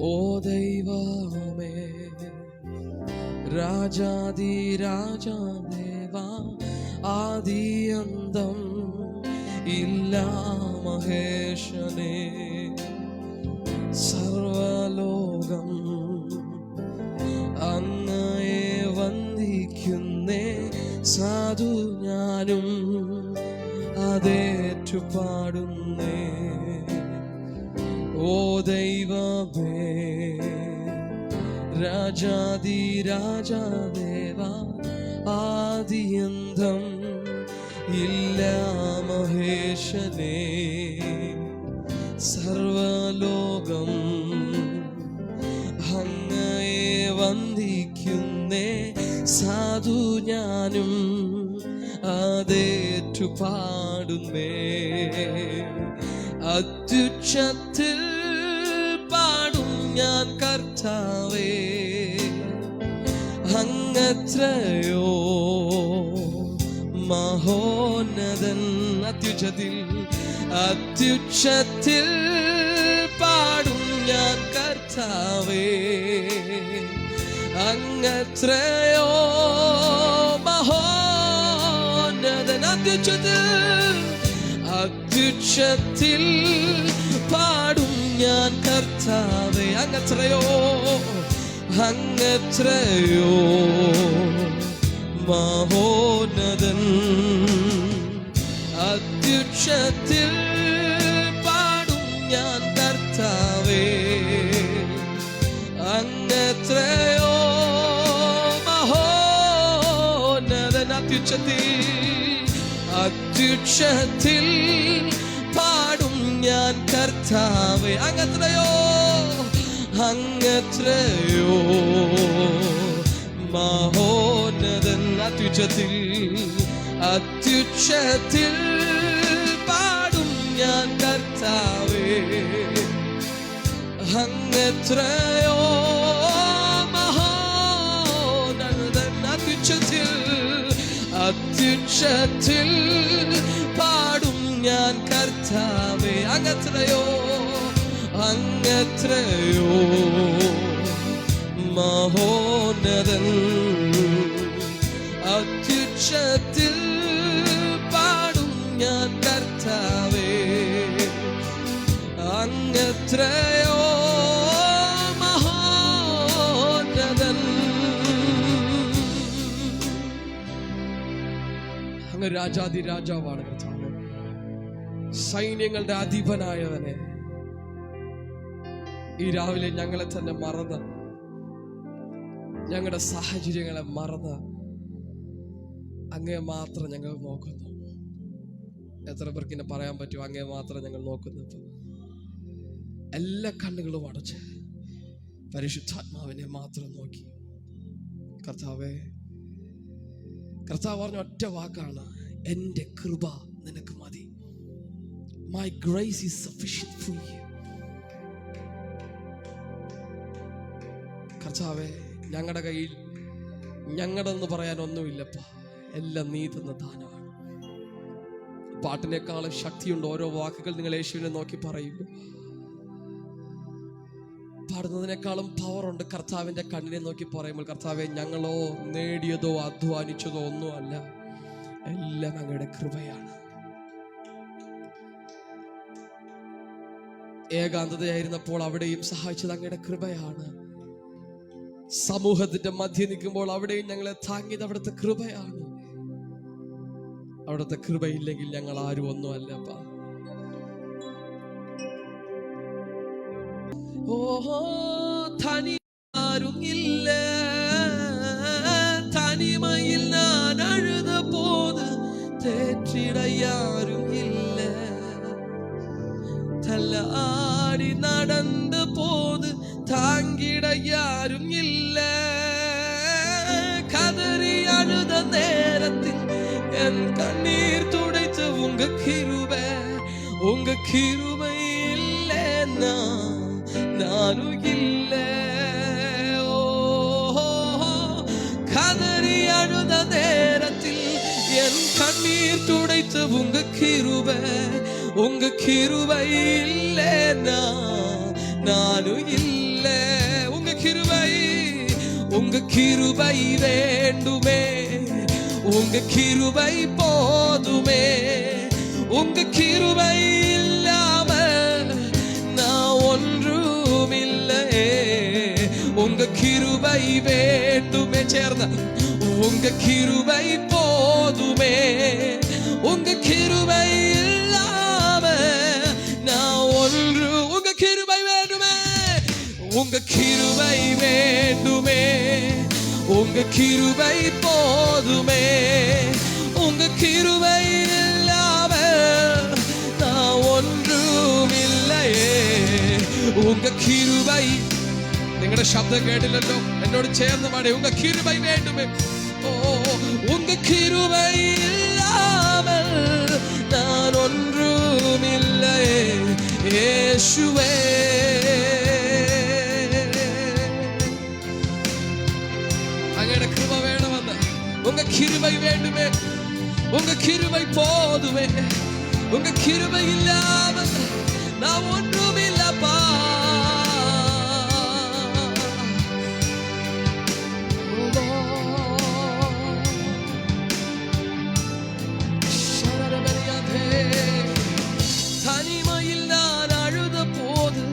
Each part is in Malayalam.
ഓ ദൈവമേ, രാജാതി രാജാദേവാ, ആദിയന്തം ഇല്ല മഹേശനേ, സർവലോകം അങ്ങയെ വന്ദിക്കുന്നേ, സാധു ഞാനും അതേറ്റുപാടുന്നേ. ഓ ദൈവമേ, രാജാതി രാജാദേവാ, ആദിയന്തം ഇല്ല മഹേശനേ, സർവലോകം അങ്ങയെ വന്ദിക്കുന്നേ, സാധു ഞാനും അതേറ്റുപാടുന്നേ. അത്യുച്ചത്തിൽ പാടും ഞാൻ കർത്താവേ, അങ്ങത്രയോ മഹോന്നതൻ. അത്യുച്ചത്തിൽ പാടും ഞാൻ കർത്താവേ, അങ്ങത്രയോ മഹോന്നതൻ. അത്യുച്ചത്തിൽ പാടും ഞാൻ കർത്താവേ, അങ്ങത്രയോ മഹോന്നതൻ. അത്യുച്ചത്തിൽ പാടും ഞാൻ കർത്താവേ, അങ്ങത്രയോ മഹോന്നതൻ. അത്യുച്ചത്തിൽ പാടും ഞാൻ കർത്താവേ, അങ്ങത്രയോ മഹോന്നതൻ. അത്യുച്ചത്തിൽ പാടും ഞാൻ കർത്താവേ, അങ്ങത്രയോ മഹോന്നതൻ. അത്യുച്ചത്തിൽ പാടും ഞാൻ കർത്താവേ, അങ്ങത്രയോ മഹോന്നതൻ. അത്യുച്ചത്തിൽ പാടും ഞാൻ കർത്താവേ, അങ്ങത്രയോ മഹോന്നതൻ. അങ്ങ് രാജാതി രാജാവാണ് കർത്താവേ, സൈന്യങ്ങളുടെ അധിപനായവനെ. ഈ രാവിലെ ഞങ്ങളെ തന്നെ മറന്ന്, ഞങ്ങളുടെ സാഹചര്യങ്ങളെ മറന്ന് അങ്ങേ മാത്രം ഞങ്ങൾ നോക്കുന്നു. എത്ര പേർക്ക് ഇന്നെ പറയാൻ പറ്റും? അങ്ങേ മാത്രം ഞങ്ങൾ നോക്കുന്നു. എല്ലാ കണ്ണുകളും അടച്ച് പരിശുദ്ധാത്മാവിനെ മാത്രം നോക്കി. കർത്താവേ, കർത്താവ് പറഞ്ഞ ഒറ്റ വാക്കാണ്, എൻ്റെ കൃപ നിനക്ക് മതി. My grace is sufficient for you. കർത്താവേ, ഞങ്ങളുടെ കയ്യിൽ ഞങ്ങളുടെന്ന് പറയാൻ ഒന്നുമില്ലപ്പ, എല്ലാം നീ തന്ന ദാനമാണ്. പാട്ടിനേക്കാളും ശക്തിയുണ്ട് ഓരോ വാക്കുകൾ നിങ്ങൾ യേശുവിനെ നോക്കി പറയുമ്പോൾ. പാടുന്നതിനേക്കാളും പവറുണ്ട് കർത്താവിൻ്റെ കണ്ണിനെ നോക്കി പറയുമ്പോൾ. കർത്താവെ, ഞങ്ങളോ നേടിയതോ അധ്വാനിച്ചതോ ഒന്നുമല്ല, എല്ലാം അങ്ങയുടെ കൃപയാണ്. ഏകാന്തതയായിരുന്നപ്പോൾ അവിടെയും സഹായിച്ചത് അങ്ങയുടെ കൃപയാണ്. സമൂഹത്തിന്റെ മധ്യ നിൽക്കുമ്പോൾ അവിടെയും ഞങ്ങളെ താങ്ങിയത് അവിടുത്തെ കൃപയാണ്. അവിടുത്തെ കൃപയില്ലെങ്കിൽ ഞങ്ങൾ ആരും ഒന്നുമല്ലപ്പ. ഓഹോ, തനിയാരും ഇല്ല, തനിമയിൽ ഞാൻ അഴുത പോത് തേറ്റിട യാരും ഇല്ല, തല്ലാടി നടന്ന പോത് താങ്കിട യാരും ഇല്ല, കതറി അഴുത നേരത്തിൽ என் கண்ணீர் துடைத்த உங்க கிருபை இல்லைன்னா நானும் இல்லை. கதறி அழுத நேரத்தில் என் கண்ணீர் துடைத்த உங்க உங்க கிருபை இல்லைன்னா நானும் இல்லை. உங்க கிருபை வேண்டுமே, உங்க கிருபை போதுமே. உங்க கிருபை இல்லாம நான் ஒன்றும் இல்லை. உங்க கிருபை வேண்டுமே. சேர்ந்த உங்க கிருபை போதுமே, உங்க கிருபை இல்லாம நான் ஒன்று. உங்க கிருபை வேண்டுமே, உங்க கிருபை வேண்டுமே, உங்க கிருபை போதுமே. உங்க கிருபை இல்லாம நான் ஒன்றும் இல்லையே. உங்க கிருபை. നിങ്ങളുടെ ശബ്ദം കേട്ടില്ലല്ലോ, എന്നോട് ചേർന്ന് പാടി. ഉങ്ക കിരുബൈ വേണ്ടുമേ. ഓ ഉങ്ക കിരുബൈ ഇല്ലാமல் நான் ஒன்றுமில்லை യേശുവേ. അങ്ങയുടെ കൃപ വേണമെന്ന്. ഉങ്ക കിരുബൈ വേണ്ടുമേ, ഉങ്ക കിരുബൈ പോതുമേ. ഉങ്ക കിരുബൈ ഇല്ലാமல் நான் ஒன்றுமில்லப்பா. தனிமையில் நான் அழுத போது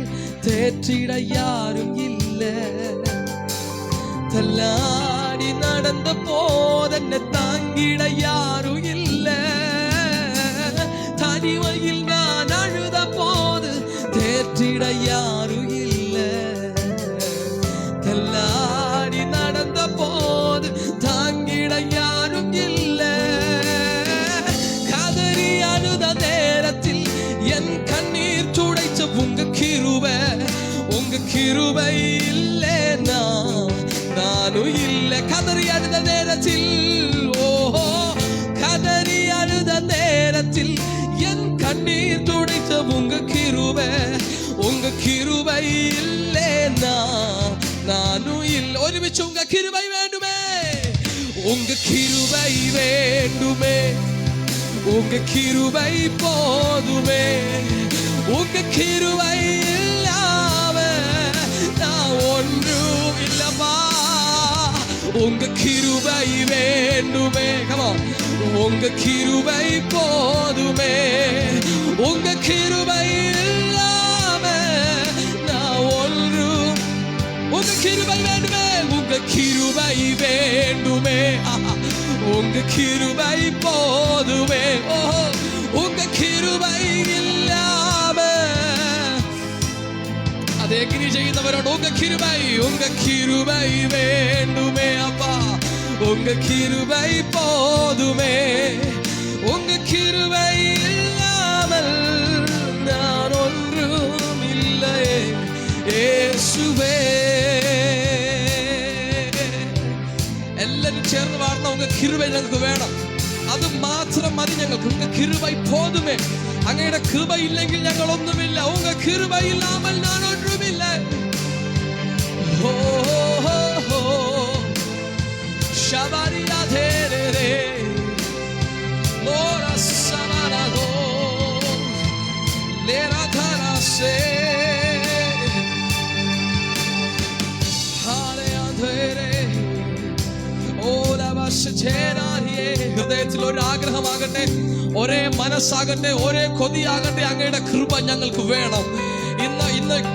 தேற்றிட யாரும் இல்லை. தள்ளாடி நடந்த போது என்னை தாங்கிட யாரும் இல்லை. தனிமையில் நான் அழுத போது தேற்றிட யாரும் இல்லை. தள்ளாடி நடந்த போது தாங்கிட யாரும் இல்லை. கதறி அழுத நேரத்தில் என் கண்ணீர் துடைச்ச உங்க கிருபை. உங்க கிருபை இல்லைன்னா நானும் இல்லை. கதறி அழுத நேரத்தில், ஓஹோ கதறி அழுத நேரத்தில் என் கண்ணீர் துடைச்ச உங்க கிருபை. உங்க கிருபை இல்லைன்னா நானும் இல்லை. ഒരുമിച്ച് உங்க கிருபை வேண்டுமே, உங்க கிருபை வேண்டுமே, உங்க கிருபை போதுமே. உங்க கிருபை இல்லாம நான் ஒன்றும் இல்லப்பா. உங்க கிருபை வேண்டுமே. Come on. உங்க கிருபை போதுமே. உங்க கிருபை இல்லாம நான் ஒன்றும். உங்க கிருபை வேண்டுமே, உங்க கிருபை வேண்டுமே. உங்க கிருபை போதுமே. ஓஹோ உங்க கிருபை இல்லாம. അതേ എഗ്രി ചെയ്യുന്നവരോട് ഉങ്ക കിരുബൈ വേണ്ടുമേ അപ്പാ. ഉങ്ക കിരുബൈ പോതുമേ. ഉങ്ക കിരുബൈ ഇല്ലാமல் நான் ஒன்றும் இல்லை യേശുവേ. എല്ലാവരും ചേർന്ന് പാടുന്ന ഉങ്ക കിരുബൈ ഞങ്ങൾക്ക് വേണം. അത് മാത്രം മതി ഞങ്ങൾക്ക്. ഉങ്ക കിരുബൈ പോതുമേ. അങ്ങയുടെ കൃപ ഇല്ലെങ്കിൽ ഞങ്ങൾ ഒന്നുമില്ല. ഉങ്ക കൃപ ഇല്ലാமல் ഞാൻ ഒന്നുമില്ല. ഓ ഹോ ശബരിയാധേരേ ലോര സമാനോ ലേരാധരാസേ ഹാലയാധേരേ ഓലവശേനാരിയേ. ഹൃദയത്തിൽ ഒരു ആഗ്രഹമാകട്ടെ, ഒരേ മനസ്സാകട്ടെ, ഒരേ കൊതിയാകട്ടെ. അങ്ങയുടെ കൃപ ഞങ്ങൾക്ക് വേണം.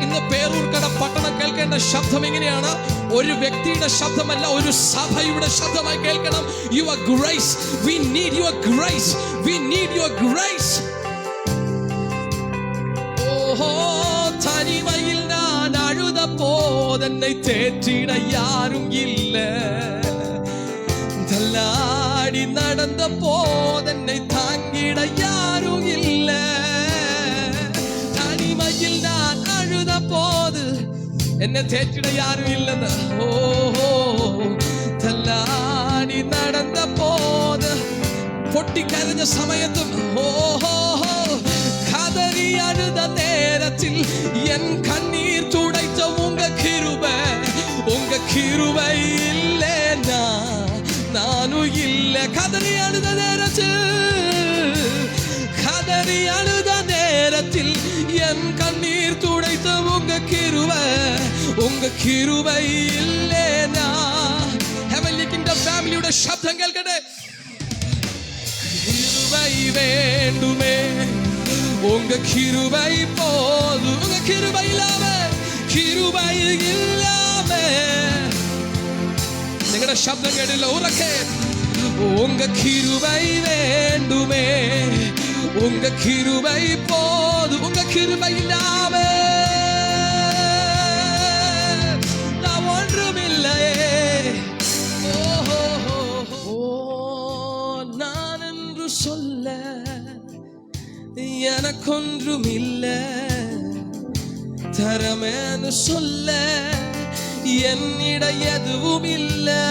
ഇന്ന് പേരൂർക്കട പട്ടണം കേൾക്കേണ്ട ശബ്ദം ഇങ്ങനെയാണ്. ഒരു വ്യക്തിയുടെ ശബ്ദമല്ല, ഒരു സഭയുടെ ശബ്ദമായി കേൾക്കണം. Your grace, we need your grace, we need your grace. ഓഹോ തനിമയിൽ ഞാൻ അഴുത പോതെന്നെ തേറ്റിട யாரும் இல்லை. தள்ளாடி நடந்த போதென்னை தாங்கிட யாரும் இல்லை. தனிமையில் நான் அழுத போது என்னை தேற்றிட யாரும் இல்லைன்னு. ஓஹோ தள்ளாடி நடந்த போது പൊട്ടിക്കരഞ്ഞ സമയത്തും ഓഹോ കദറി അഴുത നേരത്തിൽ എൻ കണ്ണീർ തുടച്ച ഉങ്ക കിരുബൈ ഇല്ലേനാ நானும் இல்லை. கதறி அழுத நேரத்தில் என் கண்ணீர் துடைத்த உங்க கிருபை இல்லேனா. Heavenly Kingdom ஃபேமிலியோட சப்தம் கேட்கடே. கிருபை வேண்டுமே, உங்க கிருபை போதும். உங்க கிருபை இல்லாம നിങ്ങളുടെ ശബ്ദം കേട്ടില്ല ഉറക്കെ. உங்க கிருபை வேண்டுமே, உங்க கிருபை போதும். உங்க கிருபை இல்லாம நான் ஒன்றுமில்லையே. ஓ நான் என்று சொல்ல எனக்கொன்றும் இல்லை, தரமேன்னு சொல்ல என்னிட எதுவும் இல்லை.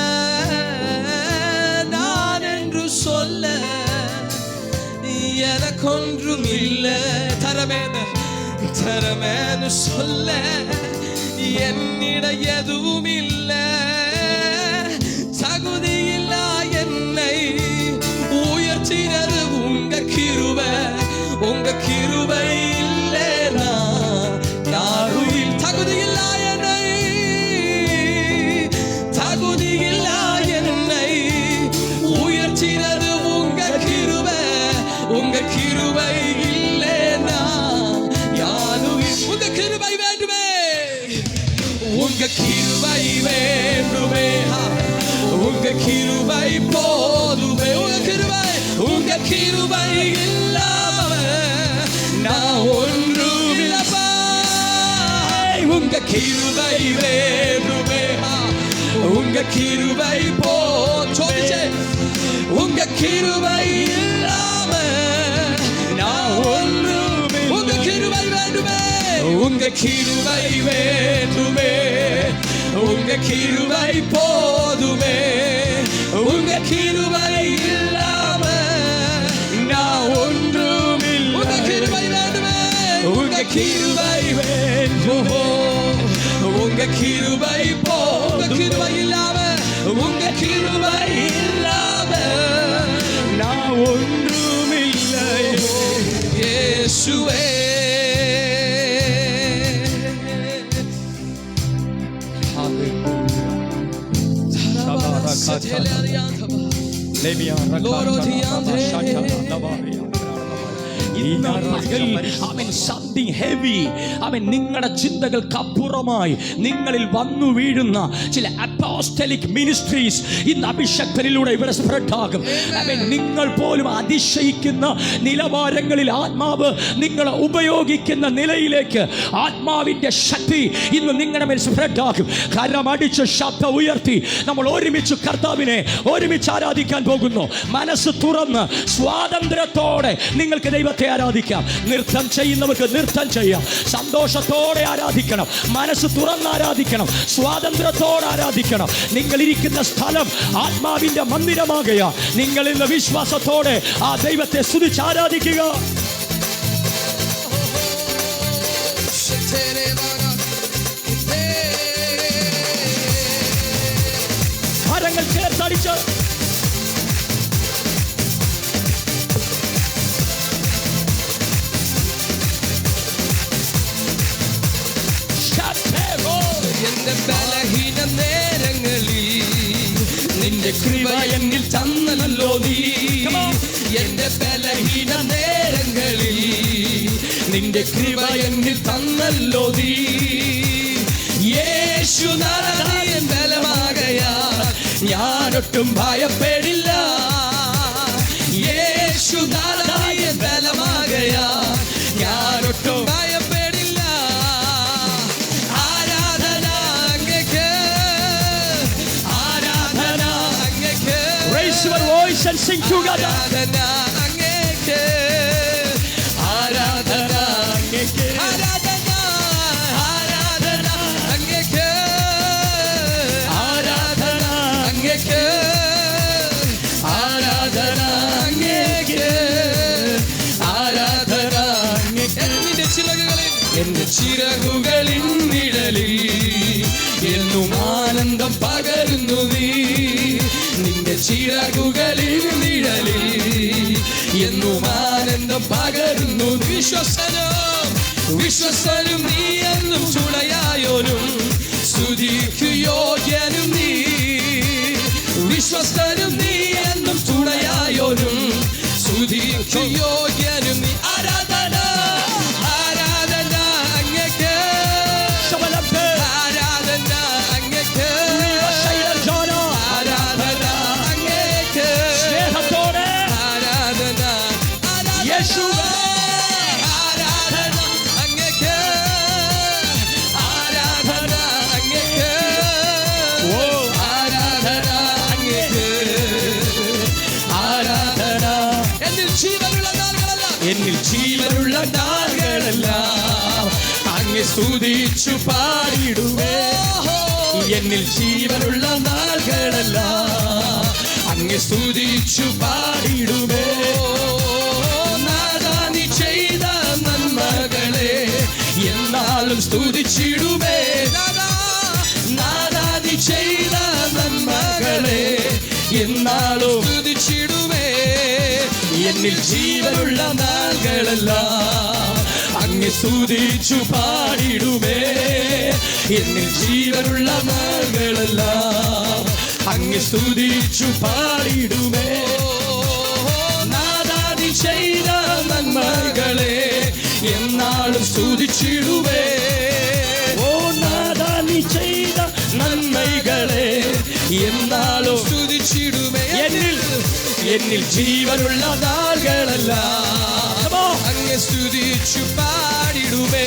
நான் என்று சொல்ல எனக்கொன்றும் இல்லை, தரமேன்னு சொல்ல என்னிட எதுவும் இல்லை. தகுதியில்லா என்னை உயர்த்தினது உங்க கிருபை. உங்க கிருபை இல்லேனா யாரும். தகுதியில்லா என்னை உயர்த்தினது உங்க கிருபை. உங்க கிருபை இல்லேனா யாரும். உங்க கிருபை வேண்டுமே, உங்க கிருபை வேண்டுமே, உங்க கிருபை போதுமே. உங்க கிருபை இல்லாம நான் ஒன்றுமில்லப்பா. உங்க கிருபை வேண்டுமே, உங்க கிருபை போதுமே. உங்க கிருபை இல்லாம நான் ஒன்றுமில்லை. உங்க கிருபை வேண்டுமே, உங்க கிருபை வேண்டுமே, உங்க கிருபை போதுமே. உங்க கிருபை இல்லாம நான் ஒன்றுமில்லை. உங்க கிருபை வேண்டுமே, உங்க கிருபை வேண்டுமே, உங்க கிருபை போதுமே. கிருபை இல்லாம, உங்க கிருபை இல்லாம நான் ஒன்றுமில்லை. இயேசுவே something heavy, നിങ്ങളുടെ ചിന്തകൾക്ക് അപ്പുറമായി നിങ്ങളിൽ വന്നു വീഴുന്ന ചില അപ്പോസ്റ്റലിക് മിനിസ്ട്രീസ് ഇന്ന് അഭിഷക്തരിലൂടെ ഇവിടെ സ്പ്രെഡ് ആകും. നിങ്ങൾ പോലും അതിശയിക്കുന്ന നിലവാരങ്ങളിൽ ആത്മാവ് നിങ്ങളെ ഉപയോഗിക്കുന്ന നിലയിലേക്ക് ആത്മാവിന്റെ ശക്തി ഇന്ന് നിങ്ങളുടെ മേൽ സ്പ്രെഡ് ആകും. കരമടിച്ച് ശബ്ദം ഉയർത്തി നമ്മൾ ഒരുമിച്ച് കർത്താവിനെ ഒരുമിച്ച് ആരാധിക്കാൻ പോകുന്നു. മനസ്സ് തുറന്ന് സ്വാതന്ത്ര്യത്തോടെ നിങ്ങൾക്ക് ദൈവത്തെ ആരാധിക്കാം. നൃത്തം ചെയ്യുന്നവർക്ക് നൃത്തം ചെയ്യാം. സന്തോഷത്തോടെ ആരാധിക്കണം. മനസ്സ് തുറന്ന് ആരാധിക്കണം. സ്വാതന്ത്ര്യത്തോടെ ആരാധിക്കണം. നിങ്ങൾ ഇരിക്കുന്ന സ്ഥലം ആത്മാവിന്റെ മന്ദിരമാകുക. നിങ്ങൾ ഇന്ന് വിശ്വാസത്തോടെ ആ ദൈവത്തെ സ്തുതിച്ച് ആരാധിക്കുക. കരങ്ങൾ ചേർത്തടിച്ച് എന്റെ ബലഹീന നേരങ്ങളിൽ നിന്റെ കൃപ എന്നിൽ തന്നല്ലോ നീ. എന്റെ ബലഹീന നേരങ്ങളിൽ നിന്റെ കൃപ എന്നിൽ തന്നല്ലോ നീ. യേശുനാഥൻ ബലമാകയാൽ ഞാനൊട്ടും ഭയപ്പെടില്ല. യേശുനാഥൻ ബലമാകയാൽ ഞാനൊട്ടും ഭയപ്പെടില്ല. ആരാധന അങ്ങേക്ക്, ആരാധന അങ്ങേക്ക്. Raise your voice and sing together. ആരാധന അങ്ങേക്ക്, ആരാധന അങ്ങേക്ക്. ആരാധന, ആരാധന അങ്ങേക്ക്, ആരാധന അങ്ങേക്ക്, ആരാധന അങ്ങേക്ക്, ആരാധന അങ്ങേക്ക്. എന്റെ ചിറകുകളിൻ നിഴലിൽ എന്നും ആനന്ദം പകരുന്നു നീ. നിന്റെ ചിറകുകളിൻ നിഴലിൽ എന്നും ആനന്ദം പകരുന്നു. വിശ്വസനം വിശ്വസ്തനും നീ എന്നും ചുളയായോനും സ്തുതിക്കു യോഗ്യനും നീ. വിശ്വസ്തനും നീ എന്നും ചുളയായോനും സ്തുതിക്കു യോഗ്യനും നീ. ആരാധന ആരാധന അങ്ങേക്ക്, ആരാധന അങ്ങേക്ക്, ആരാധന അങ്ങേക്ക്, സ്നേഹത്തോടെ ആരാധന യേശുവേ ആരാധന അങ്ങേക്ക്, ആരാധന അങ്ങേക്ക്, ആരാധന അങ്ങേക്ക്, ആരാധന. എന്നിൽ ജീവനുള്ള നാളുകളെല്ലാം, എന്നിൽ ജീവനുള്ള നാളുകളെല്ലാം അങ്ങേ സ്തുതിച്ചു പാടിടുവേ. എന്നിൽ ജീവനുള്ള നാളുകളെല്ലാം അങ്ങേ സ്തുതിച്ചു പാടിടുവേ. നാഥാ നീ ചെയ്ത നന്മകളെ എന്നാളും സ്തുതിച്ചിടുവേ. നാഥാ നീ ചെയ്ത നന്മകളെ എന്നാളും സ്തുതിച്ചിടുവേ. എന്നിൽ ജീവനുള്ള നാളുകളെല്ലാം അങ്ങേ സ്തുതിച്ചു പാടിടുവേ. എന്നിൽ ജീവനുള്ള നാളുകളെല്ലാം അങ്ങേ സ്തുതിച്ചു പാടിടുവേ. നാഥാ നീ ചെയ്ത നന്മകളെ എന്നാളും സ്തുതിച്ചിടുവേ. ഓ നാഥാ നീ ചെയ്ത നന്മകളെ എന്നാളും സ്തുതിച്ചിടുവേ. എന്നിൽ ജീവനുള്ള നാളുകളെല്ലാം അങ്ങേ സ്തുതിച്ചു പാടിടുവേ.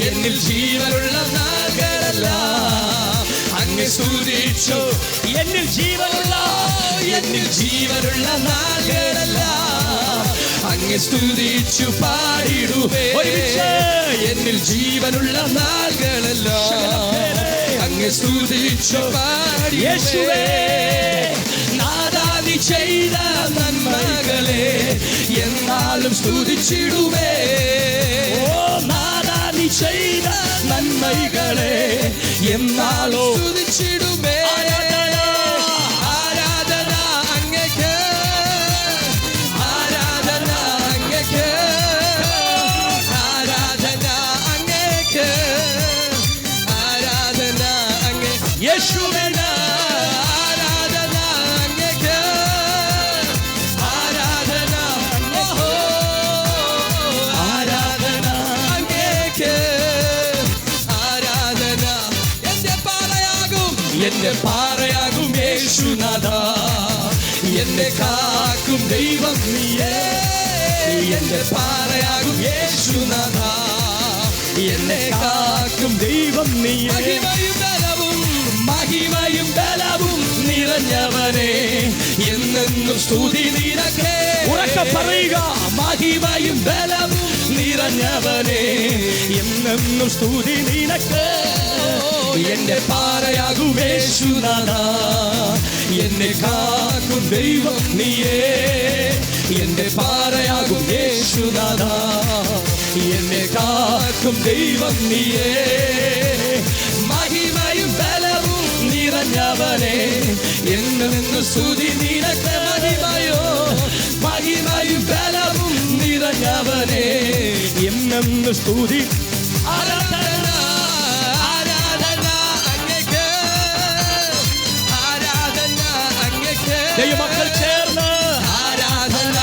എന്നിൽ ജീവനുള്ള നാളുകളെല്ലാം അങ്ങേ സ്തുതിച്ചു. എന്നിൽ ജീവനുള്ള നാളുകളെല്ലാം അങ്ങേ സ്തുതിച്ചു പാടിടുവേ. എന്നിൽ ജീവനുള്ള നാളുകളെല്ലാം അങ്ങേ സ്തുതിച്ചു പാടിടുവേ. നാഥാ നീ ചെയ്ത നന്മകളെ എന്നാളും സ്തുതിച്ചിടുവേ. ഓ നാഥാ നീ ചെയ്ത നന്മകളെ എന്നാളും സ്തുതിച്ചിടുവേ. ആരാധന അങ്ങേക്ക്, ആരാധന അങ്ങേക്ക്, ആരാധന അങ്ങേക്ക്, ആരാധന അങ്ങേക്ക്. യേശുവേ ആരാധന അങ്ങേക്ക്, ആരാധന ആരാധന അങ്ങേക്ക്, ആരാധന. എന്റെ പാറയാകും യേശുനാഥാ, എന്നെ കാക്കും ദൈവം നീയേ. എന്റെ പാറയാകും യേശുനാഥാ, എന്നെ കാക്കും ദൈവം നീയേ. മഹിമയും ബലവും നിറഞ്ഞവനെ എന്നെന്നും സ്തുതി നിനക്കേ. ഉറക്കെ പറയുക. മഹിമയും ബലവും നിറഞ്ഞവനെ എന്നെന്നും സ്തുതി നിനക്ക്. എന്റെ പാറയാകും യേശുനാഥാ, എന്നെ കാക്കും ദൈവം നീയേ. എന്റെ പാറയാകും യേശുനാഥാ, എന്നെ കാക്കും ദൈവം നീയേ. മഹിമയും ബലവും നിറഞ്ഞവനെ എന്നെന്നും സ്തുതി നിനക്ക്. മഹിമയും ബലവും നിറഞ്ഞവനെ എന്നെന്നും സ്തുതി. ആരാധന ആരാധന അങ്ങേക്ക്, ആരാധന അങ്ങേക്ക്. ദൈവമക്കൾ ചേർന്ന് ആരാധന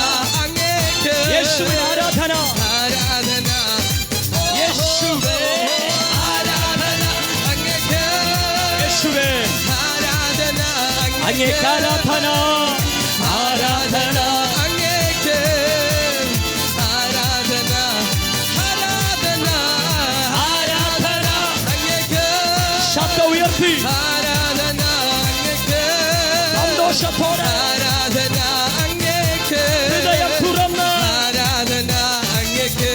അങ്ങേക്ക്, യേശുവേ ആരാധന. ആരാധന യേശുവേ ആരാധന അങ്ങേക്ക്, യേശുവേ ആരാധന അങ്ങേക്ക് ആരാധന. ആരാധന അങ്ങേക്ക്, ആരാധന ആരാധന ആരാധന. അങ്ങേക്ക്, ശബ്ദം ഉയർത്തി ആരാധന അങ്ങേക്ക്, സന്തോഷത്തോടെ ആരാധന അങ്ങേക്ക്, ഹൃദയം തുറന്ന് ആരാധന അങ്ങേക്ക്.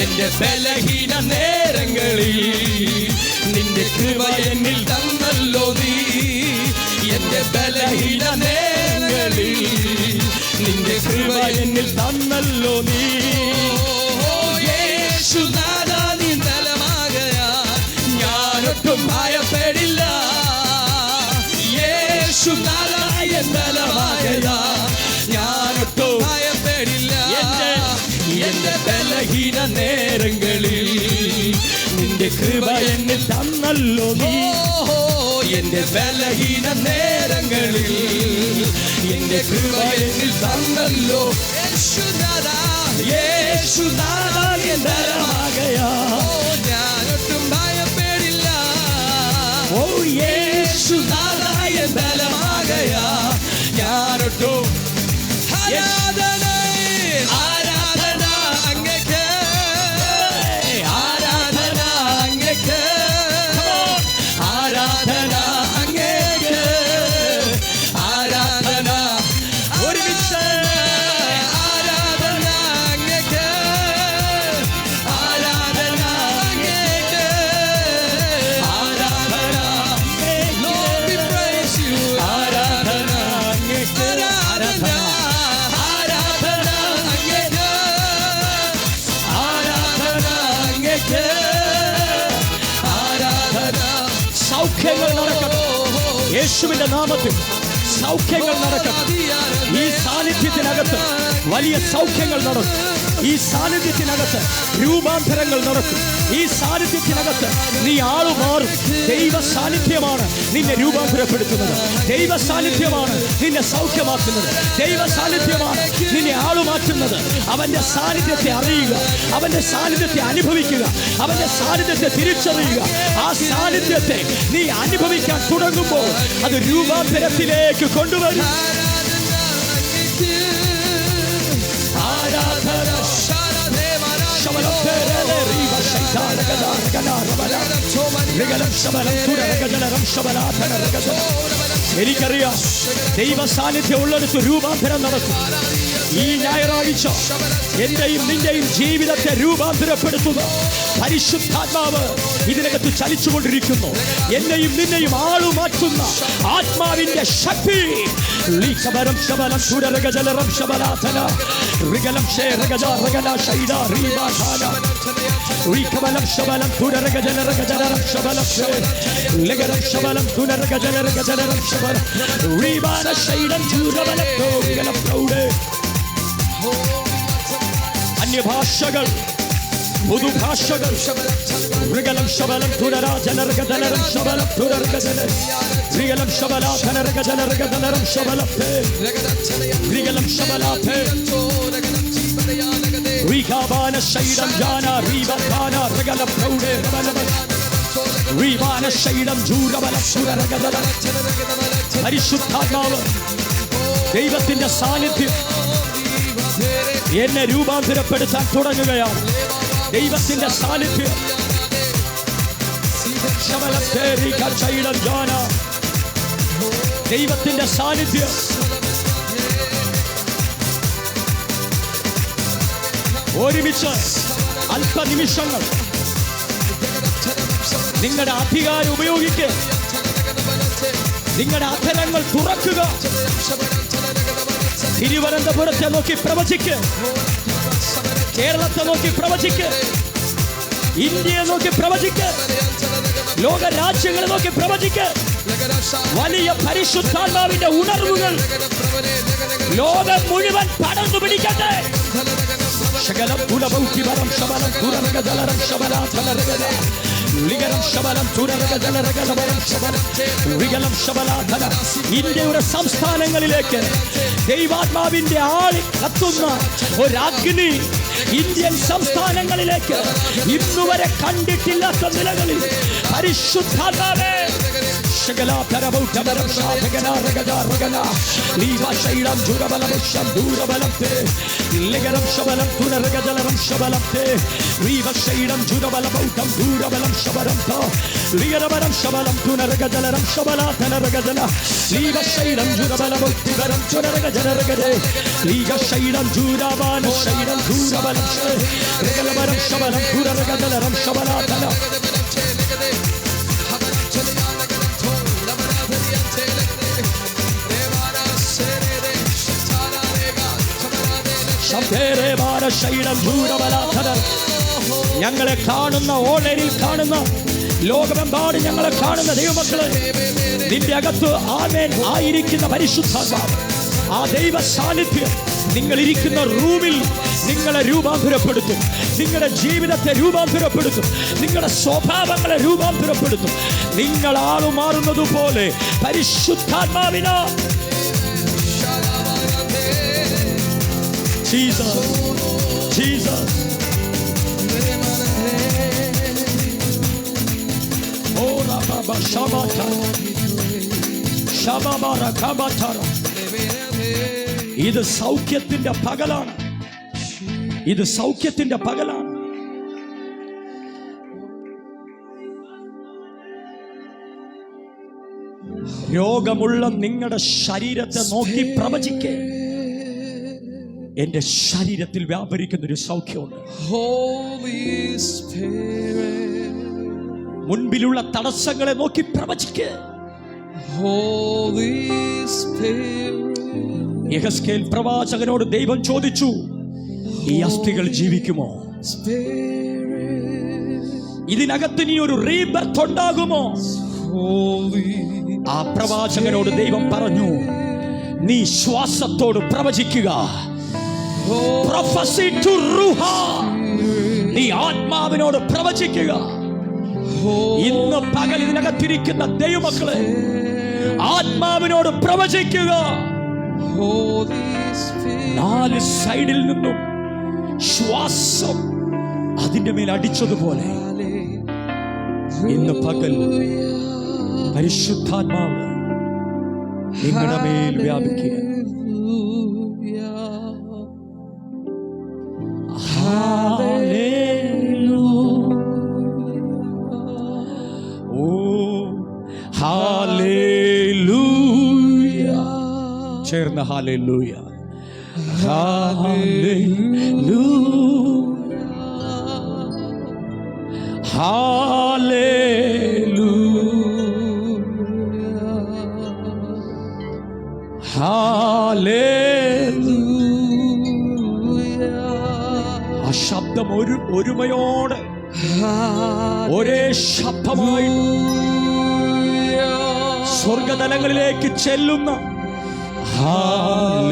എന്റെ ബലഹീന നേരങ്ങളിൽ നിന്റെ കൃപ എന്നിൽ തന്നല്ലോ നീ. എന്റെ ബലഹീന നേരങ്ങളിൽ നിന്റെ കൃപ എന്നിൽ തന്നല്ലോ നീ. യേശുനാഥാ നീ ബലമാകയാൽ ഞാനൊട്ടും ഭയപ്പെടില്ല. യേശുനാഥാ എൻ ബലമാകയാൽ ഞാനൊട്ടും ഭയപ്പെടില്ല. എന്റെ ബലഹീന നേരം കൃപ എന്നിൽ തന്നല്ലോ നീ. എന്റെ ബലഹീന നേരങ്ങളിൽ എന്റെ കൃപ എന്നിൽ തന്നല്ലോ. യേശുനാഥാ എൻ ബലമാകയാ, ഞാനൊട്ടും ഭയപ്പെടില്ല. ഓ യേശുനാഥാ എൻ ബലമാകയാ, ഞാനൊട്ടും. ആരാധന ആരാധന അങ്ങേക്ക്, ആരാധന അങ്ങേക്ക്, ആരാധന അങ്ങേക്ക്, ആരാധന. ഒരുമിച്ച് ആരാധന അങ്ങേക്ക്, ആരാധന അങ്ങേക്ക്, ആരാധന Lord we praise you. ആരാധന അങ്ങേക്ക്, ആരാധന ആരാധന അങ്ങേക്ക്, ആരാധന അങ്ങേക്ക്, ആരാധന. സൗഖ്യങ്ങൾ നടക്കട്ടെ യേശുവിന്റെ നാമത്തിൽ, സൗഖ്യങ്ങൾ നടക്കട്ടെ. ഈ സാന്നിധ്യത്തിനകത്ത് വലിയ സൗഖ്യങ്ങൾ നടക്കും. ഈ സാന്നിധ്യത്തിനകത്ത് രൂപാന്തരങ്ങൾ നടക്കും. ഈ സാന്നിധ്യത്തിനകത്ത് നീ ആളുമാറും. ദൈവ സാന്നിധ്യമാണ് നിന്നെ രൂപാന്തരപ്പെടുത്തുന്നത്. ദൈവ സാന്നിധ്യമാണ് നിന്നെ സൗഖ്യമാക്കുന്നത്. ദൈവ സാന്നിധ്യമാണ് നിന്നെ ആളുമാറ്റുന്നത്. അവന്റെ സാന്നിധ്യത്തെ അറിയുക, അവന്റെ സാന്നിധ്യത്തെ അനുഭവിക്കുക, അവന്റെ സാന്നിധ്യത്തെ തിരിച്ചറിയുക. ആ സാന്നിധ്യത്തെ നീ അനുഭവിക്കാൻ തുടങ്ങുമ്പോൾ അത് രൂപാന്തരത്തിലേക്ക് കൊണ്ടുവരും. ആരാധന എനിക്കറിയാം ദൈവ സാന്നിധ്യം ഉള്ളിടത്ത് രൂപാന്തരം നടക്കും. ഈ ഞായറാഴ്ച എന്റെയും നിന്റെയും ജീവിതത്തെ രൂപാന്തരപ്പെടുത്തുന്ന പരിശുദ്ധാത്മാവ് ഇതിനകത്ത് ചലിച്ചുകൊണ്ടിരിക്കുന്നു. എന്നെയും നിന്നെയും ആളുമാറ്റുന്ന ആത്മാവിന്റെ ശക്തി. അന്യഭാഷകൾ, പുതുഭാഷകൾ, ഋഗലം ശബലം തുരരാ ജനർഗജനരം ശബലം തുരർഗജന ഋഗലം ശബലാധനർഗജനർഗജനരം ശബലത്തെ ഋഗലം ശബലാത്തെ ഋഗാബാന ശൈലം ജാന റീബാന ഋഗലം പ്രൗഢേ റബലം റീബാന ശൈലം ജൂരബലം സുരർഗജന. പരിശുദ്ധാത്മാവ് ദൈവത്തിന്റെ സാന്നിധ്യം എന്നെ രൂപാന്തരപ്പെടുത്താൻ തുടങ്ങുകയാണ്. ദൈവത്തിന്റെ സാന്നിധ്യം ദൈവത്തിന്റെ സാന്നിധ്യം ഒരുമിച്ച് അല്പനിമിഷങ്ങൾ നിങ്ങളുടെ അധികാരം ഉപയോഗിക്കുക. നിങ്ങളുടെ അധരങ്ങൾ തുറക്കുക. തിരുവനന്തപുരത്തെ നോക്കി പ്രവചിക്ക്, കേരളത്തെ നോക്കി പ്രവചിക്ക്, ഇന്ത്യയെ നോക്കി പ്രവചിക്ക്, ലോക രാജ്യങ്ങളെ നോക്കി പ്രവചിക്ക്. വലിയ പരിശുദ്ധാത്മാവിന്റെ ഉണർവുകൾ ലോകം മുഴുവൻ പടർന്നു പിടിക്കട്ടെ. ശകലം കുലബൗദ്ധിപരം ശബലം തുരകജലരം ശബലാധനരഗല ലിഗരം ശബലം തുരകജലരഗലവരം ശബലം ലിഗലം ശബലാധന. ഇന്ത്യയുടെ സംസ്ഥാനങ്ങളിലേക്ക് ദൈവാത്മാവിന്റെ ആളി കത്തുന്ന ഒരഗ്നി ഇന്ത്യൻ സംസ്ഥാനങ്ങളിലേക്ക് ഇന്നുവരെ കണ്ടിട്ടില്ലാത്ത നിലകളിൽ പരിശുദ്ധാത്മാവേ ശകലാധരബൗദ്ധപരം ശാധകനാരഗജാരഗന ലീവാശൈലം ദുരബലമുഷം ദൂരബലത്തെ ലിഗരം ശബലം തുരകജലരം ശബലത്തെ ലീവശൈലം ദുരബലബൗദ്ധം ദൂരബലം ശബലം ലിഗരബലം ശബലം തുരകജലരം ശബലാധനരഗജന ലീവശൈലം ദുരബലബൗദ്ധിപരം തുരകജലരഗജേ ലീവശൈലം ദൂരബാന ശൈലം ദൂരബലം ലിഗരബലം ശബലം തുരകജലരം ശബലാധന. ഞങ്ങളെ കാണുന്ന ഓൺലൈനിൽ കാണുന്ന ലോകമെമ്പാടും ഞങ്ങളെ കാണുന്ന ദൈവമക്കളെ, നിന്റെ അകത്ത് ആമേൻ ആയിരിക്കുന്ന പരിശുദ്ധാത്മാവ്, ആ ദൈവ സാന്നിധ്യം നിങ്ങൾ ഇരിക്കുന്ന റൂമിൽ നിങ്ങളെ രൂപാന്തരപ്പെടുത്തും, നിങ്ങളുടെ ജീവിതത്തെ രൂപാന്തരപ്പെടുത്തും, നിങ്ങളുടെ സ്വഭാവങ്ങളെ രൂപാന്തരപ്പെടുത്തും. നിങ്ങൾ ആളുമാറുന്നത് പോലെ പരിശുദ്ധാത്മാവിനാ. Jesus, Jesus. ഓ റബബ ശബത ശബബറ കബതറ. ഇത് സൗഖ്യത്തിന്റെ പകലാണ്, ഇത് സൗഖ്യത്തിന്റെ പകലാണ്. രോഗമുള്ള നിങ്ങളുടെ ശരീരത്തെ നോക്കി പ്രവചിക്കേ, എന്റെ ശരീരത്തിൽ വ്യാപരിക്കുന്ന ഒരു സൗഖ്യമുണ്ട്. മുൻപിലുള്ള തടസ്സങ്ങളെ നോക്കി പ്രവചിക്കേ. യെഹെസ്കേൽ പ്രവാചകനോട് ദൈവം ചോദിച്ചു, ഈ അസ്ഥികൾ ജീവിക്കുമോ? ഇതിനകത്ത് നീ ഒരു റീബർത്ത് ഉണ്ടാകുമോ? ആ പ്രവാചകനോട് ദൈവം പറഞ്ഞു, നീ ശ്വാസത്തോട് പ്രവചിക്കുക. Prophecy to Ruha. നീ ആത്മാവിനോട് പ്രവചിക്കുക. ഇന്ന് പകൽ ഇതിനകത്തിരിക്കുന്ന ദൈവമക്കളെ, ആത്മാവിനോട് പ്രവചിക്കുക. 4 സൈഡിൽ നിന്നും ശ്വാസം അതിന്റെ മേൽ അടിച്ചതുപോലെ ഇന്ന് പകൽ പരിശുദ്ധാത്മാവ് നിങ്ങളുടെ മേൽ വ്യാപിക്കുക. ചേർന്ന് ഹല്ലേലൂയ, ഹല്ലേലൂയ, ഹല്ലേലൂയ, ഹല്ലേലൂയ. ആ ശബ്ദം ഒരുമയോടെ ഒരേ ശബ്ദമായി സ്വർഗതലങ്ങളിലേക്ക് ചെല്ലുന്ന hallelujah,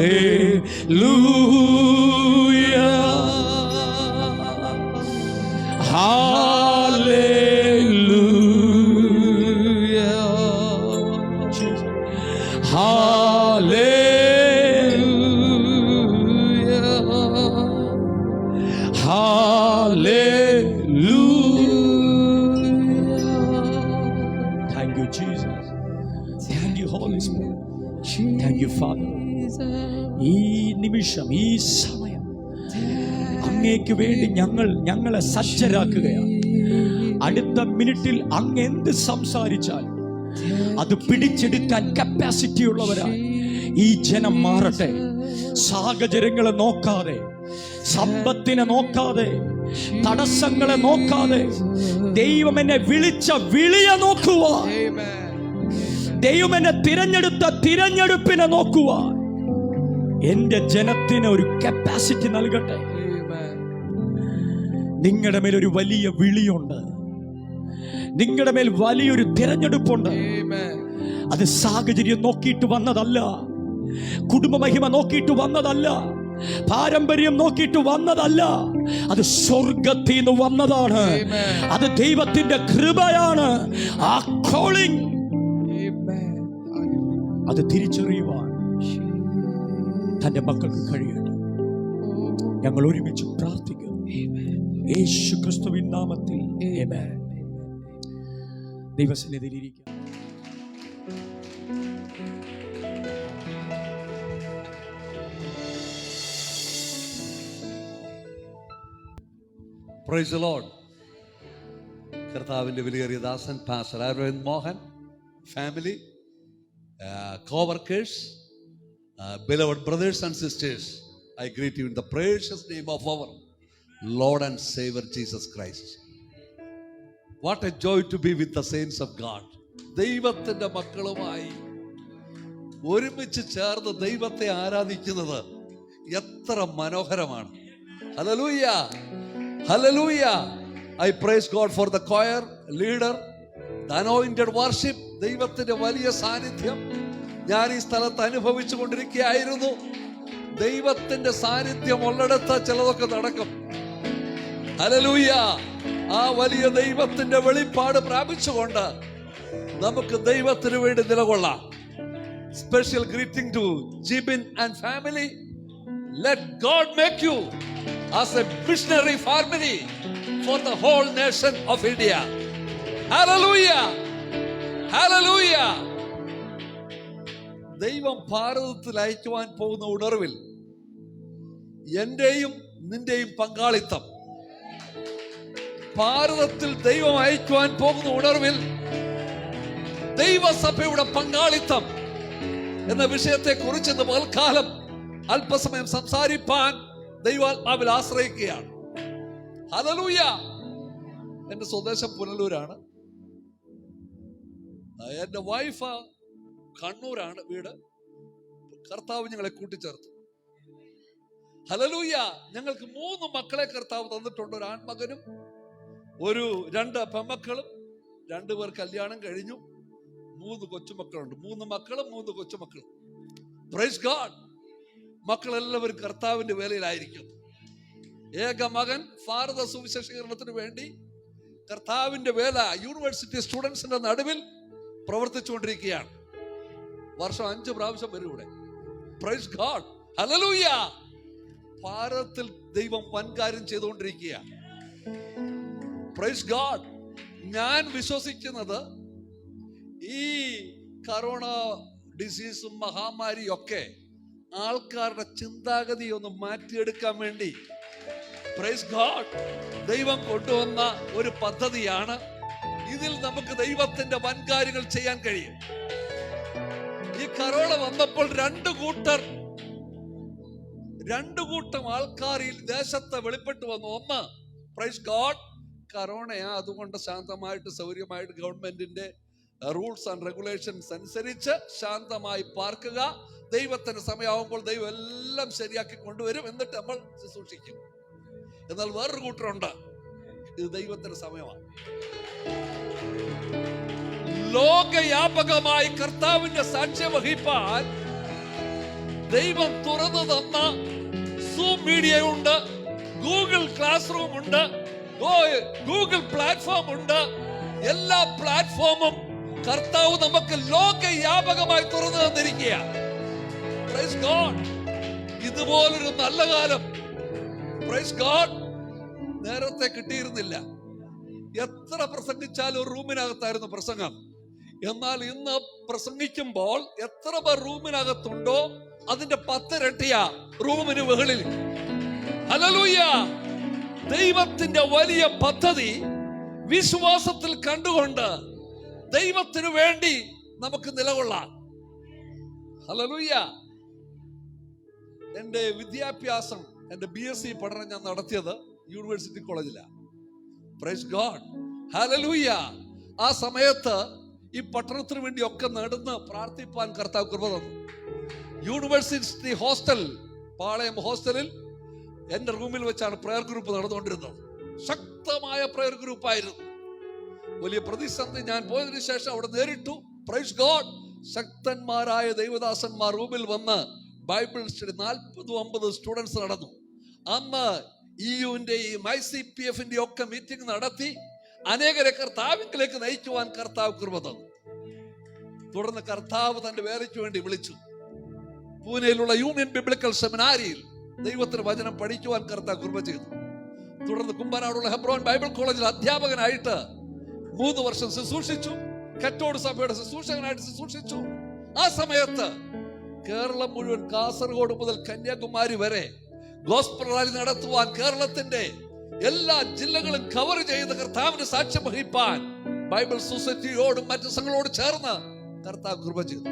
hallelujah, hallelujah, hallelujah. Thank you, Jesus. Thank you, Holy Spirit. Thank you, Father. ഈ നിമിഷം, ഈ സമയം അങ്ങേക്ക് വേണ്ടി ഞങ്ങളെ സജ്ജരാക്കുകയാണ്. അടുത്ത മിനിറ്റിൽ അങ്ങ് എന്ത് സംസാരിച്ചാലും അത് പിടിച്ചെടുക്കാൻ കപ്പാസിറ്റി ഉള്ളവരായി ഈ ജനം മാറട്ടെ. സാഹചര്യങ്ങളെ നോക്കാതെ, സമ്പത്തിനെ നോക്കാതെ, തടസ്സങ്ങളെ നോക്കാതെ, ദൈവം എന്നെ വിളിച്ച വിളിയെ നോക്കുക, ദൈവം എന്നെ തിരഞ്ഞെടുത്ത തിരഞ്ഞെടുപ്പിനെ നോക്കുക. എന്റെ ജനത്തിന് ഒരു കപ്പാസിറ്റി നൽകട്ടെ. നിങ്ങളുടെ മേൽ ഒരു വലിയ വിളിയുണ്ട്, നിങ്ങളുടെ മേൽ വലിയൊരു തിരഞ്ഞെടുപ്പുണ്ട്. അത് സാഹചര്യം നോക്കിയിട്ട് വന്നതല്ല, കുടുംബ മഹിമ നോക്കിയിട്ട് വന്നതല്ല, പാരമ്പര്യം നോക്കിയിട്ട് വന്നതല്ല. അത് സ്വർഗത്തിൽ നിന്ന് വന്നതാണ്. അത് ദൈവത്തിന്റെ കൃപയാണ്. ആ കോളിംഗ് അത് തിരിച്ചറിയുവാൻ തന്റെ മക്കൾക്ക് കഴിയട്ടെ. ഞങ്ങൾ ഒരുമിച്ച് പ്രാർത്ഥിക്കും യേശു ക്രിസ്തുവിൻ നാമത്തിൽ. ആമേൻ. ദൈവസന്നിധിയിലിരിക്കുക. Praise the Lord. കർത്താവിൻ്റെ വിലയേറിയ ദാസൻ pastor Aravind Mohan, family, co-workers, beloved brothers and sisters, I greet you in the precious name of our Lord and Savior Jesus Christ. What a joy to be with the saints of God. ദൈവത്തിൻ്റെ മക്കളുമായി ഒരുമിച്ച് ചേർന്ന് ദൈവത്തെ ആരാധിക്കുന്നത് എത്ര മനോഹരമാണ്. Hallelujah. Hallelujah. I praise God for the choir, leader, the anointed worship. ദൈവത്തിന്റെ വലിയ സാന്നിധ്യം ഞാൻ ഈ സ്ഥലത്ത് അനുഭവിച്ചു കൊണ്ടിരിക്കുകയായിരുന്നു. ദൈവത്തിന്റെ സാന്നിധ്യം ഉള്ളിടത്ത് ചിലതൊക്കെ നടക്കും. ഹല്ലേലൂയ. ആ വലിയ ദൈവത്തിന്റെ വെളിപ്പാട് പ്രാപിച്ചുകൊണ്ട് നമുക്ക് ദൈവത്തിന് വേണ്ടി നിലകൊള്ളാം. Special greeting to Jibin and family. Let God make you as a missionary family for the whole nation of India. Hallelujah. Hallelujah. ദൈവം ഭാരതത്തിൽ അയക്കുവാൻ പോകുന്ന ഉണർവിൽ എന്റെയും നിന്റെയും പങ്കാളിത്തം, ഭാരതത്തിൽ ദൈവം അയക്കുവാൻ പോകുന്ന ഉണർവിൽ ദൈവസഭയുടെ പങ്കാളിത്തം എന്ന വിഷയത്തെ കുറിച്ച് ഇന്ന് പകൽക്കാലം അല്പസമയം സംസാരിപ്പാൻ ദൈവാത്മാവിൽ ആശ്രയിക്കുകയാണ്. ഹല്ലേലൂയ. എന്റെ സ്വദേശം പുനലൂരാണ്. എന്റെ വൈഫ് കണ്ണൂരാണ് വീട്. കർത്താവ് ഞങ്ങളെ കൂട്ടിച്ചേർത്തു. ഹല്ലേലൂയ. ഞങ്ങൾക്ക് 3 മക്കളെ കർത്താവ് തന്നിട്ടുണ്ട്. ഒരു ആൺമകനും 2 പെൺമക്കളും. 2 പേർ കല്യാണം കഴിഞ്ഞു. 3 കൊച്ചുമക്കളുണ്ട്. 3 മക്കളും 3 കൊച്ചുമക്കളും. Praise God. മക്കളെല്ലാവരും കർത്താവിന്റെ വേലയിലായിരിക്കുന്നു. ഏക മകൻ ഭാരത സുവിശേഷീകരണത്തിന് വേണ്ടി കർത്താവിന്റെ വേല യൂണിവേഴ്സിറ്റി സ്റ്റുഡൻസിന്റെ നടുവിൽ പ്രവർത്തിച്ചുകൊണ്ടിരിക്കുകയാണ്. വർഷം 5 പ്രാവശ്യം വരും ഇവിടെ. Price God. ഹല്ലേലൂയ. ഭാരതത്തിൽ ദൈവം വൻകാര്യം ചെയ്തുകൊണ്ടിരിക്കുക. Praise God. ഞാൻ വിശ്വസിക്കുന്നത് ഈ കറോണ ഡിസീസും മഹാമാരിയും ഒക്കെ ആൾക്കാരുടെ ചിന്താഗതി ഒന്ന് മാറ്റിയെടുക്കാൻ വേണ്ടി പ്രൈസ് ഗോഡ് ദൈവം കൊണ്ടുവന്ന ഒരു പദ്ധതിയാണ്. ഇതിൽ നമുക്ക് ദൈവത്തിന്റെ വൻകാര്യങ്ങൾ ചെയ്യാൻ കഴിയും. ഈ കറോണ വന്നപ്പോൾ 2 കൂട്ടം ആൾക്കാർ ഈ ദേശത്ത് വെളിപ്പെട്ടു വന്നു. ഒന്ന്, പ്രൈസ് ഗോഡ്, കറോണയാ, അതുകൊണ്ട് ശാന്തമായിട്ട് സൗകര്യമായിട്ട് ഗവൺമെന്റിന്റെ റൂൾസ് ആൻഡ് റെഗുലേഷൻസ് അനുസരിച്ച് ശാന്തമായി പാർക്കുക. ദൈവത്തിന് സമയമാകുമ്പോൾ ദൈവം എല്ലാം ശരിയാക്കി കൊണ്ടുവരും, എന്നിട്ട് നമ്മൾ ശുശ്രൂഷിക്കും. എന്നാൽ വേറൊരു കൂട്ടരുണ്ട്, ഇത് ദൈവത്തിന്റെ സമയമാണ്. ലോകവ്യാപകമായി കർത്താവിന്റെ സാക്ഷ്യം വഹിപ്പാൻ ദൈവം തുറന്നു തന്ന സൂം മീഡിയ ഉണ്ട്, ഗൂഗിൾ ക്ലാസ് റൂം ഉണ്ട്, ഗൂഗിൾ പ്ലാറ്റ്ഫോം ഉണ്ട്. എല്ലാ പ്ലാറ്റ്ഫോമും കർത്താവ് നമുക്ക് ലോകവ്യാപകമായി തുറന്നു തന്നിരിക്കുക. Praise God. ഇതുപോലൊരു നല്ല കാലം പ്രൈസ് ഗോഡ് നേരത്തെ കിട്ടിയിരുന്നില്ല. എത്ര പ്രസംഗിച്ചാലും ഒരു റൂമിനകത്തായിരുന്നു പ്രസംഗം. എന്നാൽ ഇന്ന് പ്രസംഗിക്കുമ്പോൾ എത്ര പേർ റൂമിനകത്തുണ്ടോ അതിന്റെ 10 ഇരട്ടിയാ റൂമിന് മുകളിൽ. ഹല്ലേലൂയ. ദൈവത്തിന്റെ വലിയ പദ്ധതി വിശ്വാസത്തിൽ കണ്ടുകൊണ്ട് ദൈവത്തിനു വേണ്ടി നമുക്ക് നിലകൊള്ളാം. ഹല്ലേലൂയ. എന്റെ വിദ്യാഭ്യാസം, എന്റെ BSc പഠനം ഞാൻ നടത്തിയത് യൂണിവേഴ്സിറ്റി കോളേജിലാണ്. Price God. ഹല്ലേലൂയ. ആ സമയത്ത് ഈ പട്ടണത്തിന് വേണ്ടി ഒക്കെ നടന്ന് പ്രാർത്ഥിപ്പാൻ കർത്താവ് കൃപ തന്നു. യൂണിവേഴ്സിറ്റി ഹോസ്റ്റൽ, പാളയം ഹോസ്റ്റലിൽ എന്റെ റൂമിൽ വെച്ചാണ് പ്രയർ ഗ്രൂപ്പ് നടന്നുകൊണ്ടിരുന്നത്. ശക്തമായ പ്രയർ ഗ്രൂപ്പായിരുന്നു. വലിയ പ്രതിസന്ധി ഞാൻ പോയതിനു ശേഷം അവിടെ നേരിട്ടു. Praise God. ശക്തന്മാരായ ദൈവദാസന്മാർ റൂമിൽ വന്ന് ബൈബിൾ സ്റ്റഡി 40-50 സ്റ്റുഡൻസ് നടന്നു. അന്ന് EUവിന്റെയും ICPF-ന്റെ ഒക്കെ മീറ്റിംഗ് നടത്തി അനേകരെ കർത്താവിലേക്ക് നയിക്കുവാൻ കർത്താവ് കൃപ തന്നു. തുടർന്ന് കർത്താവ് തന്റെ വേലയ്ക്ക് വേണ്ടി വിളിച്ചു. പൂനെയിലുള്ള യൂണിയൻ ബിബ്ലിക്കൽ സെമിനാരിയിൽ ദൈവത്തിന്റെ വചനം പഠിക്കുവാൻ കർത്താവ് കൃപ ചെയ്തു. തുടർന്ന് കുമ്പനാടുള്ള ഹെബ്രോൻ ബൈബിൾ കോളേജിൽ അധ്യാപകനായിട്ട് 3 വർഷം ശുശ്രൂഷിച്ചു. കത്തോട് സഭയുടെ ശുശ്രൂഷകനായിട്ട് ശുശ്രൂഷിച്ചു. ആ സമയത്ത് കേരളം മുഴുവൻ, കാസർഗോഡ് മുതൽ കന്യാകുമാരി വരെ ഗോസ്പൽ റാലി നടത്തുവാൻ കേരളത്തിന്റെ എല്ലാ ജില്ലകളും കവർ ചെയ്ത് കർത്താവിന്റെ സാക്ഷ്യം വഹിപ്പാൻ ബൈബിൾ സൊസൈറ്റിയോടും മറ്റു സംഘങ്ങളോട് ചേർന്ന് കർത്താവ് കൃപ ചെയ്തു.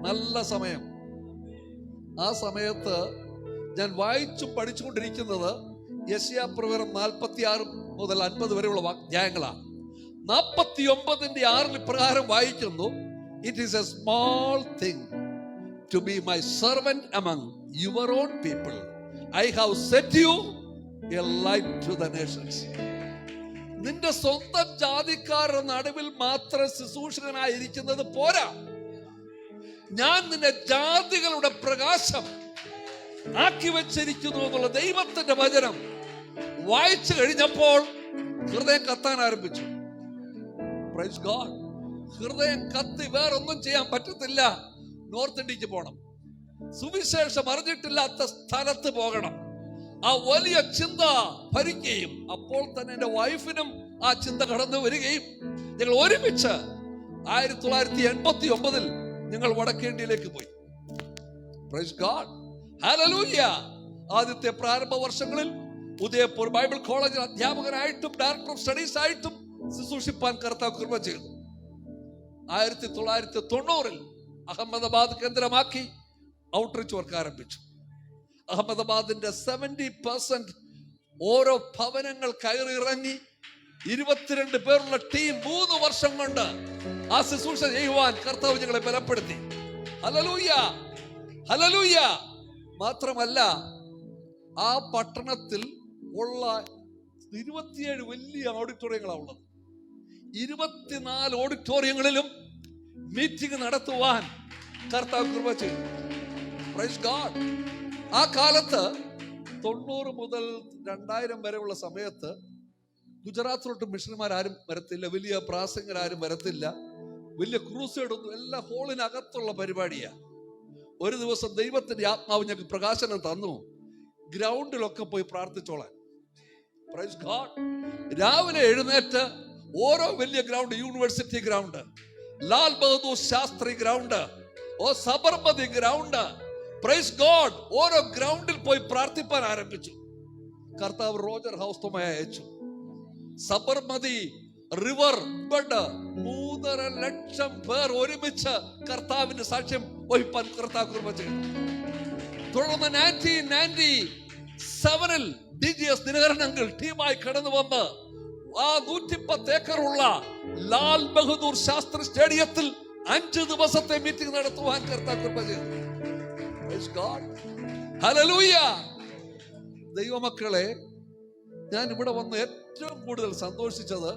നല്ല സമയം. ആ സമയത്ത് ഞാൻ വായിച്ചു പഠിച്ചുകൊണ്ടിരിക്കുന്നത് യെശയ്യാപ്രവചനം 46 മുതൽ 50 വരെയുള്ള അധ്യായങ്ങളാണ്. 49:6 ഇപ്രകാരം വായിക്കുന്നു: It is a small thing to be my servant among your own people. I have set you a light to the nations. നിന്റെ സ്വന്തം ജാതിക്കാരുടെ നടുവിൽ മാത്രം ശുശ്രൂഷകനായിരിക്കുന്നത് പോരാ, ഞാൻ നിന്നെ ജാതികളുടെ പ്രകാശം ആക്കി വെച്ചിരിക്കുന്നു എന്നുള്ള ദൈവത്തിന്റെ വചനം വായിച്ചു കഴിഞ്ഞപ്പോൾ ഹൃദയം കത്താൻ ആരംഭിച്ചു. Praise God. ഹൃദയം കത്തി വേറൊന്നും ചെയ്യാൻ പറ്റത്തില്ല. നോർത്ത് ഇന്ത്യക്ക് പോകണം, സുവിശേഷം അറിഞ്ഞിട്ടില്ലാത്ത സ്ഥലത്ത് പോകണം. ആ വലിയ ചിന്ത ഭരിക്കുകയും അപ്പോൾ തന്നെ എന്റെ വൈഫിനും ആ ചിന്ത കടന്നു വരികയും ഞങ്ങൾ ഒരുമിച്ച് 1989 ഞങ്ങൾ വടക്കേന്ത്യയിലേക്ക് പോയി. Price God. ഹല്ലേലൂയ. ആദ്യത്തെ പ്രാരംഭ വർഷങ്ങളിൽ ഉദയപൂർ ബൈബിൾ കോളേജിൽ അധ്യാപകനായിട്ടും ഡയറക്ടർ ഓഫ് സ്റ്റഡീസ് ആയിട്ടും ശുശ്രൂഷിപ്പാൻ കർത്താവ് കൃപ ചെയ്തു. 1990 അഹമ്മദാബാദ് കേന്ദ്രമാക്കി ഔട്ട്റീച്ച് വർക്ക് ആരംഭിച്ചു. അഹമ്മദാബാദിന്റെ 70% ഓരോ ഭവനങ്ങൾ കയറി ഇറങ്ങി 22 പേരുള്ള ടീം 3 വർഷം കൊണ്ട് ആ ശുശ്രൂഷ ചെയ്യുവാൻ കർത്താവ് ഞങ്ങളെ ബലപ്പെടുത്തി. Hallelujah, hallelujah. മാത്രമല്ല ആ പട്ടണത്തിൽ ഉള്ള 27 വലിയ ഓഡിറ്റോറിയങ്ങളാണ് ഉള്ളത്. 24 ഓഡിറ്റോറിയങ്ങളിലും മീറ്റിംഗ് നടത്തുവാൻ കർത്താവ് കൃപ ചെയ്തു. Praise God. ആ കാലത്ത് 90 മുതൽ 2000 വരെയുള്ള സമയത്ത് ഗുജറാത്തിലോട്ട് മിഷണന്മാരും വരത്തില്ല, വലിയ പ്രാസംഗരാരും വരത്തില്ല, വലിയ ക്രൂസൈഡ് ഒന്നും, എല്ലാം ഹോളിനകത്തുള്ള പരിപാടിയാ. ഒരു ദിവസം ദൈവത്തിന്റെ ആത്മാവ് ഞങ്ങൾക്ക് പ്രകാശനം തന്നു, ഗ്രൗണ്ടിലൊക്കെ പോയി പ്രാർത്ഥിച്ചോളാൻ. Praise God. രാവിലെ എഴുന്നേറ്റ് ഓരോ വലിയ ground, university ground, Lal Bahadur Shastri ground, Sabarmati ground, praise God, ഓരോ ഗ്രൗണ്ടിൽ പോയി പ്രാർത്ഥിപ്പാൻ ആരംഭിച്ചു. കർത്താവ് റോജർ ഹൗസ്തുമായി അയച്ചു. സബർമതി റിവർ ബഡ് 3.5 ലക്ഷം പേർ ഒരുമിച്ച് കർത്താവിന്റെ സാക്ഷ്യം വഹിപ്പാൻ കർത്താവ് കൃപ ചെയ്തു. തുടർന്ന് 1997 DGS ദിനകരനങ്ങൾ ടീമായി കടന്നു വന്ന് ആ 110 ഏക്കറുള്ള ലാൽ ബഹദൂർ ശാസ്ത്രി സ്റ്റേഡിയത്തിൽ 5 ദിവസത്തെ മീറ്റിംഗ് നടത്തുവാൻ കർത്താവ് കൃപ ചെയ്തു. Praise God. Hallelujah. ദൈവമക്കളെ, ഞാൻ ഇവിടെ വന്ന് ഏറ്റവും കൂടുതൽ സന്തോഷിച്ചത്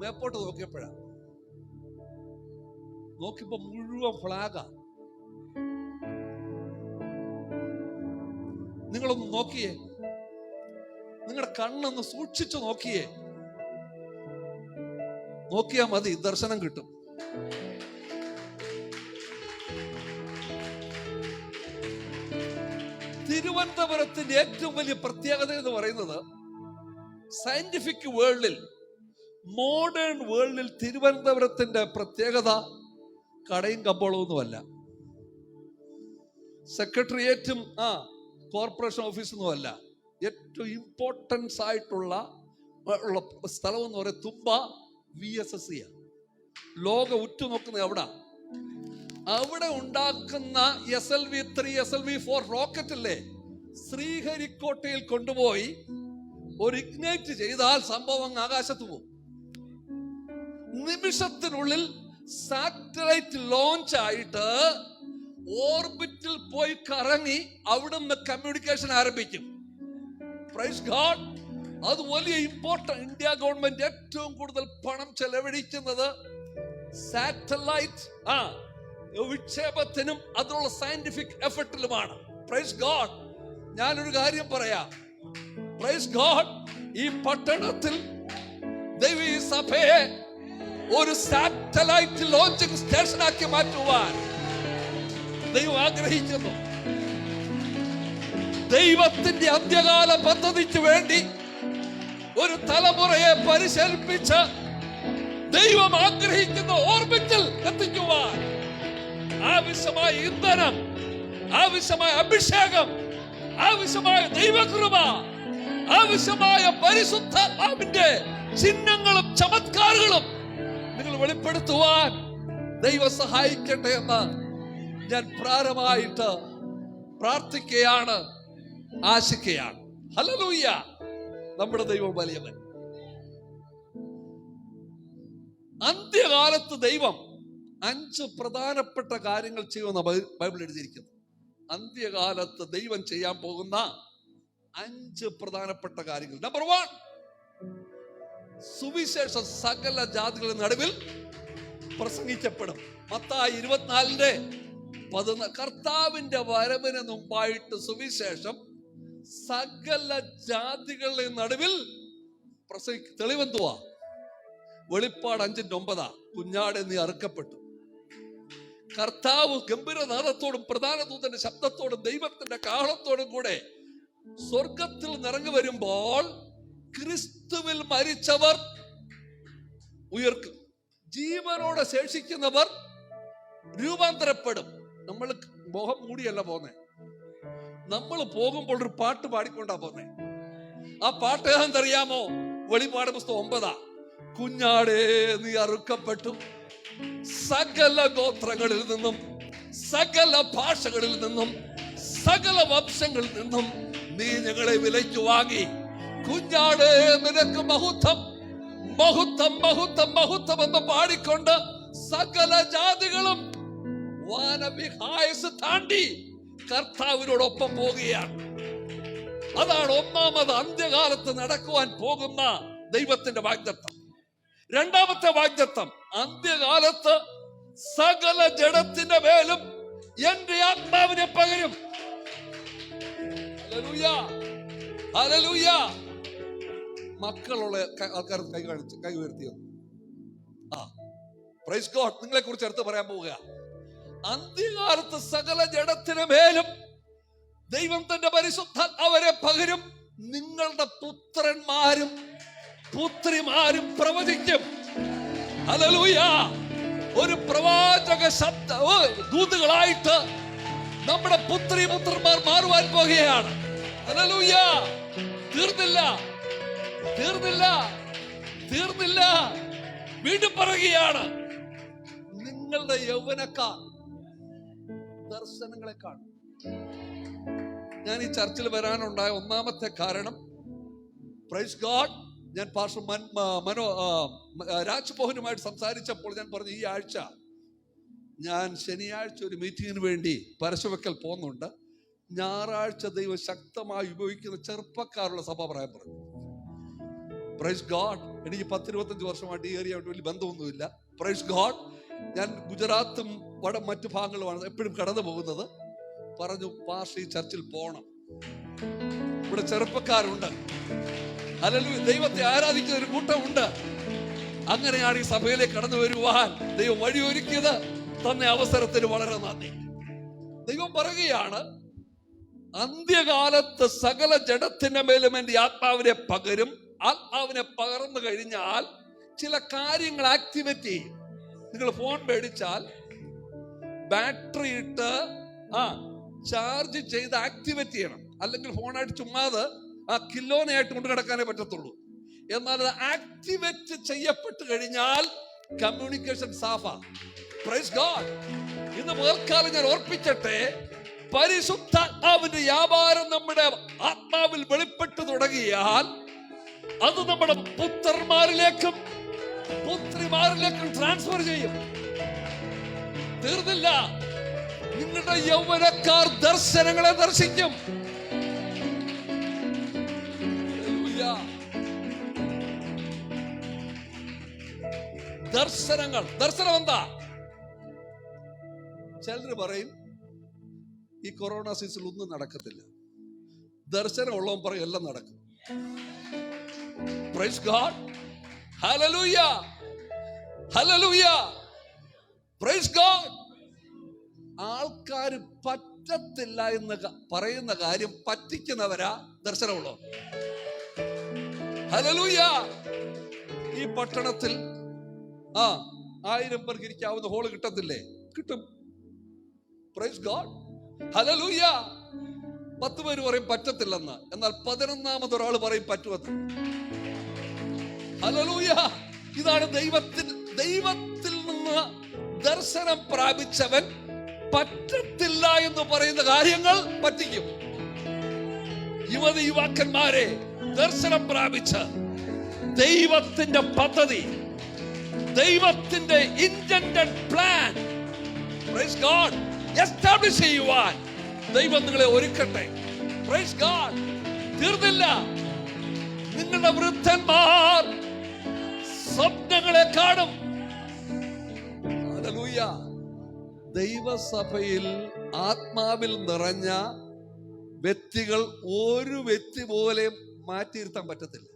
മേപ്പോട്ട് നോക്കിയപ്പോഴാണ്. നോക്കിയപ്പോ മുഴുവൻ ഫ്ലാഗാ. നിങ്ങളൊന്ന് നോക്കിയേ, നിങ്ങളുടെ കണ്ണൊന്ന് സൂക്ഷിച്ചു നോക്കിയേ. നോക്കിയാ മതി, ദർശനം കിട്ടും. തിരുവനന്തപുരത്തിന്റെ ഏറ്റവും വലിയ പ്രത്യേകത എന്ന് പറയുന്നത്, സയന്റിഫിക് വേൾഡിൽ, മോഡേൺ വേൾഡിൽ തിരുവനന്തപുരത്തിന്റെ പ്രത്യേകത കടയും കമ്പോളമൊന്നുമല്ല, സെക്രട്ടേറിയറ്റും കോർപ്പറേഷൻ ഓഫീസൊന്നുമല്ല. ഏറ്റവും ഇമ്പോർട്ടൻസ് ആയിട്ടുള്ള സ്ഥലം എന്ന് പറയുന്നത് തുമ്പ VSSC. ലോക ഉറ്റുനോക്കുന്നത് അവിടെ ഉണ്ടാക്കുന്ന SLV-3 SLV-4 റോക്കറ്റ് അല്ലേ, ശ്രീഹരിക്കോട്ടയിൽ കൊണ്ടുപോയി ഒരു ഇഗ്നൈറ്റ് ചെയ്താൽ സംഭവം ആകാശത്ത് പോകും. നിമിഷത്തിനുള്ളിൽ സാറ്റലൈറ്റ് ലോഞ്ച് ആയിട്ട് ഓർബിറ്റിൽ പോയി കറങ്ങി അവിടുന്ന് കമ്മ്യൂണിക്കേഷൻ ആരംഭിക്കും. Praise God. അത് വലിയ ഇമ്പോർട്ടന്റ്. ഇന്ത്യ ഗവൺമെന്റ് ഏറ്റവും കൂടുതൽ പണം ചെലവഴിക്കുന്നത് സാറ്റലൈറ്റ് വിക്ഷേപത്തിനും അതിനുള്ള സയന്റിഫിക് എഫർട്ടിലുമാണ്. Praise God. ഞാനൊരു കാര്യം പറയാം. Praise God. ഈ പട്ടണത്തിൽ ദൈവ സഭയെ ഒരു സാറ്റലൈറ്റ് ലോഞ്ചിങ് സ്റ്റേഷനാക്കി മാറ്റുവാൻ ദൈവം ആഗ്രഹിക്കുന്നു. ദൈവത്തിന്റെ അന്ത്യകാല പദ്ധതിക്ക് വേണ്ടി ഒരു തലമുറയെ പരിശീലിപ്പിച്ച് ദൈവം ആഗ്രഹിക്കുന്ന ഓർബിറ്റിൽ എത്തിക്കുവാൻ ആവശ്യമായ ഇന്ധനം, ആവശ്യമായ അഭിഷേകം, ആവശ്യമായ ദൈവകൃപ, ആവശ്യമായ പരിശുദ്ധാത്മാവിന്റെ ചിഹ്നങ്ങളും ചമത്കാരങ്ങളും നിങ്ങൾ വെളിപ്പെടുത്തുവാൻ ദൈവം സഹായിക്കട്ടെ എന്ന് ഞാൻ പ്രാരംഭമായിട്ട് പ്രാർത്ഥിക്കുകയാണ്, ആശിക്കുകയാണ്. ഹല്ലേലൂയ. നമ്മുടെ ദൈവം വലിയവൻ. അന്ത്യകാലത്ത് ദൈവം 5 പ്രധാനപ്പെട്ട കാര്യങ്ങൾ ചെയ്യുമെന്ന് ബൈബിൾ എഴുതിയിരിക്കുന്നു. അന്ത്യകാലത്ത് ദൈവം ചെയ്യാൻ പോകുന്ന 5 പ്രധാനപ്പെട്ട കാര്യങ്ങൾ. നമ്പർ 1, സുവിശേഷം സകല ജാതികളുടെ നടുവിൽ പ്രസംഗിക്കപ്പെടും. മത്തായി 24 കർത്താവിന്റെ വരവിന് മുമ്പായിട്ട് സുവിശേഷം സകല ജാതികളുടെ നടുവിൽ തെളിവെന്തുവാ? വെളിപ്പാട് 5:9 കുഞ്ഞാടെ നീ അറുക്കപ്പെട്ടു. കർത്താവ് ഗംഭീരനാദത്തോടും പ്രധാന ദൂതന്റെ ശബ്ദത്തോടും ദൈവത്തിന്റെ കാഹളത്തോടും കൂടെ സ്വർഗത്തിൽ നിറങ്ങി വരുമ്പോൾ ക്രിസ്തുവിൽ മരിച്ചവർ ഉയർക്കും, ജീവനോടെ ശേഷിക്കുന്നവർ രൂപാന്തരപ്പെടും. നമ്മൾ മോഹം മൂടിയല്ല പോന്നെ, നമ്മൾ പോകുമ്പോൾ ഒരു പാട്ട് പാടിക്കൊണ്ടാ പോന്നെ. ആ പാട്ട് ഏതെന്നറിയാമോ? വെളിപ്പാട് പുസ്തകം 9 കുഞ്ഞാടേ നീ അറുക്കപ്പെട്ടു, സകല ഗോത്രങ്ങളിൽ നിന്നും സകല ഭാഷകളിൽ നിന്നും സകല വംശങ്ങളിൽ നിന്നും നീ ഞങ്ങളെ വിലയ്ക്ക് വാങ്ങി. കുഞ്ഞാടേ നിനക്ക് മഹത്വം മഹത്വം മഹത്വം മഹത്വം എന്ന് പാടിക്കൊണ്ട് സകല ജാതികളും വാനവിഹായസ് താണ്ടി കർത്താവിനോടൊപ്പം പോകുകയാണ്. അതാണ് ഒന്നാമത് അന്ത്യകാലത്ത് നടക്കുവാൻ പോകുന്ന ദൈവത്തിന്റെ വാഗ്ദത്തം. രണ്ടാമത്തെ വാഗ്ദത്തം, അന്ത്യകാലത്ത് സകല ജഡത്തിന്റെ മേലും എന്റെ ആത്മാവിനെ പകരും. Hallelujah, hallelujah. മക്കളുള്ള ആൾക്കാർ കൈ ഉയർത്തിയോ? Praise God. നിങ്ങളെ കുറിച്ച് അടുത്ത് പറയാൻ പോവുക. അന്ത്യകാലത്ത് സകല ജഡത്തിന് മേലും ദൈവം തന്റെ പരിശുദ്ധ അവരെ പകരും. നിങ്ങളുടെ പുത്രന്മാരും പുത്രിമാരും പ്രവചിക്കും. ഹല്ലേലൂയ. ഒരു പ്രവാചക ശബ്ദ ദൂതുകളായിട്ട് നമ്മുടെ പുത്രി പുത്രന്മാർ മാറുവാൻ പോകുകയാണ്. ഹല്ലേലൂയ. തീർന്നില്ല, തീർന്നില്ല, തീർന്നില്ല. വീണ്ടും പറയുകയാണ്, നിങ്ങളുടെ യൗവനക്കാർ ദർശനങ്ങളെ കാണും. ഞാൻ ഈ ചർച്ചിൽ വരാനുണ്ടായ ഒന്നാമത്തെ കാരണം, പ്രൈസ് ഗോഡ്, ഞാൻ പാസ്റ്റർ രാജ്മോഹനുമായിട്ട് സംസാരിച്ചപ്പോൾ ഞാൻ പറഞ്ഞു, ഈ ആഴ്ച ഞാൻ ശനിയാഴ്ച ഒരു മീറ്റിങ്ങിന് വേണ്ടി പരശുവെക്കൽ പോകുന്നുണ്ട്. ഞായറാഴ്ച ദൈവം ശക്തമായി ഉപയോഗിക്കുന്ന ചെറുപ്പക്കാരുള്ള സഭ പറയാൻ പറഞ്ഞു. Price God. എനിക്ക് 10-25 വർഷമായിട്ട് ഈ ഏരിയയായിട്ട് വലിയ ബന്ധമൊന്നുമില്ല. Praise God. ഞാൻ ഗുജറാത്തും മറ്റു ഭാഗങ്ങളുമാണ് എപ്പോഴും കടന്നു പോകുന്നത്. പറഞ്ഞു, പാസ്റ്റർ ഈ ചർച്ചിൽ പോണം, ഇവിടെ ചെറുപ്പക്കാരുണ്ട്, ഹല്ലേലൂയ, ദൈവത്തെ ആരാധിക്കുന്ന ഒരു കൂട്ടമുണ്ട്. അങ്ങനെയാണ് ഈ സഭയിലേക്ക് കടന്നു വരുവാൻ ദൈവം വഴിയൊരുക്കിയത്. തന്ന അവസരത്തിന് വളരെ നന്ദി. ദൈവം പറയുകയാണ്, അന്ത്യകാലത്ത് സകല ജഡത്തിന്റെ മേലും എന്റെ ആത്മാവിനെ പകരും. ആത്മാവിനെ പകർന്നു കഴിഞ്ഞാൽ ചില കാര്യങ്ങൾ ആക്ടിവേറ്റ് ചെയ്യും. നിങ്ങൾ ഫോൺ മേടിച്ചാൽ ബാറ്ററി ഇട്ട് ചാർജ് ചെയ്ത് ആക്ടിവേറ്റ് ചെയ്യണം. അല്ലെങ്കിൽ ഫോണായിട്ട് ചുമ്മാതെ കിലോനായിട്ട് കൊണ്ട് കിടക്കാനേ പറ്റത്തുള്ളൂ. എന്നാൽ അത് ആക്ടിവേറ്റ് ചെയ്യപ്പെട്ട് കഴിഞ്ഞാൽ കമ്മ്യൂണിക്കേഷൻ സാഫാ. Praise God. ഇന്ന് മുതൽക്കാലം ഞാൻ ഓർപ്പിച്ചട്ടെ, പരിശുദ്ധാത്മാവിന്റെ വ്യാപാരം നമ്മുടെ ആത്മാവിൽ വെളിപ്പെട്ടു തുടങ്ങിയാൽ അത് നമ്മുടെ പുത്രന്മാരിലേക്കും പുത്രിമാരിലേക്കും ട്രാൻസ്ഫർ ചെയ്യും. തീർന്നില്ല. നിങ്ങളുടെ യൗവനക്കാർ ദർശനങ്ങളെ ദർശിക്കും. ദർശനങ്ങൾ. ദർശനം എന്താ? ചിലര് പറയും ഈ കൊറോണ സീസണിൽ ഒന്നും നടക്കത്തില്ല. ദർശനം ഉള്ളവൻ പറയും എല്ലാം നടക്കും. Price God. Hallelujah, hallelujah, praise God. ആൾക്കാർ പറ്റത്തില്ല എന്ന് പറയുന്ന കാര്യം പറ്റിക്കുന്നവരാ ദർശനമുള്ളോ. ഹല്ലേലൂയ. ഈ പട്ടണത്തിൽ 1000 പേർക്ക് ഇരിക്കാവുന്ന ഹോള് കിട്ടത്തില്ലേ? കിട്ടും. Price God. ഹല്ലേലൂയ. 10 പേര് പറയും പറ്റത്തില്ലെന്ന്, എന്നാൽ 11ാമത് ഒരാൾ പറയും പറ്റുമെന്ന്. ഹല്ലേലൂയ. ഇതാണ് ദൈവത്തിൽ നിന്ന് ദർശനം പ്രാപിച്ചവൻ പറ്റത്തില്ല എന്ന് പറയുന്ന കാര്യങ്ങൾ പറ്റിക്കും. യുവാക്കന്മാരെ, ദർശനം പ്രാപിച്ച് ദൈവത്തിന്റെ പദ്ധതി, ദൈവത്തിന്റെ intended plan, praise God, establish ചെയ്യുവാൻ ദൈവം നിങ്ങളെ ഒരുക്കട്ടെ. Praise God. തീർന്നില്ല. നിങ്ങളുടെ വൃദ്ധന്മാർ സ്വപ്നങ്ങളെ കാണും. ഹല്ലേലൂയ. ദൈവസഭയിൽ ആത്മാവിൽ നിറഞ്ഞ വ്യക്തികൾ ഒരു വ്യക്തി പോലെയും മാറ്റിയിരുത്താൻ പറ്റത്തില്ല.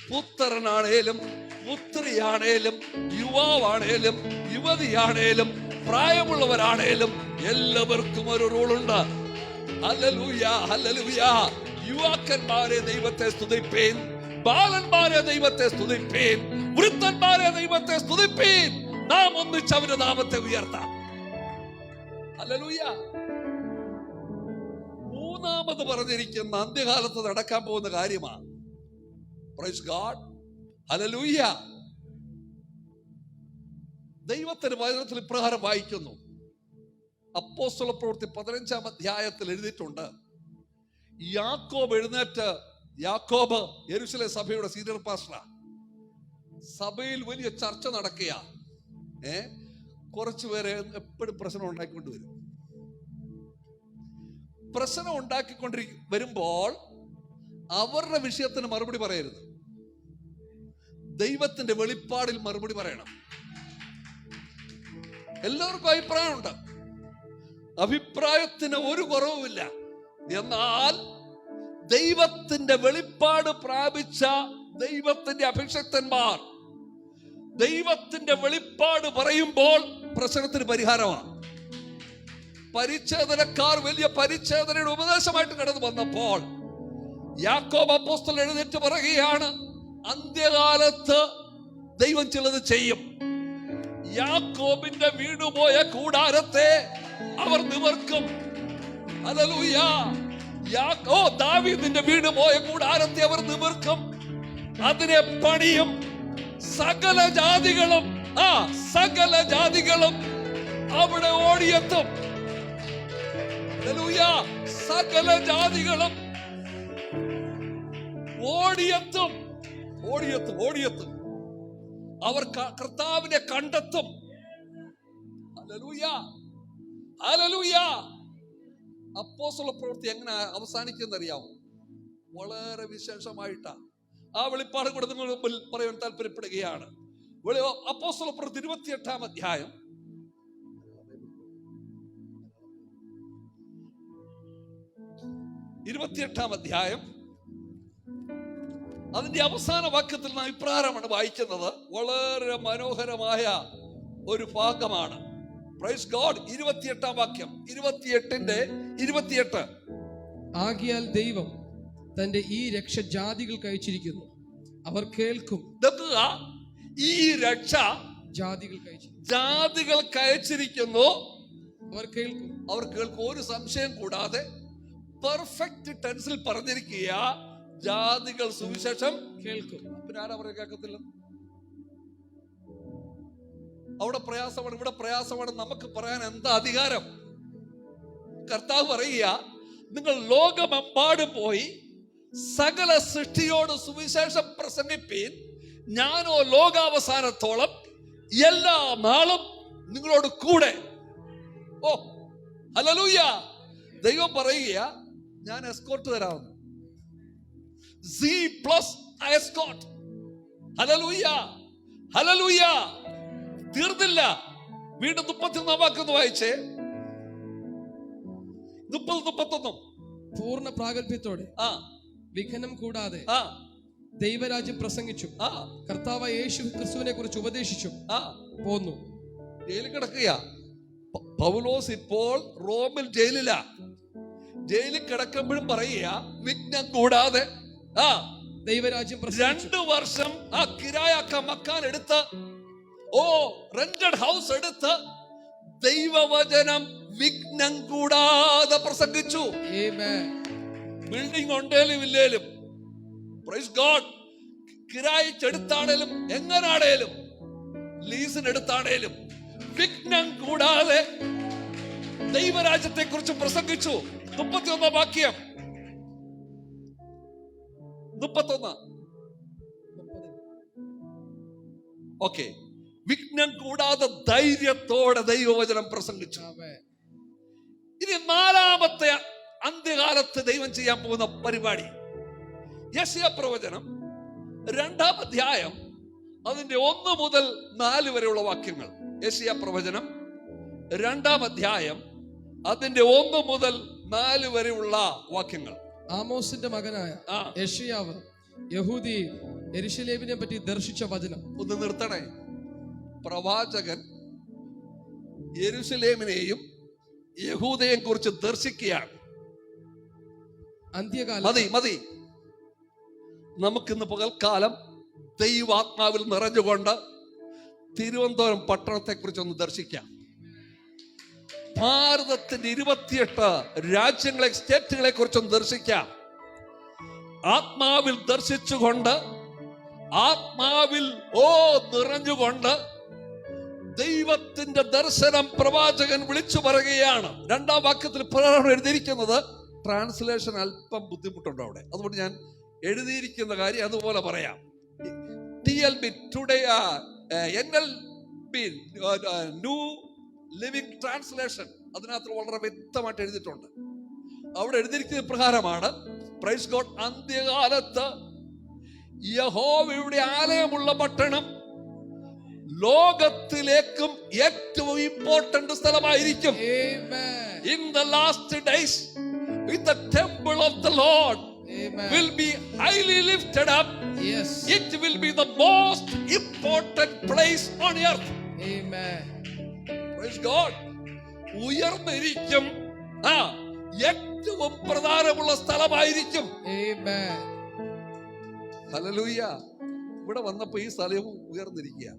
പുത്രനാണേലും പുത്രിയാണേലും യുവാവാണേലും യുവതിയാണേലും പ്രായമുള്ളവരാണേലും എല്ലാവർക്കും ഒരു റോളുണ്ട്. Hallelujah, hallelujah. യുവാക്കന്മാരെ ദൈവത്തെ സ്തുതിപ്പീൻ, ബാലന്മാരെ ദൈവത്തെ സ്തുതിപ്പീൻ, വൃദ്ധന്മാരെ ദൈവത്തെ സ്തുതിപ്പീൻ. നാം ഒന്നിച്ച് അവന്റെ നാമത്തെ ഉയർത്താം. ഹല്ലേലൂയ. മൂന്നാമത് പറഞ്ഞിരിക്കുന്ന അന്ത്യകാലത്ത് നടക്കാൻ പോകുന്ന കാര്യമാണ്. Price God, hallelujah. ദൈവത്തിന്റെ വചനത്തിൽ ഇപ്രകാരം വായിക്കുന്നു. അപ്പോസ്തലപ്രവൃത്തി 15-ാം അധ്യായത്തിൽ എഴുതിയിട്ടുണ്ട്, യാക്കോബ് യെരൂശലേം സഭയുടെ സീനിയർ പാസ്റ്ററാ. സഭയിൽ വലിയ ചർച്ച നടക്കുക. കുറച്ചു പേരെ എപ്പോഴും പ്രശ്നം ഉണ്ടാക്കിക്കൊണ്ടുവരും. പ്രശ്നം വരുമ്പോൾ അവരുടെ വിഷയത്തിന് മറുപടി പറയരുത്, ദൈവത്തിന്റെ വെളിപ്പാടിൽ മറുപടി പറയണം. എല്ലാവർക്കും അഭിപ്രായമുണ്ട്, അഭിപ്രായത്തിന് ഒരു കുറവുമില്ല. എന്നാൽ ദൈവത്തിന്റെ വെളിപ്പാട് പ്രാപിച്ച ദൈവത്തിന്റെ അഭിഷിക്തന്മാർ ദൈവത്തിന്റെ വെളിപ്പാട് പറയുമ്പോൾ പ്രശ്നത്തിന് പരിഹാരമാണ്. പരിച്ഛേദനക്കാർ വലിയ പരിച്ഛേദനയുടെ ഉപദേശമായിട്ട് കടന്നു വന്നപ്പോൾ യാക്കോബ് അപ്പോസ്തലൻ എഴുന്നേറ്റ് പറയുകയാണ്, അന്ത്യകാലത്ത് ദൈവം ചിലത് ചെയ്യും. യാക്കോബിന്റെ വീണുപോയ കൂടാരത്തെ അവർ നിവർക്കും. ഹല്ലേലൂയ. ദാവീദിന്റെ വീണുപോയ കൂടാരത്തെ അവർ നിവർക്കും, അതിനെ പണിയും. സകല ജാതികളും അവിടെ ഓടിയെത്തും. ഹല്ലേലൂയ. സകല ജാതികളും ഓടിയെത്തും. അവർ കർത്താവിനെ കണ്ടെത്തും. Hallelujah, hallelujah. അപ്പോസ്തലപ്രവൃത്തി എങ്ങനെ അവസാനിക്കുന്ന അറിയാമോ? വളരെ വിശേഷമായിട്ടാ. ആ വെളിപ്പാട് കൂടെ നിങ്ങൾ മുമ്പിൽ പറയാൻ താല്പര്യപ്പെടുകയാണ്. അപ്പോസ്തലപ്രവൃത്തി 28-ാം അധ്യായം 28-ാം അധ്യായം അതിന്റെ അവസാന വാക്യത്തിൽ നാം ഇപ്രകാരമാണ് വായിക്കുന്നത്. വളരെ മനോഹരമായ ഒരു ഭാഗമാണ്. Praise God. 28-ാം വാക്യം, 28 ആകയാൽ ദൈവം തന്റെ ഈ രക്ഷ ജാതികൾക്ക് അയച്ചിരിക്കുന്നു, അവർ കേൾക്കും. ഈ രക്ഷ ജാതികൾക്ക് അയച്ചിരിക്കുന്നു, അവർ കേൾക്കും. ഒരു സംശയം കൂടാതെ പെർഫെക്റ്റ് ടെൻസിൽ പറഞ്ഞിരിക്കുക, ജാതികൾ സുവിശേഷം കേൾക്കും. പിന്നെ ആരാ പറയുക കേൾക്കത്തില്ല? അവിടെ പ്രയാസമാണ്, ഇവിടെ പ്രയാസമാണ്. നമുക്ക് പറയാൻ എന്താ അധികാരം? കർത്താവ് പറയുക, നിങ്ങൾ ലോകമെമ്പാടും പോയി സകല സൃഷ്ടിയോട് സുവിശേഷം പ്രസംഗിപ്പീൻ, ഞാനോ ലോകാവസാനത്തോളം എല്ലാ നാളും നിങ്ങളോട് കൂടെ. ഓ ഹല്ലേലൂയ. ദൈവം പറയുക, ഞാൻ എസ്കോർട്ട് തരാമെന്ന്. എസ്കോർട്ട്. Hallelujah, hallelujah. തീർന്നില്ല. വീണ്ടും 31-ാം വാക്യം വായിച്ചേ. 30-31. പൂർണ്ണ പ്രാഗൽഭ്യത്തോടെ വിഘ്നം കൂടാതെ ദൈവരാജ്യം പ്രസംഗിച്ചു, കർത്താവായ യേശു ക്രിസ്തുവിനെ കുറിച്ച് ഉപദേശിച്ചു പോന്നു. ജയിലിൽ കിടക്കുക പൗലോസ്. ഇപ്പോൾ റോമിൽ ജയിലിലാ. ജയിലിൽ കിടക്കുമ്പോഴും പറയുക, വിഘ്നം കൂടാതെ ദൈവരാജ്യം 2 വർഷം ആ കിരായാക്ക മക്കാൻ എടുത്ത്, റെന്റഡ് ഹൗസ് എടുത്ത് ദൈവവചനം വിഘ്നം കൂടാതെ പ്രസംഗിച്ചു. ബിൽഡിംഗ് ഉണ്ടേലും ഇല്ലേലും, പ്രൈസ് ഗോഡ്, കിരായിച്ചെടുത്താണേലും എങ്ങനാണേലും ലീസിനെടുത്താണേലും വിഘ്നം കൂടാതെ ദൈവരാജ്യത്തെ കുറിച്ച് പ്രസംഗിച്ചു. 31-ാം വാക്യം, 31. ഓക്കെ. വിഘ്നം കൂടാതെ ധൈര്യത്തോടെ ദൈവവചനം പ്രസംഗിച്ചു. ഇനി 4-ാമത്തെ അന്ത്യകാലത്ത് ദൈവം ചെയ്യാൻ പോകുന്ന പരിപാടി, യെശയ്യാ പ്രവചനം 2-ാം അധ്യായം അതിന്റെ 1 മുതൽ 4 വരെയുള്ള വാക്യങ്ങൾ. യെശയ്യാ പ്രവചനം 2-ാം അധ്യായം അതിന്റെ 1 മുതൽ 4 വരെയുള്ള വാക്യങ്ങൾ. ആമോസിന്റെ മകനായ യെശയ്യാവ് യഹൂദി യെരൂശലേമിനെ പറ്റി ദർശിച്ച വചനം. ഒന്ന് നിർത്തണേ. പ്രവാചകൻ യെരൂശലേമിനെയും യഹൂദയെയും കുറിച്ച് ദർശിക്കുകയാണ്. അന്ത്യകാലം മതി. നമുക്കിന്ന് പകൽക്കാലം ദൈവാത്മാവിൽ നിറഞ്ഞുകൊണ്ട് തിരുവനന്തപുരം പട്ടണത്തെ കുറിച്ചൊന്ന് ദർശിക്കാം. ഭാരതത്തിന്റെ 28 രാജ്യങ്ങളെ, സ്റ്റേറ്റുകളെ കുറിച്ചൊന്ന് ദർശിക്കാം. ആത്മാവിൽ ദർശിച്ചുകൊണ്ട്, ആത്മാവിൽ നിറഞ്ഞുകൊണ്ട് ദൈവത്തിന്റെ ദർശനം പ്രവാചകൻ വിളിച്ചു പറയുകയാണ്. 2-ാം വാക്യത്തിൽ പ്രകാരം എഴുതിയിരിക്കുന്നത്, ട്രാൻസ്ലേഷൻ അല്പം ബുദ്ധിമുട്ടുണ്ട് അവിടെ, അതുകൊണ്ട് ഞാൻ എഴുതിയിരിക്കുന്ന കാര്യം അതുപോലെ പറയാം. TLB today NLB new living translation, അതിനകത്ത് വളരെ വ്യക്തമായിട്ട് എഴുതിയിട്ടുണ്ട്. അവിടെ എഴുതിയിരിക്കുന്ന പ്രകാരമാണ്, പ്രൈസ് ഗോഡ്, അന്ത്യകാലത്ത് യഹോവയുടെ ആലയമുള്ള പട്ടണം ലോകത്തിലേക്കും ഏറ്റവും important സ്ഥലമായിരിക്കും. In the last days, with the temple of the Lord will be highly lifted up. Yes. It will be the most important place on earth. Amen. Praise God. ഉയർന്നിരിക്കും, ഏറ്റവും പ്രധാനമുള്ള സ്ഥലമായിരിക്കും. Amen. ഹല്ലേലൂയ. ഇവിടെ വന്നപ്പോ ഈ സ്ഥലവും ഉയർന്നിരിക്കുക.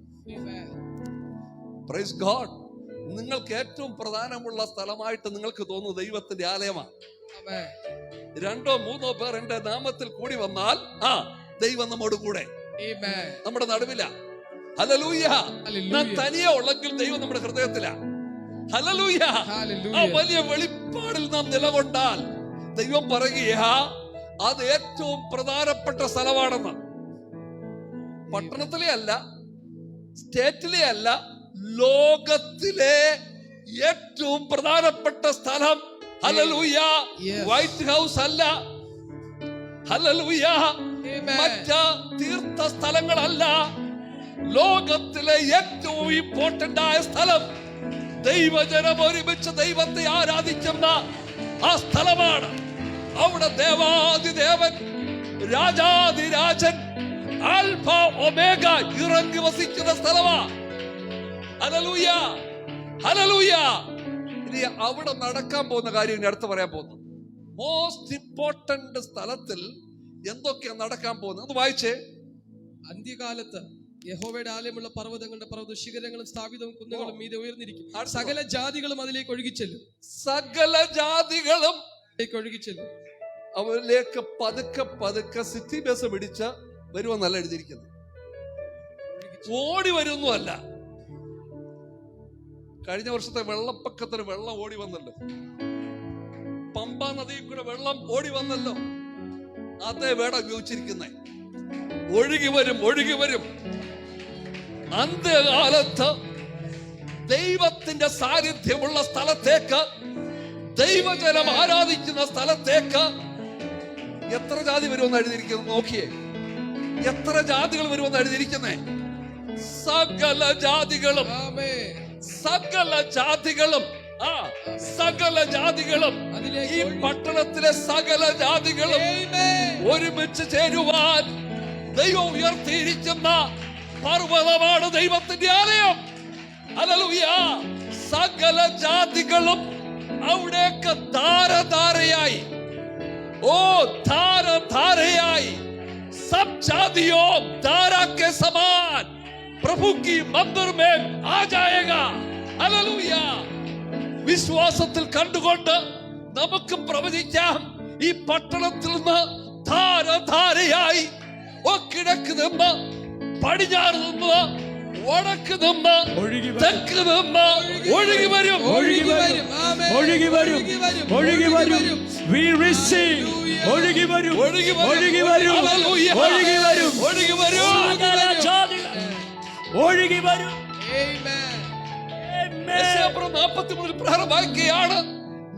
Praise God. നിങ്ങൾക്ക് ഏറ്റവും പ്രധാനമുള്ള സ്ഥലമായിട്ട് നിങ്ങൾക്ക് തോന്നുന്നു ദൈവത്തിന്റെ ആലയമാണ്. 2-3 പേർ എന്റെ നാമത്തിൽ കൂടി വന്നാൽ ദൈവം നമ്മോട് കൂടെ, നമ്മുടെ നടുവിലാ. ഹല്ലേലൂയ. നാം തനിയെ ഉള്ളെങ്കിൽ ദൈവം നമ്മുടെ ഹൃദയത്തിലാ. ഹല്ലേലൂയ. ആ വലിയ വെളിപ്പാടിൽ നാം നിലകൊണ്ടാൽ ദൈവം പറയുകയാ അത് ഏറ്റവും പ്രധാനപ്പെട്ട സ്ഥലമാണെന്ന്. പട്ടണത്തിലെ അല്ല, സ്റ്റേറ്റിലെ അല്ല, ലോകത്തിലെ ഏറ്റവും പ്രധാനപ്പെട്ട സ്ഥലം. ഹല്ലേലൂയ. വൈറ്റ് ഹൗസ് അല്ല, ഹല്ലേലൂയ, മറ്റ് തീർത്ഥ സ്ഥലങ്ങളല്ല, ലോകത്തിലെ ഏറ്റവും ഇമ്പോർട്ടന്റ് ആയ സ്ഥലം, ദൈവജനം ഒരുമിച്ച് ദൈവത്തെ ആരാധിക്കുന്ന ആ സ്ഥലമാണ്. അവിടെ ദേവാദിദേവൻ, രാജാതിരാജൻ, ആൽഫ ഒമേഗ ഇറങ്ങി വസിക്കുന്ന സ്ഥലമാണ്. Hallelujah, hallelujah. ഇനി അവിടെ നടക്കാൻ പോകുന്ന കാര്യം ഇനി അടുത്ത് പറയാൻ പോകുന്നു. മോസ്റ്റ് ഇമ്പോർട്ടന്റ് സ്ഥലത്തിൽ എന്തൊക്കെയാ നടക്കാൻ പോകുന്നത് ഒന്ന് വായിച്ചേ. അന്ത്യകാലത്ത് യഹോവയുടെ ആലയമുള്ള പർവ്വതങ്ങളുടെ പർവ്വത ശിഖരങ്ങളും സ്ഥാപിതവും കുന്നുകളും മീതെ ഉയർന്നിരിക്കും. സകല ജാതികളും അതിലേക്ക് ഒഴുകിച്ചെല്ലും. സകല ജാതികളും ഒഴുകിച്ചെല്ലും. അവരിലേക്ക് പതുക്കെ പതുക്കെ സിറ്റി ബസ് പിടിച്ച് വരുമെന്നല്ല എഴുതിയിരിക്കുന്നത്. ഓടി വരുന്നല്ല. കഴിഞ്ഞ വർഷത്തെ വെള്ളപ്പൊക്കത്തിന് വെള്ളം ഓടി വന്നല്ലോ, പമ്പ നദിയിൽ കൂടെ വെള്ളം ഓടി വന്നല്ലോ. അതേ വേണം ഉപയോഗിച്ചിരിക്കുന്നേ. ഒഴുകി വരും, ഒഴുകി വരും. അന്ത്യകാലത്ത് ദൈവത്തിന്റെ സാന്നിധ്യമുള്ള സ്ഥലത്തേക്ക്, ദൈവജനം ആരാധിക്കുന്ന സ്ഥലത്തേക്ക് എത്ര ജാതി വരുമെന്ന് എഴുതിയിരിക്കുന്നത് നോക്കിയേ. എത്ര ജാതികൾ വരുമെന്ന് എഴുതിയിരിക്കുന്നേ. സകല ജാതികളും, സകല ജാതികളും, സകല ജാതികളും, ഈ പട്ടണത്തിലെ സകല ജാതികളും ഒരുമിച്ച് ചേരുവാൻ ദൈവം ഉയർത്തിയിരിക്കുന്ന പർവ്വതമാണ് ദൈവത്തിന്റെ ആലയം. ഹല്ലേലൂയ. സകല ജാതികളും അവിടേക്ക് ധാരധാരയായി, धारधारयाई सब जातियों धारा के समान प्रभु की मंदिर में आ जाएगा. ഹല്ലേലൂയ. വിശ്വാസത്തിൽ കണ്ടുകൊണ്ട് നമുക്ക് പ്രവചിക്കാം, ഈ പട്ടണത്തിൽ നിന്ന് ധാരധാരയായി കിഴക്ക് നിന്ന്, പടിഞ്ഞാറ് നിന്ന്, വടക്ക് നിന്ന്, തെക്ക് നിന്ന് ഒഴുകി വരും, ഒഴുകി വരും, ഒഴുകി വരും, ഒഴുകി വരും. We receive. ഒഴുകി വരും, ഒഴുകി വരും, ഒഴുകി വരും, ഒഴുകി വരും, ഒഴുകി വരും, ഒഴുകി വരും. വായിക്കുകയാണ്,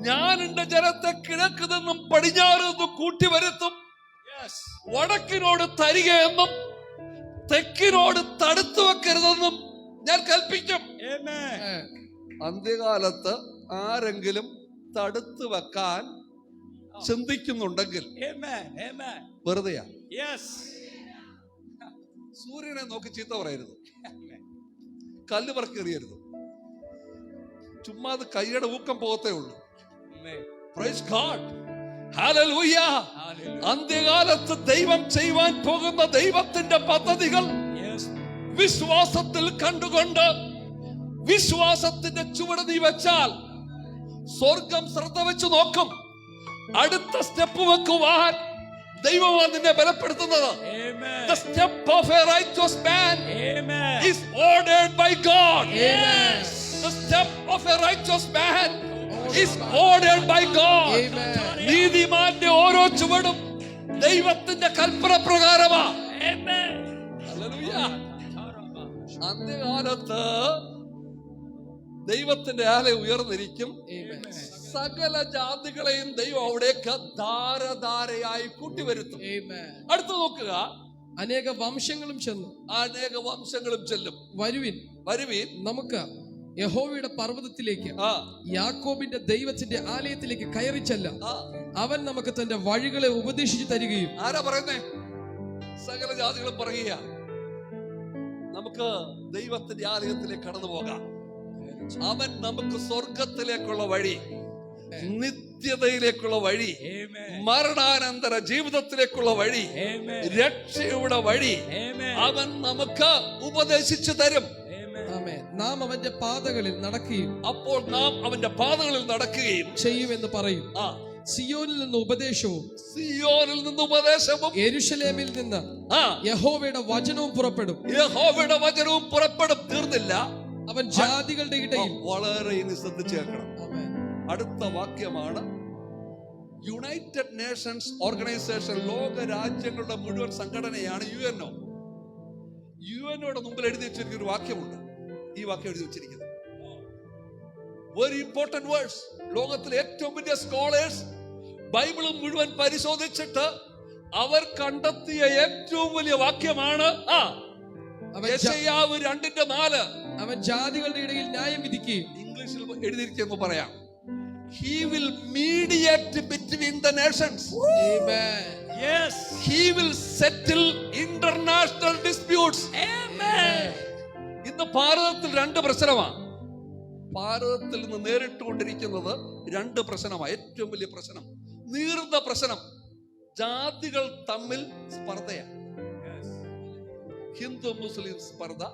ഞാൻ എന്റെ ജനത്തെ കിഴക്ക് നിന്നും പടിഞ്ഞാറ് നിന്നും കൂട്ടി വരുത്തും, വടക്കിനോട് തരികയെന്നും തെക്കിനോട് തടുത്തു വെക്കരുതെന്നും ഞാൻ കൽപ്പിക്കും. അന്ത്യകാലത്ത് ആരെങ്കിലും തടുത്തു വെക്കാൻ ചിന്തിക്കുന്നുണ്ടെങ്കിൽ Amen. Amen. വെറുതെയാ. Yes. സൂര്യനെ നോക്കി ചീത്ത പറയരുത്, കല്ല് പറക്കെറിയരുത്, ചുമ്മാ അത് കൈയുടെ ഊക്കം പോകത്തേ ഉള്ളൂ. Praise God. Hallelujah. അന്ത്യകാലത്ത് ദൈവം ചെയ്യുവാൻ പോകുന്ന ദൈവത്തിന്റെ പദ്ധതികൾ വിശ്വാസത്തിൽ കണ്ടുകൊണ്ട് വിശ്വാസത്തിന്റെ ചുവട് നീ വെച്ചാൽ സ്വർഗം ശ്രദ്ധ വെച്ച് നോക്കും. അടുത്ത സ്റ്റെപ്പ് വെക്കുവാൻ ദൈവമാണ് നിന്നെ ബലപ്പെടുത്തുന്നത്. The step of a righteous man is ordered by God. The step of a righteous man is ordered by God. നീതിമാന്റെ ഓരോ ചുവടും ദൈവത്തിന്റെ കൽപ്പന പ്രകാരമാ. അന്ത്യകാലത്ത് ദൈവത്തിന്റെ ആലയം ഉയർന്നിരിക്കും. സകല ജാതികളെയും ദൈവം അവിടേക്ക് ധാരധാരയായി കൂട്ടിവരുത്തും. അടുത്ത് നോക്കുക, അനേക വംശങ്ങളും ചെന്നു, അനേക വംശങ്ങളും ചെല്ലും. വരുവിൻ വരുവിൻ, നമുക്ക് യഹോവയുടെ പർവ്വതത്തിലേക്ക്, യാക്കോബിന്റെ ദൈവത്തിന്റെ ആലയത്തിലേക്ക് കയറി ചെല്ലാം. അവൻ നമുക്ക് തന്റെ വഴികളെ ഉപദേശിച്ചു തരികയും. ആരാ പറയുന്നേ? സകല ജാതികളും പറയുക, നമുക്ക് ദൈവത്തിന്റെ ആലയത്തിലേക്ക് കടന്നു പോകാം. അവൻ നമുക്ക് സ്വർഗത്തിലേക്കുള്ള വഴി, നിത്യതയിലേക്കുള്ള വഴി, മരണാനന്തര ജീവിതത്തിലേക്കുള്ള വഴി, രക്ഷയുടെ വഴി അവൻ നമുക്ക് ഉപദേശിച്ചു തരും. നാം അവന്റെ പാതകളിൽ നടക്കുകയും, അപ്പോൾ നാം അവന്റെ പാതകളിൽ നടക്കുകയും ചെയ്യുമെന്ന് പറയും. സിയോനിൽ നിന്ന് ഉപദേശവും, സിയോനിൽ നിന്ന് ഉപദേശവും, യെരൂശലേമിൽ നിന്ന് യഹോവയുടെ വചനവും പുറപ്പെടും. യഹോവയുടെ വചനവും പുറപ്പെടും. തീർന്നില്ല, അവൻ ജാതികളുടെ ഇടയിൽ. വളരെ ഇനി ശ്രദ്ധിച്ചു കേൾക്കണം. അടുത്ത വാക്യമാണ്, യുണൈറ്റഡ് നേഷൻസ് ഓർഗനൈസേഷൻ, ലോക രാജ്യങ്ങളുടെ മുഴുവൻ സംഘടനയാണ് UNO. UNOയുടെ മുമ്പിൽ എഴുതി വെച്ചിരിക്കുന്ന ഒരു വാക്യമുണ്ട്. ഈ വാക്യം എഴുതി വെച്ചിരിക്കുന്നത് വെരി ഇമ്പോർട്ടന്റ് വേർഡ്സ്. ലോകത്തിലെ ഏറ്റവും വലിയ സ്കോളേഴ്സ് ബൈബിളും മുഴുവൻ പരിശോധിച്ചിട്ട് അവർ കണ്ടെത്തിയ ഏറ്റവും വലിയ വാക്യമാണ് യെശയ്യാവ് 2:4. അവൻ ജാതികളുടെ ഇടയിൽ ന്യായം വിധിക്കുകയും, ഇംഗ്ലീഷിൽ എഴുതിയിരിക്കുന്നു പറയാം, He will mediate between the nations. Amen. Yes. He will settle international disputes. Amen. ഇന്ന് ഭാരതത്തിൽ 2 പ്രശ്നമാണ്. ഭാരതത്തിൽ നിന്ന് നേരിട്ടുകൊണ്ടിരിക്കുന്നത് 2 പ്രശ്നമാണ്. ഏറ്റവും വലിയ പ്രശ്നം, നീർന്ന പ്രശ്നം, ജാതികൾ തമ്മിൽ സ്പർദ്ധയാണ്. ഹിന്ദു മുസ്ലിം സ്പർദ്ധ,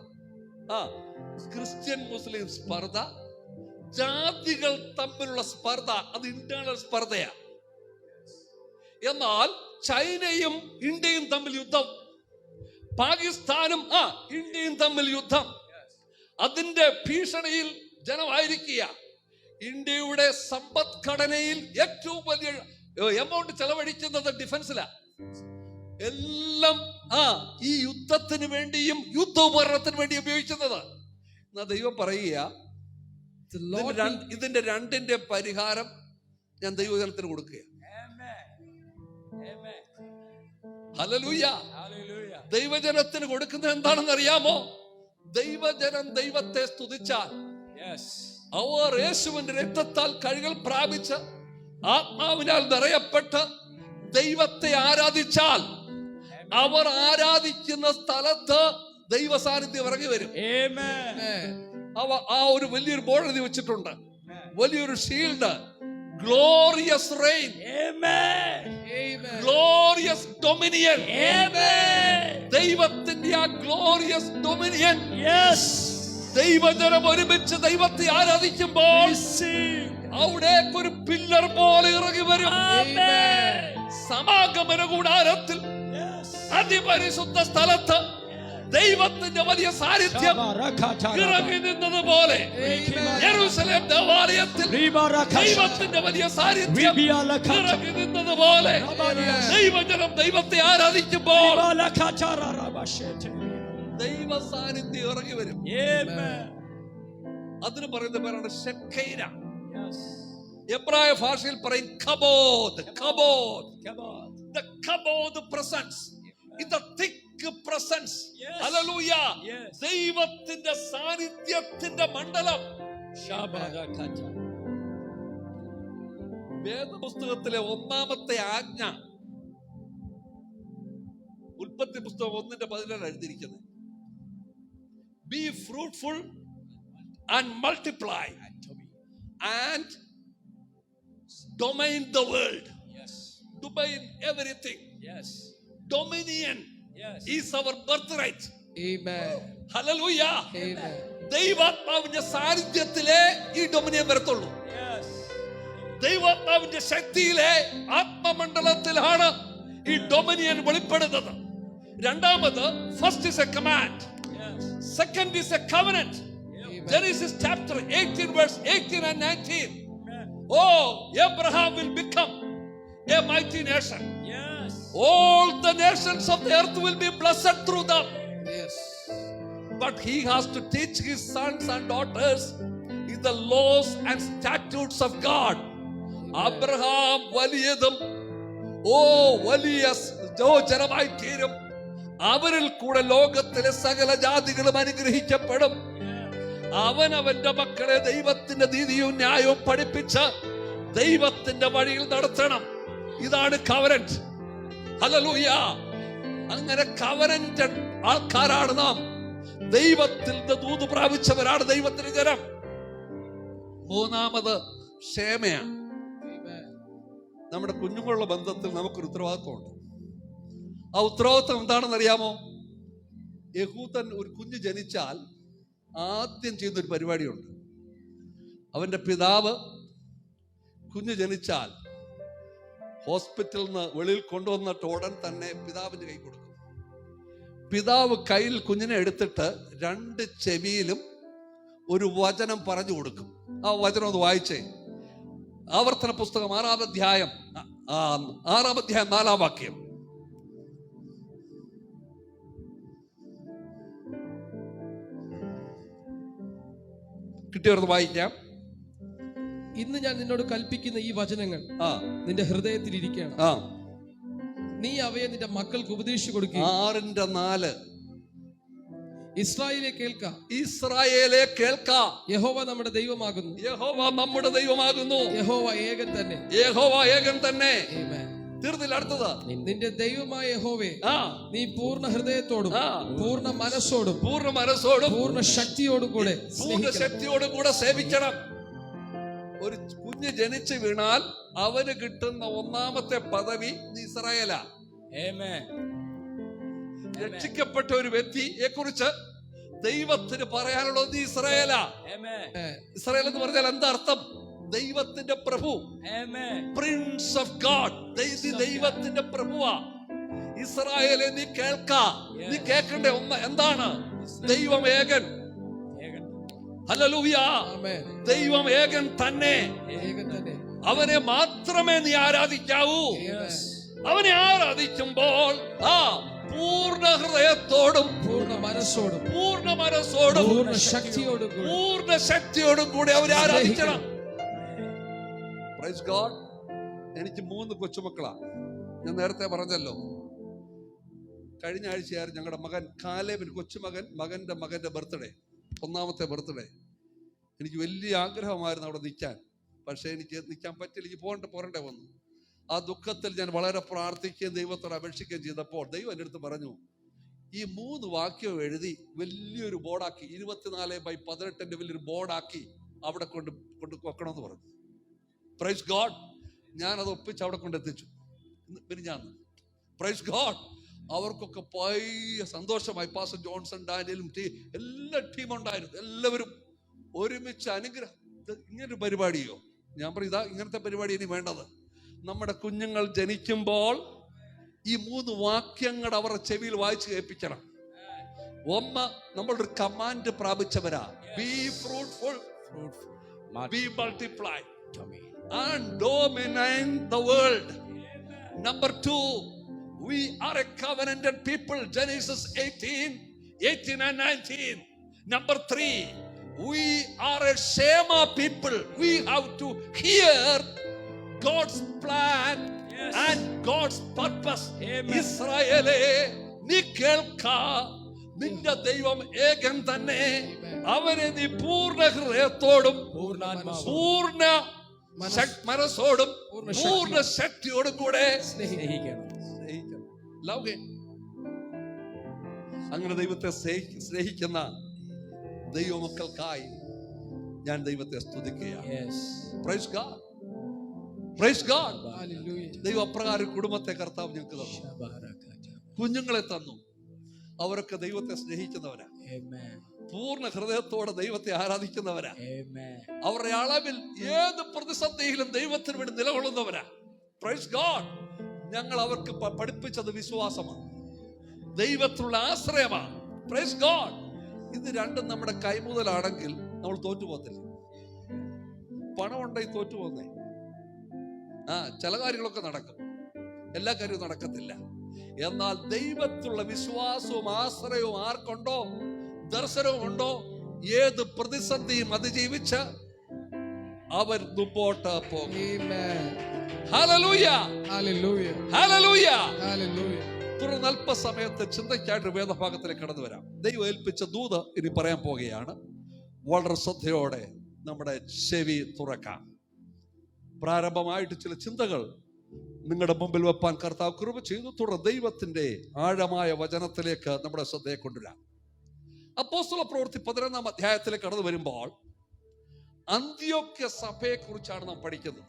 ക്രിസ്ത്യൻ മുസ്ലിം സ്പർദ്ധ, ജാതികൾ തമ്മിലുള്ള സ്പർദ്ധ, അത് ഇന്റേണൽ സ്പർദ്ധയാണ്. എന്നാൽ ചൈനയും ഇന്ത്യയും തമ്മിൽ യുദ്ധം, പാകിസ്ഥാനും ഇന്ത്യയും തമ്മിൽ യുദ്ധം, അതിന്റെ ഭീഷണിയിൽ ജനമായിരിക്കുക. ഇന്ത്യയുടെ സമ്പദ്ഘടനയിൽ ഏറ്റവും വലിയ എമൗണ്ട് ചെലവഴിക്കുന്നത് ഡിഫൻസിലാണ്. എല്ലാം ഈ യുദ്ധത്തിന് വേണ്ടിയും യുദ്ധോപകരണത്തിന് വേണ്ടി ഉപയോഗിക്കുന്നത്. എന്നാ ദൈവം പറയുക, ഇതിന്റെ 2ന്റെ പരിഹാരം ഞാൻ ദൈവജനത്തിന് കൊടുക്കുക. ഹല്ലേലൂയ. ദൈവജനത്തിന് കൊടുക്കുന്നത് എന്താണെന്ന് അറിയാമോ? ദൈവജനം ദൈവത്തെ സ്തുതിച്ചാൽ, അവർ യേശുവിന്റെ രക്തത്താൽ കഴുകൽ പ്രാപിച്ച് ആത്മാവിനാൽ നിറയപ്പെട്ട് ദൈവത്തെ ആരാധിച്ചാൽ, അവർ ആരാധിക്കുന്ന സ്ഥലത്ത് ദൈവ സാന്നിധ്യം ഇറങ്ങി വരും. ഒരു വലിയൊരു ബോർഡ് എഴുതി വെച്ചിട്ടുണ്ട്, വലിയൊരു shield, glorious reign, amen, glorious dominion, amen. ദൈവത്തിന്റെ ആ glorious dominion, yes, ദൈവജനം ഒരുമിച്ച് ദൈവത്തെ ആരാധിക്കുമ്പോൾ അവിടെ ഒരു പില്ലർ പോലെ ഇറങ്ങി വരും. സമാഗമന കൂടാരത്തിൽ, അതിപരിശുദ്ധ സ്ഥലത്ത് ദൈവത്തിന്റെ വലിയ സാന്നിധ്യം ഇറങ്ങി നിന്നതുപോലെ യെരൂശലേം ദേവാലയത്തിൽ ദൈവത്തിന്റെ വലിയ സാന്നിധ്യം ഇറങ്ങി നിന്നതുപോലെ ദൈവജനം ദൈവത്തെ ആരാധിക്കുമ്പോൾ ദൈവ സാന്നിധ്യം ഇറങ്ങി വരും. അതിന് പറയുന്ന പേരാണ് ഷെഖൈന. എബ്രായ ഭാഷയിൽ പറയും കബോദ്. കബോദ്, the കബോദ് presence, the thick presence. Hallelujah. ദൈവത്തിന്റെ സാന്നിധ്യത്തിന്റെ മണ്ഡലം വേദപുസ്തകത്തിലെ ഒന്നാമത്തെ ആജ്ഞ ഉൽപ്പത്തി പുസ്തകം 1:17 എഴുതിയിരിക്കുന്നത്. B fruitful and multiply and domain the world. Domain everything. Dominion is our birthright. Amen. Hallelujah. Amen. ദൈവാത്മാവിന്റെ സാന്നിധ്യത്തിലെ ഈ ഡൊമിനിയൻ വരത്തുള്ളൂ. ദൈവാത്മാവിന്റെ ശക്തിയിലെ ആത്മമണ്ഡലത്തിലാണ് ഈ ഡൊമിനിയൻ വെളിപ്പെടുന്നത്. രണ്ടാമത്, first is a command, second is a covenant. Genesis chapter 18 verse 18 and 19. Oh, Abraham will become a mighty nation. All the nations of the earth will be blessed through them. Yes. But he has to teach his sons and daughters in the laws and statutes of God. Abraham വലിയതും വലിയ ജനമായി തീരും. അവരിൽ കൂടെ ലോകത്തിലെ സകല ജാതികളും അനുഗ്രഹിക്കപ്പെടും. അവനവന്റെ മക്കളെ ദൈവത്തിന്റെ നീതിയും ന്യായവും പഠിപ്പിച്ച് ദൈവത്തിന്റെ വഴിയിൽ നടത്തണം. ഇതാണ് കവനന്റ്. ഹല്ലേലൂയ. അങ്ങനെ കവനന്റ് ആൾക്കാരാണ് നാം. ദൈവത്തിന്റെ ദൂത് പ്രാപിച്ചവരാണ് ദൈവത്തിന്റെ ജനം. മൂന്നാമത് ക്ഷേമയാണ്. നമ്മുടെ കുഞ്ഞുങ്ങളുള്ള ബന്ധത്തിൽ നമുക്കൊരു ഉത്തരവാദിത്വമുണ്ട്. ആ ഉത്തരവാദിത്വം എന്താണെന്ന് അറിയാമോ? യഹൂദൻ ഒരു കുഞ്ഞ് ജനിച്ചാൽ ആദ്യം ചെയ്യുന്നൊരു പരിപാടിയുണ്ട്. അവൻ്റെ പിതാവ് കുഞ്ഞ് ജനിച്ചാൽ ഹോസ്പിറ്റലിൽ നിന്ന് വെളിയിൽ കൊണ്ടുവന്നിട്ട് ഉടൻ തന്നെ പിതാവിൻ്റെ കൈ കൊടുക്കും. പിതാവ് കയ്യിൽ കുഞ്ഞിനെ എടുത്തിട്ട് 2 ചെവിയിലും ഒരു വചനം പറഞ്ഞു കൊടുക്കും. ആ വചനം ഒന്ന് വായിച്ചേ. ആവർത്തന പുസ്തകം 6-ാം അധ്യായം 4-ാം വാക്യം. കിട്ടിയവർക്ക് വായിക്കാം. ഇന്ന് ഞാൻ നിന്നോട് കൽപ്പിക്കുന്ന ഈ വചനങ്ങൾ നിന്റെ ഹൃദയത്തിൽ ഇരിക്കണം. നീ അവയെ നിന്റെ മക്കൾക്ക് ഉപദേശിച്ചു കൊടുക്കുക. 6:4. ഇസ്രായേലേ കേൾക്ക, ഇസ്രായേലേ കേൾക്ക, യഹോവ നമ്മുടെ ദൈവമാകുന്നു. യഹോവ നമ്മുടെ ദൈവമാകുന്നു. യഹോവ ഏകൻ തന്നെ. യഹോവ ഏകൻ തന്നെ. ആമേൻ. തീർന്നില്ല. അടുത്തത്, നിന്റെ ദൈവമായ യഹോവേ നീ പൂർണ്ണ ഹൃദയത്തോടും പൂർണ്ണ മനസ്സോടും പൂർണ്ണ ശക്തിയോടും കൂടെ സേവിക്കണം. ഒരു കുഞ്ഞ് ജനിച്ചു വീണാൽ അവന് കിട്ടുന്ന ഒന്നാമത്തെ പദവി ഇസ്രായേലാ. രക്ഷിക്കപ്പെട്ട ഒരു വ്യക്തിയെ കുറിച്ച് ദൈവത്തിന് പറയാനുള്ളത് ഇസ്രായേലാ. ഇസ്രായേൽ എന്ന് പറഞ്ഞാൽ എന്താ അർത്ഥം? ദൈവത്തിന്റെ പ്രഭു, പ്രിൻസ് ഓഫ് ഗോഡ്. ദൈവത്തിന്റെ പ്രഭുവാ. ഇസ്രായേലെ നീ കേൾക്ക. നീ കേൾക്കണ്ടേ എന്താണ്? ദൈവം ഏകൻ. ഹല്ലേലൂയ. ദൈവം ഏകൻ തന്നെ. അവനെ മാത്രമേ നീ ആരാധിക്കാവൂ. അവനെ ആരാധിക്കുമ്പോൾ പൂർണ്ണ ഹൃദയത്തോടും പൂർണ്ണ മനസ്സോടും പൂർണ്ണ ശക്തിയോടും കൂടി അവരെ ആരാധിക്കണം. Praise God. എനിക്ക് 3 കൊച്ചുമക്കളാ. ഞാൻ നേരത്തെ പറഞ്ഞല്ലോ, കഴിഞ്ഞ ആഴ്ചയായിരുന്നു ഞങ്ങളുടെ മകൻ കാലേബിന് മകന്റെ ബർത്ത്ഡേ, 1ാമത്തെ ബർത്ത്ഡേ. എനിക്ക് വലിയ ആഗ്രഹമായിരുന്നു അവിടെ നിൽക്കാൻ. പക്ഷേ എനിക്ക് നിൽക്കാൻ പറ്റില്ല. എനിക്ക് പോരണ്ടേ വന്നു. ആ ദുഃഖത്തിൽ ഞാൻ വളരെ പ്രാർത്ഥിക്കുകയും ദൈവത്തോട് അപേക്ഷിക്കുകയും ചെയ്തപ്പോൾ ദൈവം എൻ്റെ അടുത്ത് പറഞ്ഞു, ഈ 3 വാക്യം എഴുതി വലിയൊരു ബോർഡാക്കി, 24/18 വലിയൊരു ബോർഡാക്കി അവിടെ കൊണ്ട് വെക്കണമെന്ന് പറഞ്ഞു. Praise God. ഞാനത് ഒപ്പിച്ച് അവിടെ കൊണ്ടെത്തിച്ചു. പിന്നെ ഞാൻ പ്രൈസ് ഗോഡ്. അവർക്കൊക്കെ പയ്യ സന്തോഷമായി. പാസ്റ്റർ ജോൺസൺ, ഡാനിയലും എല്ലാ ടീമുണ്ടായിരുന്നു. എല്ലാവരും ഒരുമിച്ച് അനുഗ്രഹം. ഇങ്ങനൊരു പരിപാടിയോ? ഞാൻ പറയും, ഇതാ ഇങ്ങനത്തെ പരിപാടി ഇനി വേണ്ടത്. നമ്മുടെ കുഞ്ഞുങ്ങൾ ജനിക്കുമ്പോൾ ഈ 3 വാക്യങ്ങൾ അവരുടെ ചെവിയിൽ വായിച്ച് കേൾപ്പിക്കണം. ഒന്ന്, നമ്മളൊരു കമാൻഡ് പ്രാപിച്ചവരാ. Be fruitful, be multiply and dominate the world. Number 2, we are a covenanted people. Genesis 18 and 19. Number 3, we are a Shema people. We have to hear God's plan and God's purpose. Israel, നീ കേൾക്ക, നിന്റെ ദൈവം ഏകൻ തന്നെ. അവനെ നീ പൂർണ്ണ ഹൃദയത്തോടും പൂർണ്ണ മനസ്സോടും പൂർണ്ണ ശക്തിയോടും കൂടെ സ്നേഹിക്കണം. ലവ്. അങ്ങനെ ദൈവത്തെ സ്നേഹിക്കുന്ന ദൈവമക്കൾക്കായി ഞാൻ ദൈവത്തെ സ്തുതിക്കുകയാണ്. Praise God, praise God. ദൈവം അപ്രകാരം കുടുംബത്തെ കർത്താവ് ഞങ്ങൾക്ക് തന്നു, കുഞ്ഞുങ്ങളെ തന്നു. അവരൊക്കെ ദൈവത്തെ സ്നേഹിക്കുന്നവരാ, പൂർണ്ണ ഹൃദയത്തോടെ ദൈവത്തെ ആരാധിക്കുന്നവരാ. അവരുടെ അളവിൽ ഏത് പ്രതിസന്ധിയിലും ദൈവത്തിന് വേണ്ടി നിലകൊള്ളുന്നവരാ. Praise God. ഞങ്ങൾ അവർക്ക് പഠിപ്പിച്ചത് വിശ്വാസമാണ്, ദൈവത്തിലുള്ള ആശ്രയമാണ്. Praise God. ഇത് രണ്ടും നമ്മുടെ കൈമുതലാണെങ്കിൽ നമ്മൾ തോറ്റുപോകത്തില്ല. പണം ഉണ്ടെങ്കിൽ തോറ്റുപോകുന്നേ. ചില കാര്യങ്ങളൊക്കെ നടക്കും, എല്ലാ കാര്യവും നടക്കത്തില്ല. എന്നാൽ ദൈവത്തിലുള്ള വിശ്വാസവും ആശ്രയവും ആർക്കുണ്ടോ, ദർശനവും ഉണ്ടോ, ഏത് പ്രതിസന്ധിയും അതിജീവിച്ച് അവർ മുമ്പോട്ട് പോകും. Hallelujah, hallelujah, hallelujah, hallelujah. തുടർന്ന് അല്പസമയത്ത് ചിന്തയ്ക്കായിട്ട് വേദഭാഗത്തിലേക്ക് കടന്നു വരാം. ദൈവം ഏൽപ്പിച്ച ദൂത് ഇനി പറയാൻ പോകുകയാണ്. വളരെ ശ്രദ്ധയോടെ നമ്മുടെ ചെവി തുറക്കാം. പ്രാരംഭമായിട്ട് ചില ചിന്തകൾ നിങ്ങളുടെ മുമ്പിൽ വെപ്പാൻ കർത്താവ് കൃപ ചെയ്തു. തുടർന്ന് ദൈവത്തിന്റെ ആഴമായ വചനത്തിലേക്ക് നമ്മുടെ ശ്രദ്ധയെ കൊണ്ടുവരാം. അപ്പോസ്തല പ്രവൃത്തി 11-ാം അധ്യായത്തിലേക്ക് കടന്നു വരുമ്പോൾ അന്ത്യോക്യ സഭയെ കുറിച്ചാണ് നാം പഠിക്കുന്നത്.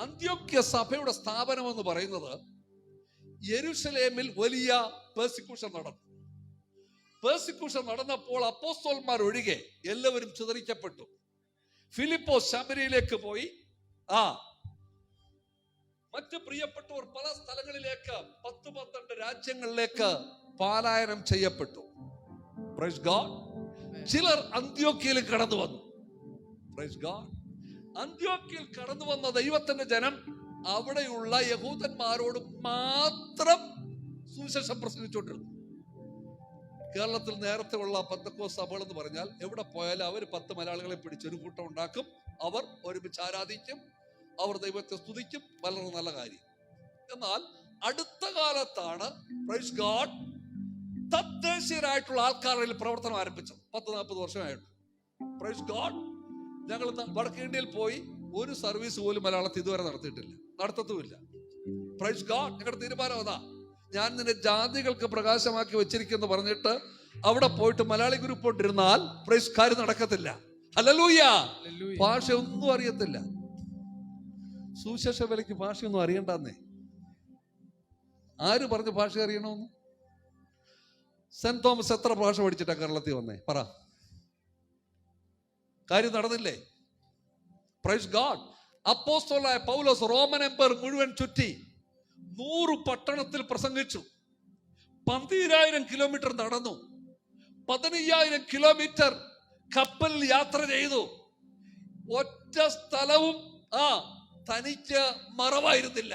അന്ത്യോക്യ സഭയുടെ സ്ഥാപനം എന്ന് പറയുന്നത് യെരുശലേമിൽ വലിയ പെർസിക്യൂഷൻ നടന്നു. പെർസിക്യൂഷൻ നടന്നപ്പോൾ അപ്പോസ്തലന്മാർ ഒഴികെ എല്ലാവരും ചിതറിക്കപ്പെട്ടു. ഫിലിപ്പോസ് ശമരിയിലേക്ക് പോയി. മറ്റ് പ്രിയപ്പെട്ടവർ പല സ്ഥലങ്ങളിലേക്ക് 10-12 രാജ്യങ്ങളിലേക്ക് പലായനം ചെയ്യപ്പെട്ടു. Praise God. ചിലർ അന്ത്യോക്യയിൽ കടന്നു വന്നു. Praise God. അന്ത്യോക്യയിൽ കടന്നു വന്ന ദൈവത്തിന്റെ ജനം അവിടെയുള്ള യഹൂദന്മാരോട് മാത്രം സുവിശേഷം പ്രസംഗിച്ചുകൊണ്ടിരുന്നു. കേരളത്തിൽ നേരത്തെ ഉള്ള പെന്തക്കോസ്ത് സഭകൾ എന്ന് പറഞ്ഞാൽ എവിടെ പോയാലും അവർ 10 മലയാളികളെ പിടിച്ചൊരു കൂട്ടം ഉണ്ടാക്കും, അവർ ഒരുമിച്ച് ആരാധിക്കും, അവർ ദൈവത്തെ സ്തുതിക്കും. വളരെ നല്ല കാര്യം. എന്നാൽ അടുത്ത കാലത്താണ് പ്രൈസ് ഗോഡ് തദ്ദേശീയരായിട്ടുള്ള ആൾക്കാരിൽ പ്രവർത്തനം ആരംഭിച്ചത്. 10-40 വർഷമായിട്ട്. Praise God. ഞങ്ങൾ വടക്കേ ഇന്ത്യയിൽ പോയി ഒരു സർവീസ് പോലും മലയാളത്തിൽ ഇതുവരെ നടത്തിയിട്ടില്ല, നടത്തത്തുമില്ല. Praise God. ഞങ്ങളുടെ തീരുമാനം അതാ. ഞാൻ നിന്നെ ജാതികൾക്ക് പ്രകാശമാക്കി വെച്ചിരിക്കുന്നു പറഞ്ഞിട്ട് അവിടെ പോയിട്ട് മലയാളി ഗ്രൂപ്പ് കൊണ്ടിരുന്നാൽ പ്രൈസ് കാര്യം നടക്കത്തില്ല. ഹല്ലേലൂയ. ഭാഷ ഒന്നും അറിയത്തില്ല. സുവിശേഷ വിലയ്ക്ക് ഭാഷയൊന്നും അറിയണ്ടെന്നേ. ആര് പറഞ്ഞു ഭാഷ അറിയണമെന്ന്? സെന്റ് തോമസ് എത്ര ഭാഷ പഠിച്ചിട്ടാ കേരളത്തിൽ വന്നേ? പറ. കാര്യം നടന്നില്ലേ? Praise God. അപ്പോസ്തലനായ പൗലോസ് റോമൻ എംപയർ മുഴുവൻ ചുറ്റി 100 പട്ടണത്തിൽ പ്രസംഗിച്ചു. 12,000 കിലോമീറ്റർ നടന്നു. 15,000 കിലോമീറ്റർ കപ്പലിൽ യാത്ര ചെയ്തു. ഒറ്റ സ്ഥലവും തനിക്ക് മറവായിരുന്നില്ല.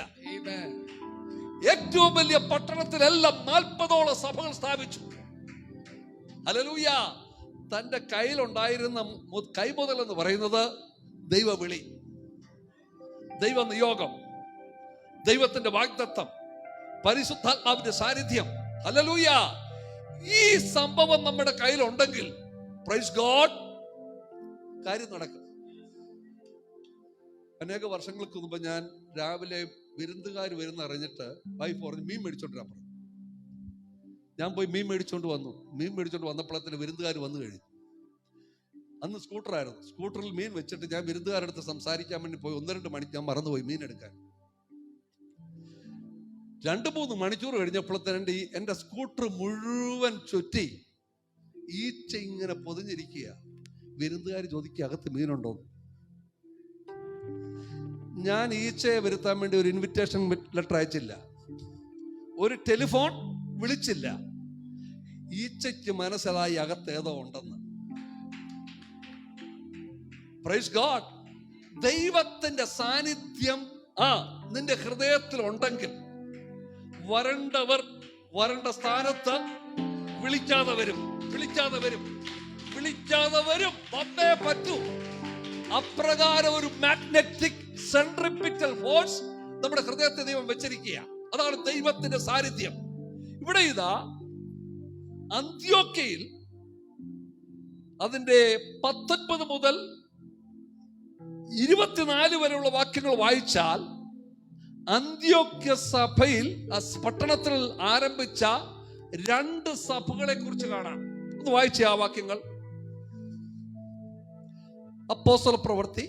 ഏറ്റവും വലിയ പട്ടണത്തിലെല്ലാം 40ഓളം സഭകൾ സ്ഥാപിച്ചു. ഹല്ലേലൂയ. തന്റെ കയ്യിലുണ്ടായിരുന്ന കൈമുതൽ എന്ന് പറയുന്നത് ദൈവവിളി, ദൈവ നിയോഗം, ദൈവത്തിന്റെ വാഗ്ദത്തം, പരിശുദ്ധാത്മാവിന്റെ സാന്നിധ്യം. ഹല്ലേലൂയ. ഈ സംഭവം നമ്മുടെ കയ്യിലുണ്ടെങ്കിൽ പ്രൈസ് ഗോഡ് കാര്യം നടക്കും. അനേക വർഷങ്ങൾക്ക് മുമ്പ് ഞാൻ രാവിലെ വിരുന്നുകാർ വരുന്ന അറിഞ്ഞിട്ട് വൈഫ് പറഞ്ഞു മീൻ മേടിച്ചോണ്ടിരാൻ പറഞ്ഞു. ഞാൻ പോയി മീൻ മേടിച്ചോണ്ട് വന്നു. മീൻ മേടിച്ചോണ്ട് വന്നപ്പോഴത്തേന് വിരുന്നുകാർ വന്നു കഴിഞ്ഞു. അന്ന് സ്കൂട്ടറായിരുന്നു. സ്കൂട്ടറിൽ മീൻ വെച്ചിട്ട് ഞാൻ വിരുന്നുകാരുടെ അടുത്ത് സംസാരിക്കാൻ വേണ്ടി പോയി 1-2 മണിക്ക് ഞാൻ മറന്നുപോയി മീൻ എടുക്കാൻ. 2-3 മണിക്കൂർ കഴിഞ്ഞപ്പോഴത്തേന് എന്റെ സ്കൂട്ടർ മുഴുവൻ ചുറ്റി ഈച്ച ഇങ്ങനെ പൊതിഞ്ഞിരിക്കുക. വിരുന്നുകാർ ചോദിക്കുക അകത്ത് മീനുണ്ടോ? ഞാൻ ഈച്ചയെ വരുത്താൻ വേണ്ടി ഒരു ഇൻവിറ്റേഷൻ ലെറ്റർ അയച്ചില്ല, ഒരു ടെലിഫോൺ വിളിച്ചില്ല. ഈച്ചയ്ക്ക് മനസ്സിലായി അകത്ത് ഏതോ ഉണ്ടെന്ന്. Praise God. ദൈവത്തിന്റെ സാന്നിധ്യം നിന്റെ ഹൃദയത്തിൽ ഉണ്ടെങ്കിൽ വരണ്ടവർ വരണ്ട സ്ഥാനത്ത് വിളിക്കാതെ വരും, വിളിക്കാതെ വരും, വിളിക്കാതെ വരും. വന്നേ പറ്റൂ. അപ്രകാരം ഒരു മാഗ്നറ്റിക് സെൻട്രിപിറ്റൽ ഫോഴ്സ് നമ്മുടെ ഹൃദയത്തെ ദൈവം വെച്ചിരിക്കുക. അതാണ് ദൈവത്തിന്റെ സാന്നിധ്യം. ഇവിടെ ഇതാ അന്ത്യോക്യയിൽ അതിന്റെ 19 മുതൽ 24 വരെയുള്ള വാക്യങ്ങൾ വായിച്ചാൽ അന്ത്യോക്യ സഭയിൽ പട്ടണത്തിൽ ആരംഭിച്ച 2 സഭകളെ കുറിച്ച് കാണാം. ഒന്ന് വായിച്ച ആ വാക്യങ്ങൾ. അപ്പോസ്തല പ്രവൃത്തി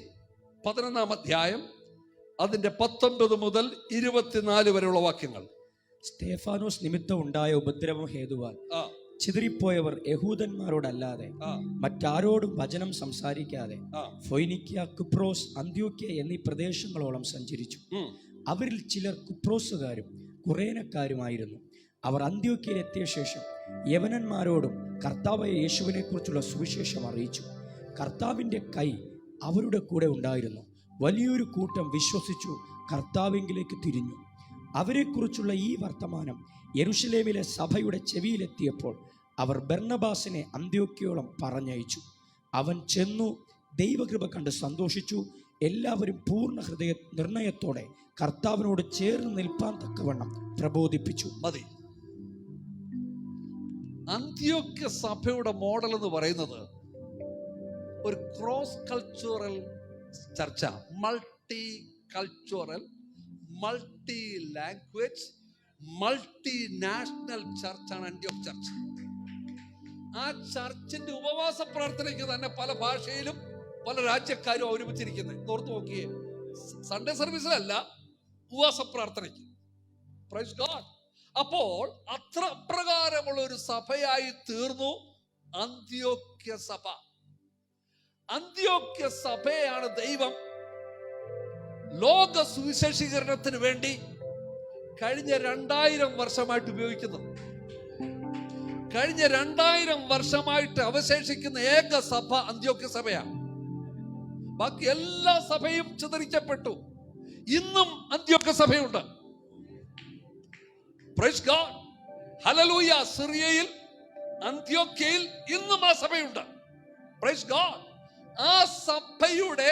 11-ാം അധ്യായം അതിന്റെ 19 മുതൽ 24 വരെയുള്ള വാക്യങ്ങൾ. സ്തേഫാനോസ് നിമിത്തം ഉണ്ടായ ഉപദ്രവം ഹേതുവാൻ ചിതറിപ്പോയവർ യഹൂദന്മാരോടല്ലാതെ മറ്റാരോടും വചനം സംസാരിക്കാതെ ഫൊയ്നിക്യ, കുപ്രോസ്, അന്ത്യോക്യ എന്നീ പ്രദേശങ്ങളോളം സഞ്ചരിച്ചു. അവരിൽ ചിലർ കുപ്രോസുകാരും കുറേനക്കാരുമായിരുന്നു. അവർ അന്ത്യോക്യയിലെത്തിയ ശേഷം യവനന്മാരോടും കർത്താവായ യേശുവിനെ കുറിച്ചുള്ള സുവിശേഷം അറിയിച്ചു. കർത്താവിൻ്റെ കൈ അവരുടെ കൂടെ ഉണ്ടായിരുന്നു. വലിയൊരു കൂട്ടം വിശ്വസിച്ചു കർത്താവിങ്കിലേക്ക് തിരിഞ്ഞു. അവരെക്കുറിച്ചുള്ള ഈ വർത്തമാനം യെരുശലേമിലെ സഭയുടെ ചെവിയിലെത്തിയപ്പോൾ അവർ ബർന്നബാസിനെ അന്ത്യോക്യയോളം പറഞ്ഞയച്ചു. അവൻ ചെന്നു ദൈവകൃപ കണ്ട് സന്തോഷിച്ചു. എല്ലാവരും പൂർണ്ണ നിർണയത്തോടെ കർത്താവിനോട് ചേർന്ന് നിൽപ്പാൻ തക്കവണ്ണം പ്രബോധിപ്പിച്ചു. മതി. അന്ത്യോക്യ സഭയുടെ മോഡൽ എന്ന് പറയുന്നത് ഒരു cross cultural church, multi cultural, multi language, multi national ചർച്ചാണ് അന്ത്യോക്യ ചർച്ച്. ആ ചർച്ചിന്റെ ഉപവാസ പ്രാർത്ഥനയ്ക്ക് തന്നെ പല ഭാഷയിലും പല രാജ്യക്കാരും ഒരുമിച്ചിരിക്കുന്നത്. ഓർത്ത് നോക്കിയേ, സൺഡേ സർവീസിലല്ല, ഉപവാസ പ്രാർത്ഥനയ്ക്ക്. Praise God. അപ്പോൾ അപ്രകാരമുള്ള ഒരു സഭയായി തീർന്നു അന്ത്യോക്യ സഭ. അന്ത്യോക്യ സഭയാണ് ദൈവം ലോക സുവിശേഷീകരണത്തിന് വേണ്ടി കഴിഞ്ഞ 2000 വർഷമായിട്ട് ഉപയോഗിക്കുന്നത്. കഴിഞ്ഞ 2000 വർഷമായിട്ട് അവശേഷിക്കുന്ന ഏക സഭ അന്ത്യോക്യ സഭയാണ്. ബാക്കി എല്ലാ സഭയും ചിതറിക്കപ്പെട്ടു. ഇന്നും അന്ത്യോക്യ സഭയുണ്ട്. Praise God, hallelujah. സിറിയയിൽ, അന്ത്യോക്യയിൽ ഇന്നും ആ സഭയുണ്ട്. Praise God. ആ സഭയുടെ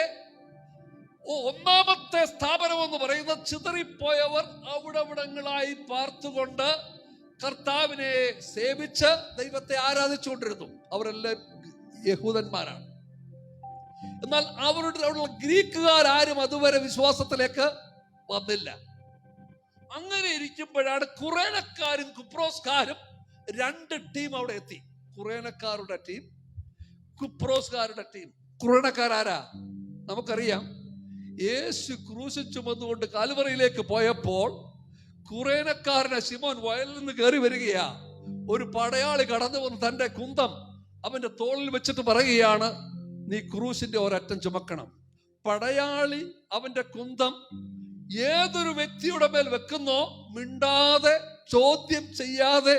ഒന്നാമത്തെ സ്ഥാപനം എന്ന് പറയുന്നത് ചിതറിപ്പോയവർ അവിടവിടങ്ങളായി പാർത്തുകൊണ്ട് കർത്താവിനെ സേവിച്ച് ദൈവത്തെ ആരാധിച്ചുകൊണ്ടിരുന്നു. അവരെല്ലാം യഹൂദന്മാരാണ്. എന്നാൽ അവരുടെ ഗ്രീക്കുകാരും അതുവരെ വിശ്വാസത്തിലേക്ക് വന്നില്ല. അങ്ങനെ ഇരിക്കുമ്പോഴാണ് കുറേനക്കാരും കുപ്രോസ്കാരും 2 ടീം അവിടെ എത്തി. കുറേനക്കാരുടെ ടീം, കുപ്രോസ്കാരുടെ ടീം. കുറേനക്കാരാരാ നമുക്കറിയാം. യേശു ക്രൂശ് ചുമന്നുകൊണ്ട് കാൽവറിയിലേക്ക് പോയപ്പോൾ കുറേനക്കാരനെ ശിമോൻ വയലിൽ നിന്ന് കയറി വരികയാ. ഒരു പടയാളി കടന്നു വന്ന് തന്റെ കുന്തം അവന്റെ തോളിൽ വെച്ചിട്ട് പറയുകയാണ്, നീ ക്രൂശിന്റെ ഒരറ്റം ചുമക്കണം. പടയാളി അവന്റെ കുന്തം ഏതൊരു വ്യക്തിയുടെ മേൽ വെക്കുന്നോ മിണ്ടാതെ, ചോദ്യം ചെയ്യാതെ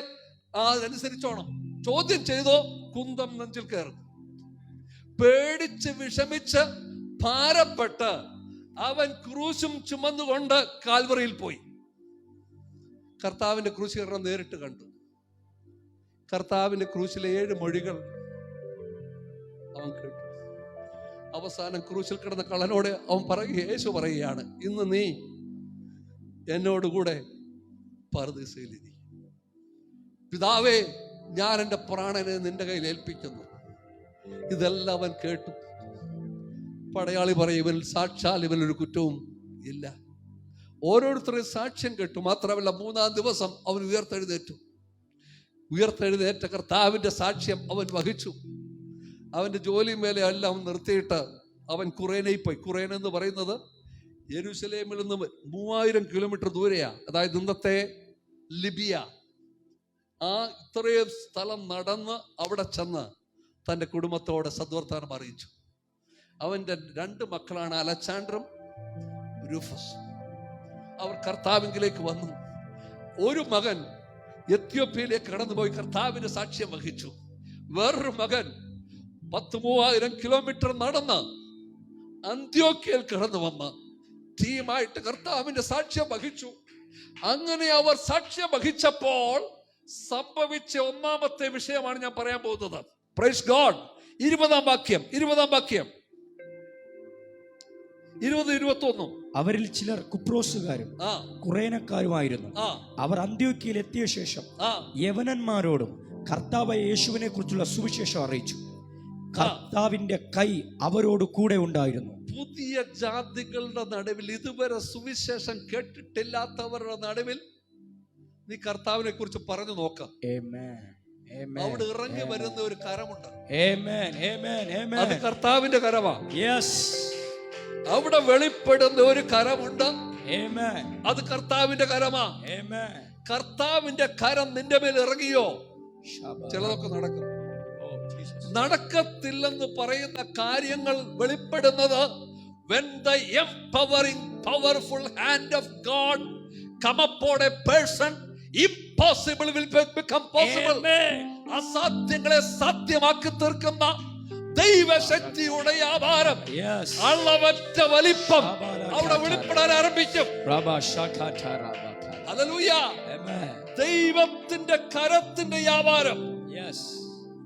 അതനുസരിച്ചോണം. ചോദ്യം ചെയ്തോ കുന്തം നെഞ്ചിൽ കയറും. പേടിച്ച് വിഷമിച്ച് ഭാരപ്പെട്ട് അവൻ ക്രൂശും ചുമന്നുകൊണ്ട് കാൽവറിയിൽ പോയി. കർത്താവിന്റെ ക്രൂശീകരണം നേരിട്ട് കണ്ടു. കർത്താവിന്റെ ക്രൂശിലെ 7 മൊഴികൾ അവൻ കേട്ടു. അവസാനം ക്രൂശിൽ കിടന്ന കള്ളനോട് അവൻ യേശു പറയുകയാണ്, ഇന്ന് നീ എന്നോടുകൂടെ പറുദീസയിലിരി. പിതാവേ, ഞാൻ എൻ്റെ പ്രാണനെ നിന്റെ കയ്യിൽ ഏൽപ്പിക്കുന്നു. ഇതെല്ലാം അവൻ കേട്ടു. പടയാളി പറയും, ഇവൻ സാക്ഷാൽ ഇവനൊരു കുറ്റവും ഇല്ല. ഓരോരുത്തരെയും സാക്ഷ്യം കേട്ടു. മാത്രമല്ല 3-ാം ദിവസം അവൻ ഉയർത്തെഴുന്നേറ്റു. ഉയർത്തെഴുന്നേറ്റ കർത്താവിന്റെ സാക്ഷ്യം അവൻ വഹിച്ചു. അവന്റെ ജോലി മേലെ എല്ലാം നിർത്തിയിട്ട് അവൻ കുറേനയിൽ പോയി. കുറേന എന്ന് പറയുന്നത് യെരുശലേമിൽ നിന്ന് 3000 കിലോമീറ്റർ ദൂരെയാ. അതായത് ഇന്നത്തെ ലിബിയ. ആ ഇത്രയും സ്ഥലം നടന്ന് അവിടെ ചെന്ന് തൻ്റെ കുടുംബത്തോടെ സദ്വർത്താനം അറിയിച്ചു. അവൻ്റെ 2 മക്കളാണ് അലക്സാണ്ടറും രൂഫസും. അവർ കർത്താവിലേക്ക് വന്നു. ഒരു മകൻ എത്യോപ്യയിലേക്ക് കടന്നുപോയി കർത്താവിന്റെ സാക്ഷ്യം വഹിച്ചു. വേറൊരു മകൻ 3000 കിലോമീറ്റർ നടന്ന് അന്ത്യോക്യയിൽ കടന്നു വന്ന് ടീമായിട്ട് കർത്താവിന്റെ സാക്ഷ്യം വഹിച്ചു. അങ്ങനെ അവർ സാക്ഷ്യം വഹിച്ചപ്പോൾ സംഭവിച്ച ഒന്നാമത്തെ വിഷയമാണ് ഞാൻ പറയാൻ പോകുന്നത്. Praise God. 20-ാം വാക്യം 20-21. അവരിൽ ചിലർ കുപ്രോസുകാരും കുറേനക്കാരുമായിരുന്നു. അവർ അന്ത്യോക്യയിൽ എത്തിയ ശേഷം യവനന്മാരോടും കർത്താവായ യേശുവിനെ കുറിച്ചുള്ള സുവിശേഷം അറിയിച്ചു. കർത്താവിന്റെ കൈ അവരോട് കൂടെ ഉണ്ടായിരുന്നു. പുതിയ ജാതികളുടെ നടുവിൽ, ഇതുവരെ സുവിശേഷം കേട്ടിട്ടില്ലാത്തവരുടെ നടുവിൽ നീ കർത്താവിനെ കുറിച്ച് പറഞ്ഞു നോക്കാം. അവിടെ ഇറങ്ങി വരുന്ന ഒരു കരമുണ്ട്. അത് കർത്താവിന്റെ കരമാ. അവിടെ വെളിപ്പെടുന്ന ഒരു കരമുണ്ട്. അത് കർത്താവിന്റെ കരമാ. കർത്താവിന്റെ കരം നിന്റെ മേൽ ഇറങ്ങിയോ, ചിലതൊക്കെ നടക്കും. നടക്കത്തില്ലെന്ന് പറയുന്ന കാര്യങ്ങൾ വെളിപ്പെടുന്നത് when the empowering powerful hand of God come upon a person, impossible will become possible. അസാധ്യങ്ങളെ സാധ്യമാക്കി തീർക്കുന്ന ദൈവശക്തിയുടെ വ്യാപാരം, അളവറ്റ വലിപ്പം അവിടെ വെളിപ്പെടാൻ ആരംഭിക്കും. ഹല്ലേലൂയ. ദൈവത്തിന്റെ കരത്തിന്റെ വ്യാപാരം.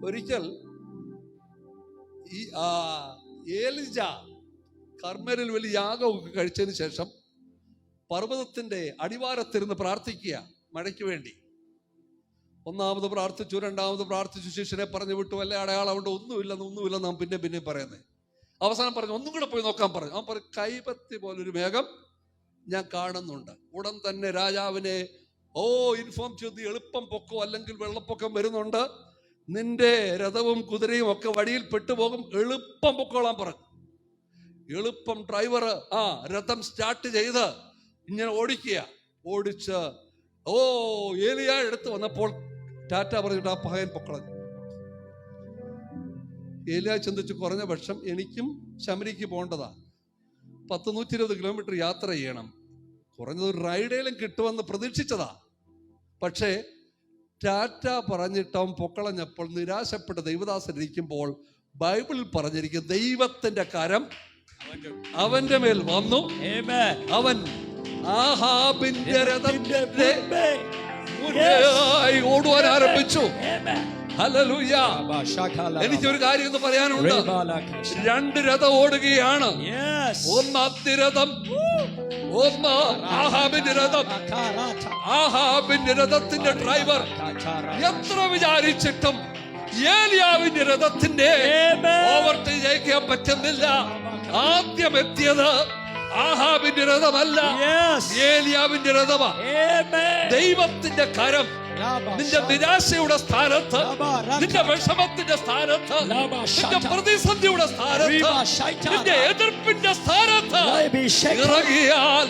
ഒരിക്കൽ ഈ ഏലിജ കർമ്മേലിൽ വലിയ യാഗമൊക്കെ കഴിച്ചതിന് ശേഷം പർവ്വതത്തിന്റെ അടിവാരത്തിരുന്ന് പ്രാർത്ഥിക്കുക മഴയ്ക്ക് വേണ്ടി. ഒന്നാമത് പ്രാർത്ഥിച്ചു, രണ്ടാമത് പ്രാർത്ഥിച്ചു, ശിഷ്യനെ പറഞ്ഞു വിട്ടു, വല്ല അടയാളം കൊണ്ട് ഒന്നുമില്ല നാം പിന്നെ പറയുന്നത്. അവസാനം പറഞ്ഞു ഒന്നും കൂടെ പോയി നോക്കാൻ പറഞ്ഞു. അവൻ പറഞ്ഞു കൈപത്തി പോലൊരു മേഘം ഞാൻ കാണുന്നുണ്ട്. ഉടൻ തന്നെ രാജാവിനെ ഇൻഫോം ചെയ്ത് എളുപ്പം പൊക്കോ അല്ലെങ്കിൽ വെള്ളപ്പൊക്കം വരുന്നുണ്ട്, നിന്റെ രഥവും കുതിരയും ഒക്കെ വഴിയിൽ പെട്ടുപോകും, എളുപ്പം പൊക്കോളാൻ പറഞ്ഞു. എളുപ്പം ഡ്രൈവർ രഥം സ്റ്റാർട്ട് ചെയ്ത് ഇങ്ങനെ ഓടിച്ച് ഏലിയ എടുത്ത് വന്നപ്പോൾ ടാറ്റ പറഞ്ഞിട്ട് ആ പകയൻ പൊക്കളഞ്ഞു. ഏലിയ ചിന്തിച്ചു, കുറഞ്ഞ പക്ഷം എനിക്കും ശമരിക്ക് പോകേണ്ടതാ, 120 കിലോമീറ്റർ യാത്ര ചെയ്യണം, കുറഞ്ഞത് ഒരു റൈഡേലും കിട്ടുമെന്ന് പ്രതീക്ഷിച്ചതാ. പക്ഷേ ടാറ്റ പറഞ്ഞിട്ട് അവൻ പൊക്കളഞ്ഞപ്പോൾ നിരാശപ്പെട്ട് ദൈവദാസൻ ഇരിക്കുമ്പോൾ ബൈബിളിൽ പറഞ്ഞിരിക്കും ദൈവത്തിന്റെ കരം അവന്റെ മേൽ വന്നു. അവൻ ആഹാബിന്റെ രഥത്തിന്റെ മുന്നിലായി ഓടുവാൻ ആരംഭിച്ചു. ഹല്ലേലൂയ. എനിക്കൊരു കാര്യം ഒന്ന് പറയാനുണ്ട്. 2 രഥം ഓടുകയാണ്. ഒന്ന് അതിരഥം, ഒന്ന് ആഹാബിന്റെ രഥം. ആഹാബിന്റെ രഥത്തിന്റെ ഡ്രൈവർ എത്ര വിചാരിച്ചിട്ടും ഏലിയാവിന്റെ രഥത്തിന്റെ ഓവർടേക്ക് ചെയ്യാൻ പറ്റുന്നില്ല. ആദ്യം എത്തിയത് ആഹാബിന്റെ രഥമല്ല, ഏലിയാവിന്റെ രഥമാ. ദൈവത്തിന്റെ കരം നിന്റെ നിരാശയുടെ സ്ഥാനത്ത്, നിന്റെ വിഷമത്തിന്റെ സ്ഥാനത്ത്, നിന്റെ പ്രതിസന്ധിയുടെ സ്ഥാനത്ത്, നിന്റെ എതിർപ്പിന്റെ സ്ഥാനത്ത് ഇറങ്ങിയാൽ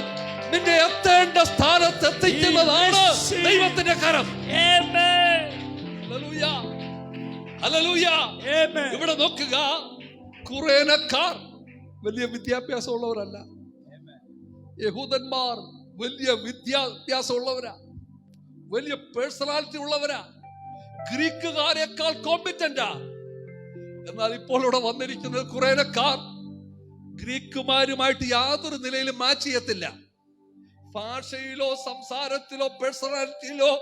നിന്നെ എത്തേണ്ട സ്ഥാനത്ത് എത്തിക്കുന്നതാണ് ദൈവത്തിന്റെ കരം. ഹല്ലേലൂയ. ഇവിടെ നോക്കുക, ഖുറേനക്കാർ വലിയ വിദ്യാഭ്യാസമുള്ളവരല്ല, യഹൂദന്മാർ വലിയ വിദ്യാഭ്യാസമുള്ളവരാ, വലിയ പേഴ്സണാലിറ്റി ഉള്ളവരാ, ഗ്രീക്കുകാരെക്കാൾ കോമ്പിറ്റന്റാ. എന്നാൽ ഇപ്പോൾ ഇവിടെ വന്നിരിക്കുന്നത് ഖുറേനക്കാർ ഗ്രീക്കുമാരുമായിട്ട് യാതൊരു നിലയിലും മാച്ച് ചെയ്യത്തില്ല. ഭാഷയിലോ സംസാരത്തിലോ പേഴ്സണാലിറ്റിയിലോ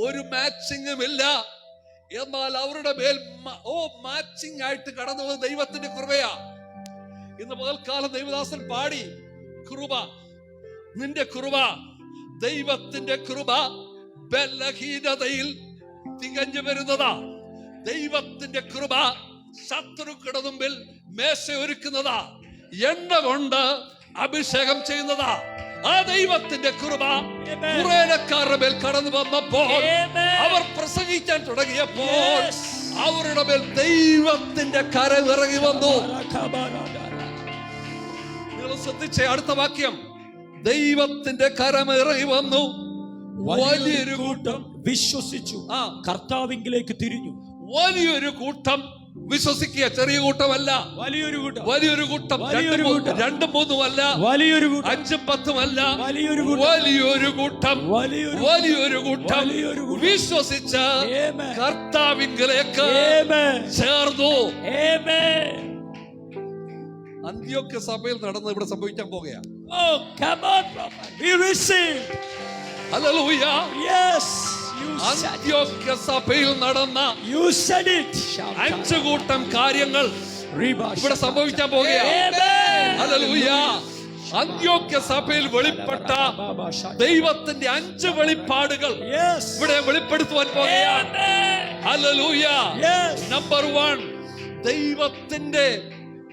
ഒരു മാച്ചിങ്ങും ഇല്ല. എന്നാൽ അവരുടെ മേൽ മാച്ചിങ് ആയിട്ട് കടന്നു വന്ന ദൈവത്തിന്റെ കൃപയാ. ഇന്ന് പകൽക്കാലം ദൈവദാസൻ പാടി, കൃപ, നിന്റെ കൃപ, ദൈവത്തിന്റെ കൃപ ബലഹീനതയിൽ തികഞ്ഞു വരുന്നതാ. ദൈവത്തിന്റെ കൃപ ശത്രുക്കളുടെ മുമ്പിൽ മേശ ഒരുക്കുന്നതാ, എണ്ണ കൊണ്ട് അഭിഷേകം ചെയ്യുന്നതാ. ആ ദൈവത്തിന്റെ കൃപ ഖുറേനക്കാരുടെ മേൽ കടന്നു വന്നപ്പോൾ, അവർ പ്രസംഗിക്കാൻ തുടങ്ങിയപ്പോൾ അവരുടെ മേൽ ദൈവത്തിന്റെ കരം ഇറങ്ങി വന്നു. നിങ്ങൾ ശ്രദ്ധിച്ചേ, അടുത്ത വാക്യം, ദൈവത്തിന്റെ കരം ഇറങ്ങി വന്നു, വലിയൊരു കൂട്ടം വിശ്വസിച്ചു, കർത്താവിലേക്ക് തിരിഞ്ഞു. വലിയൊരു കൂട്ടം വിശ്വസിക്കുക, ചെറിയ കൂട്ടമല്ല, വലിയൊരു കൂട്ടം. 2, 3 അല്ല, 5, 10 അല്ല, വലിയൊരു കൂട്ടം വിശ്വസിച്ച് കർത്താവിലേക്ക് ചേർന്നു. അന്ത്യോക്യ സഭയിൽ നടന്ന് ഇവിടെ സംഭവിക്കാൻ പോകുകയാണ്. ഹല്ലേലൂയ. അന്ത്യോക്യ സഭയിൽ നടന്ന 5 കൂട്ടം കാര്യങ്ങൾ ഇവിടെ സംഭവിക്കാൻ പോകുകയാണ്. ഹല്ലേലൂയ. അന്ത്യോക്യ സഭയിൽ വെളിപ്പെട്ട ദൈവത്തിന്റെ 5 വെളിപ്പാടുകൾ ഇവിടെ വെളിപ്പെടുത്തുവാൻ പോകുകയാണ്. Hallelujah. Yes. Number 1, ദൈവത്തിന്റെ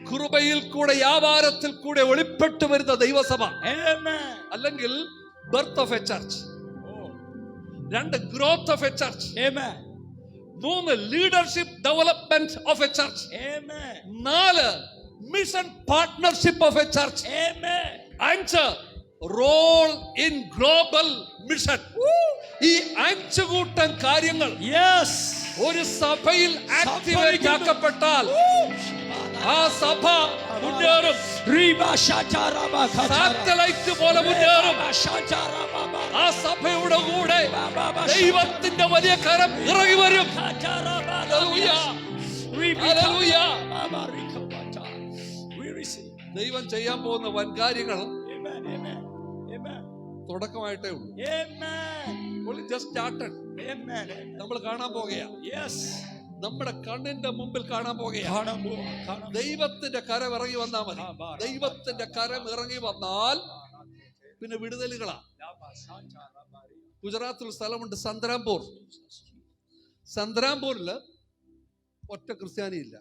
കൃപയിൽ കൂടെ വ്യാപാരത്തിൽ കൂടെ വെളിപ്പെട്ടു വരുന്ന ദൈവസഭ. Amen. അല്ലെങ്കിൽ birth of a church. 2, growth of a church. Amen. 3, leadership development of a church. Amen. 4, mission partnership of a church. Amen. 5, role in global mission. ഈ 5 കൂട്ടം കാര്യങ്ങൾ Yes. ഒരു സഭയിൽ ആക്ടിവേറ്റ് ആക്കപ്പെട്ടാൽ ആ സഭ മുന്നേറും. സാറ്റലൈറ്റ് പോലെ മുന്നേറും. ആ സഭയുടെ കൂടെ ദൈവത്തിന്റെ വലിയ കരം ഇറങ്ങി വരും. Hallelujah. ദൈവം ചെയ്യാൻ പോകുന്ന വൻ കാര്യങ്ങൾ തുടക്കമായിട്ടേ ഉള്ളൂ. Just started. നമ്മൾ കാണാൻ പോകുകയാണ്. നമ്മുടെ കണ്ണിന്റെ മുമ്പിൽ കാണാൻ പോകുകയാണ്. ദൈവത്തിന്റെ കരം ഇറങ്ങി വന്നാൽ മതി. ദൈവത്തിന്റെ കരം ഇറങ്ങി വന്നാൽ പിന്നെ വിടുതലുകളാ. ഗുജറാത്തിൽ സ്ഥലമുണ്ട് സന്ദ്രാംപൂർ. സന്ദ്രാംപൂരില് ഒറ്റ ക്രിസ്ത്യാനിയില്ല.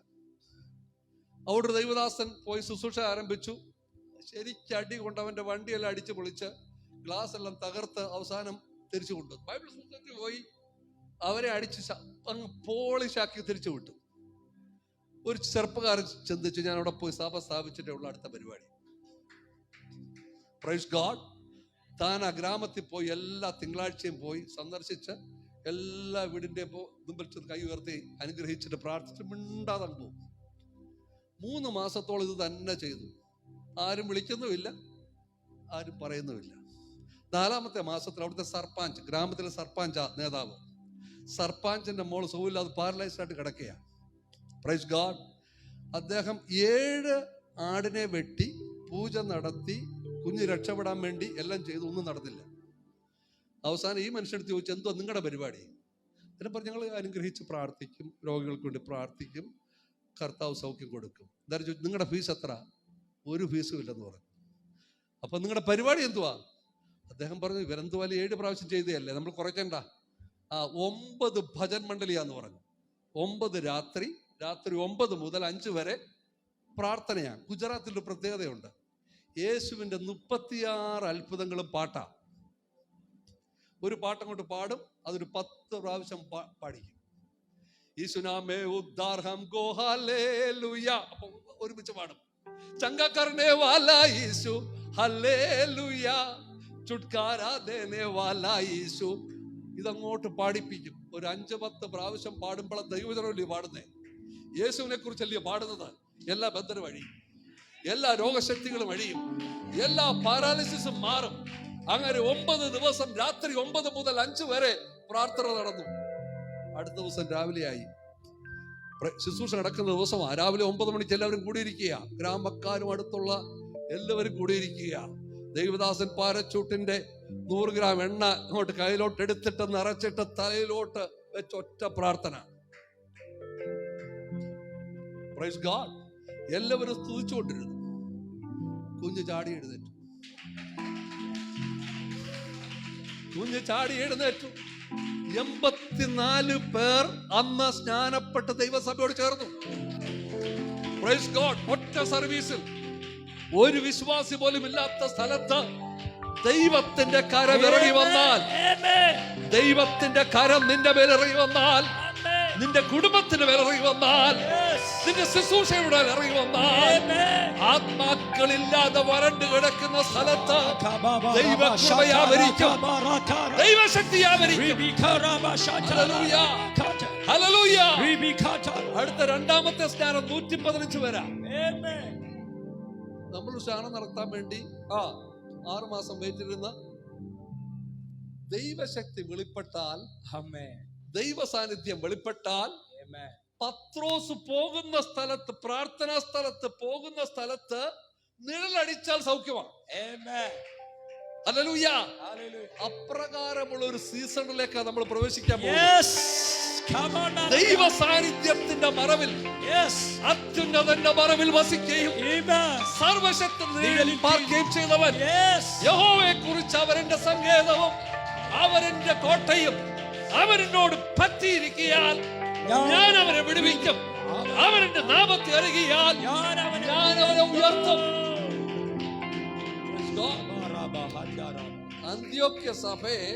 അവിടെ ദൈവദാസൻ പോയി ശുശ്രൂഷ ആരംഭിച്ചു. ശരിക്കടി കൊണ്ട് അവന്റെ വണ്ടിയെല്ലാം അടിച്ചു പൊളിച്ച് ഗ്ലാസ് എല്ലാം തകർത്ത് അവസാനം തിരിച്ചു കൊണ്ടുവന്നു. ബൈബിൾ പുസ്തകത്തിൽ പോയി അവരെ അടിച്ച് അങ്ങ് പോളിഷാക്കി തിരിച്ചു വിട്ടു. ഒരു ചെറുപ്പക്കാരൻ ചിന്തിച്ചു, ഞാൻ അവിടെ പോയി സഭ സ്ഥാപിച്ചിട്ടേ ഉള്ള അടുത്ത പരിപാടി. Praise God. താൻ ആ ഗ്രാമത്തിൽ പോയി എല്ലാ തിങ്കളാഴ്ചയും പോയി സന്ദർശിച്ച് എല്ലാ വീടിന്റെ മുമ്പിൽ ചെന്ന് കൈ ഉയർത്തി അനുഗ്രഹിച്ചിട്ട് പ്രാർത്ഥിച്ച് മിണ്ടാതെ പോകും. 3 മാസത്തോളം ഇത് തന്നെ ചെയ്തു. ആരും വിളിക്കുന്നുമില്ല, ആരും പറയുന്നുമില്ല. 4ാമത്തെ മാസത്തിൽ അവിടുത്തെ സർപ്പഞ്ച്, ഗ്രാമത്തിലെ സർപ്പഞ്ച് നേതാവ്, സർപ്പഞ്ചിന്റെ മോൾ സുഖമില്ലാതെ പാരലൈസ്ഡ് ആയിട്ട് കിടക്കുകയാണ്. Praise God. അദ്ദേഹം 7 ആടിനെ വെട്ടി പൂജ നടത്തി കുഞ്ഞ് രക്ഷപ്പെടാൻ വേണ്ടി എല്ലാം ചെയ്തു. ഒന്നും നടന്നില്ല. അവസാനം ഈ മനുഷ്യടുത്ത് ചോദിച്ചു, എന്തോ നിങ്ങളുടെ പരിപാടി? അതിനെ പറഞ്ഞ് ഞങ്ങൾ അനുഗ്രഹിച്ച് പ്രാർത്ഥിക്കും, രോഗികൾക്ക് വേണ്ടി പ്രാർത്ഥിക്കും, കർത്താവ് സൗഖ്യം കൊടുക്കും. എന്തായാലും ചോദിച്ചു, നിങ്ങളുടെ ഫീസ് എത്ര? ഒരു ഫീസും ഇല്ലെന്ന് പറഞ്ഞു. അപ്പൊ നിങ്ങളുടെ പരിപാടി എന്തുവാ? അദ്ദേഹം പറഞ്ഞു, ഇവരെന്തുവാലും 7 പ്രാവശ്യം ചെയ്തതല്ലേ, നമ്മൾ കുറയ്ക്കണ്ട. 9 ഭജൻ മണ്ഡലിയാന്ന് പറഞ്ഞു. 9 രാത്രി 9 മുതൽ 5 വരെ പ്രാർത്ഥനയാണ്. ഗുജറാത്തിൻ്റെ ഒരു പ്രത്യേകതയുണ്ട്. യേശുവിൻ്റെ 36 അത്ഭുതങ്ങളും പാട്ടാ. ഒരു പാട്ടങ്ങോട്ട് പാടും, അതൊരു 10 പ്രാവശ്യം പാടിക്കും. യേശുനാമേ ഉദ്ധാർ ഹംകോ ഹല്ലേലൂയ. അപ്പൊ ഒരുമിച്ച് പാടും. ചംഗാ കർനെ വാലാ യേശു ഹല്ലേലൂയ, ചുട്കാരാ ദേനെ വാലാ യേശു. ഇതങ്ങോട്ട് പാടിപ്പിക്കും. ഒരു 5-10 പ്രാവശ്യം പാടുമ്പോൾ ദൈവജനമല്ലേ പാടുന്നേ? യേശുവിനെ കുറിച്ചല്ലേ പാടുന്നത്? എല്ലാ ബന്ധനം വഴിയും, എല്ലാ രോഗശക്തികളും വഴിയും, എല്ലാ പാരാലിസിസും മാറും. അങ്ങനെ 9 ദിവസം രാത്രി 9 മുതൽ 5 വരെ പ്രാർത്ഥന നടന്നു. അടുത്ത ദിവസം രാവിലെയായി. ശുശ്രൂഷ നടക്കുന്ന ദിവസമാണ്. രാവിലെ 9 മണിക്ക് എല്ലാവരും കൂടിയിരിക്കുക. ഗ്രാമക്കാരും അടുത്തുള്ള എല്ലാവരും കൂടിയിരിക്കുക. ദൈവദാസൻ പാരച്ചൂട്ടിന്റെ 100 ഗ്രാം എണ്ണ അങ്ങോട്ട് കയ്യിലോട്ട് എടുത്തിട്ട് നിറച്ചിട്ട് തലയിലോട്ട് വെച്ച് ഒറ്റ പ്രാർത്ഥന. Praise God. എല്ലാവരും സ്തുതിച്ചുകൊണ്ടിരുന്നു. കുഞ്ഞ് ചാടി എഴുന്നേറ്റു. 84 പേർ അന്ന് സ്നാനപ്പെട്ട ദൈവസഭയോട് ചേർന്നു. Praise God. ഒറ്റ സർവീസിൽ ഒരു വിശ്വാസി പോലും ഇല്ലാത്ത സ്ഥലത്ത് ദൈവത്തിന്റെ കരം ഇറങ്ങി വന്നാൽ, ദൈവത്തിന്റെ കരം നിന്റെ മേൽ ഇറങ്ങി വന്നാൽ, നിന്റെ കുടുംബത്തിന് മേൽ ഇറങ്ങി വന്നാൽ, നിന്റെ ശുശ്രൂഷയുടെ ഇറങ്ങി വന്നാൽ, ആത്മാക്കളില്ലാതെ വരണ്ടു കിടക്കുന്ന സ്ഥലത്ത് ദൈവകൃപയാവരിക്കും, ദൈവശക്തിയാവരിക്കും. ഹല്ലേലൂയ. അടുത്ത 2ാമത്തെ സ്നാനം 115 വരാം. നമ്മൾ സ്നാനം നടത്താൻ വേണ്ടി 6 മാസം വെയിറ്റിരുന്ന ദൈവശക്തി വെളിപ്പെട്ടാൽ, ദൈവ സാന്നിധ്യം വെളിപ്പെട്ടാൽ, പത്രോസ് പോകുന്ന സ്ഥലത്ത്, പ്രാർത്ഥനാ സ്ഥലത്ത് പോകുന്ന സ്ഥലത്ത് നിഴലടിച്ചാൽ സൗഖ്യമാണ്. ഹല്ലേലൂയ. അപ്രകാരമുള്ള ഒരു സീസണിലേക്ക് നമ്മൾ പ്രവേശിക്കാൻ പോകുന്നു. ദൈവ സാന്നിധ്യത്തിന്റെ മറവിൽ, അത്യുന്നതന്റെ മറവിൽ വസിക്കുകയും സർവശക്തനിൽ പാർക്കുകയും ചെയ്തവൻ യഹോവയെ കുറിച്ച് അവരെന്റെ സങ്കേതവും അവരെന്റെ കോട്ടയും അവരെന്നോട് പറ്റിയിരിക്കാൻ ഞാൻ അവനെ വിടുവിക്കും. അവൻ എന്റെ നാമത്തെ അറിയിയാൽ ഞാൻ അവനെ ഉയർത്തും. അന്ത്യോക്യ സഭയെ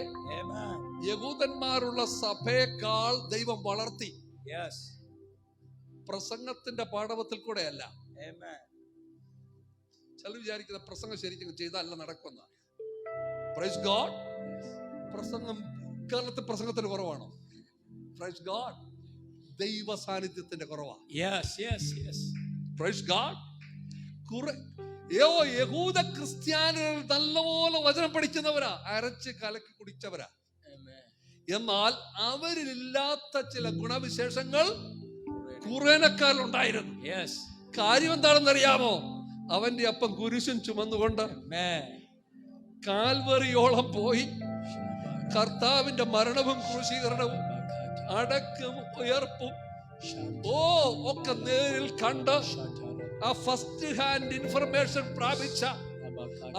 യഹൂദന്മാരുള്ള സഭയേക്കാൾ ദൈവം വളർത്തി. പ്രസംഗത്തിന്റെ പാഠവത്തിൽ കൂടെയല്ല. ചിലർ വിചാരിക്കുന്ന പ്രസംഗം ശരിക്കും ചെയ്താലല്ല നടക്കുന്ന. Praise God. പ്രസംഗം കേരളത്തിൽ പ്രസംഗത്തിന് കുറവാണോ? Praise God. ദൈവ സാന്നിധ്യത്തിന്റെ കുറവാണ്. Praise God. യഹൂദ ക്രിസ്ത്യാനികൾ നല്ലപോലെ വചനം പഠിക്കുന്നവരാ, അരച്ച് കലക്കി കുടിച്ചവരാ. എന്നാൽ അവരിലില്ലാത്ത ചില ഗുണവിശേഷങ്ങൾ കുറേനക്കാരിലുണ്ടായിരുന്നു. കാര്യം എന്താണെന്നറിയാമോ? അവന്റെ അപ്പം കുരിശും ചുമന്നുകൊണ്ട് കാൽവറിയോളം പോയി കർത്താവിന്റെ മരണവും ക്രൂശീകരണവും അടക്കവും ഉയർപ്പും ഒക്കെ നേരിൽ കണ്ട് ആ ഫസ്റ്റ് ഹാൻഡ് ഇൻഫർമേഷൻ പ്രാപിച്ച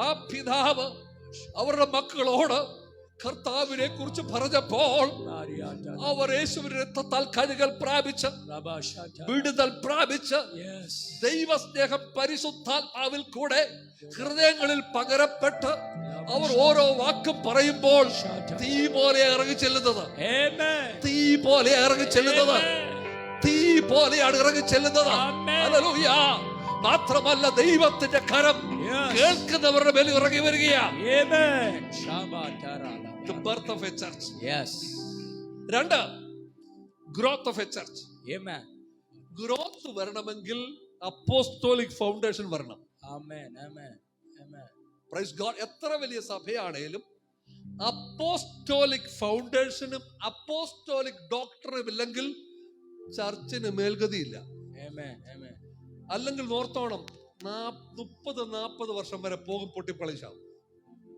ആ പിതാവ് അവരുടെ മക്കളോട് കർത്താവിനെ കുറിച്ച് പറഞ്ഞപ്പോൾ അവർ യേശുവിന്റെ രക്തത്താൽ കഴുകൽ പ്രാപിച്ച് വിടുതൽ പ്രാപിച്ച് ദൈവസ്നേഹം പരിശുദ്ധാത്മാവിൽ കൂടെ ഹൃദയങ്ങളിൽ പകരപ്പെട്ട് അവർ ഓരോ വാക്കും പറയുമ്പോൾ തീ പോലെ ഇറങ്ങി ചെല്ലുന്നത്, തീ പോലെ ഇറങ്ങി ചെല്ലുന്നത്, തീ പോലെയാണ് ഇറങ്ങി ചെല്ലുന്നത്. ഹല്ലേലൂയ. മാത്രമല്ല ദൈവത്തിന്റെ കരം കേൾക്കുന്നവരുടെ മേൽ ഇറങ്ങി വരികയാണ്. The birth of a church. രണ്ട്, growth of a church. Growth വരണമെങ്കിൽ അപ്പോസ്തോലിക് ഫൗണ്ടേഷൻ വരണം. Praise God. എത്ര വലിയ സഭയാണേലും അപ്പോസ്തോലിക് ഫൗണ്ടേഷനും അപ്പോസ്തോലിക് ഡോക്ടറും ഇല്ലെങ്കിൽ ചർച്ചിന് മേൽഗതിയില്ല. അല്ലെങ്കിൽ നോർത്തോണം 30-40 വർഷം വരെ പോകും, പൊട്ടിപ്പളിച്ചാവും.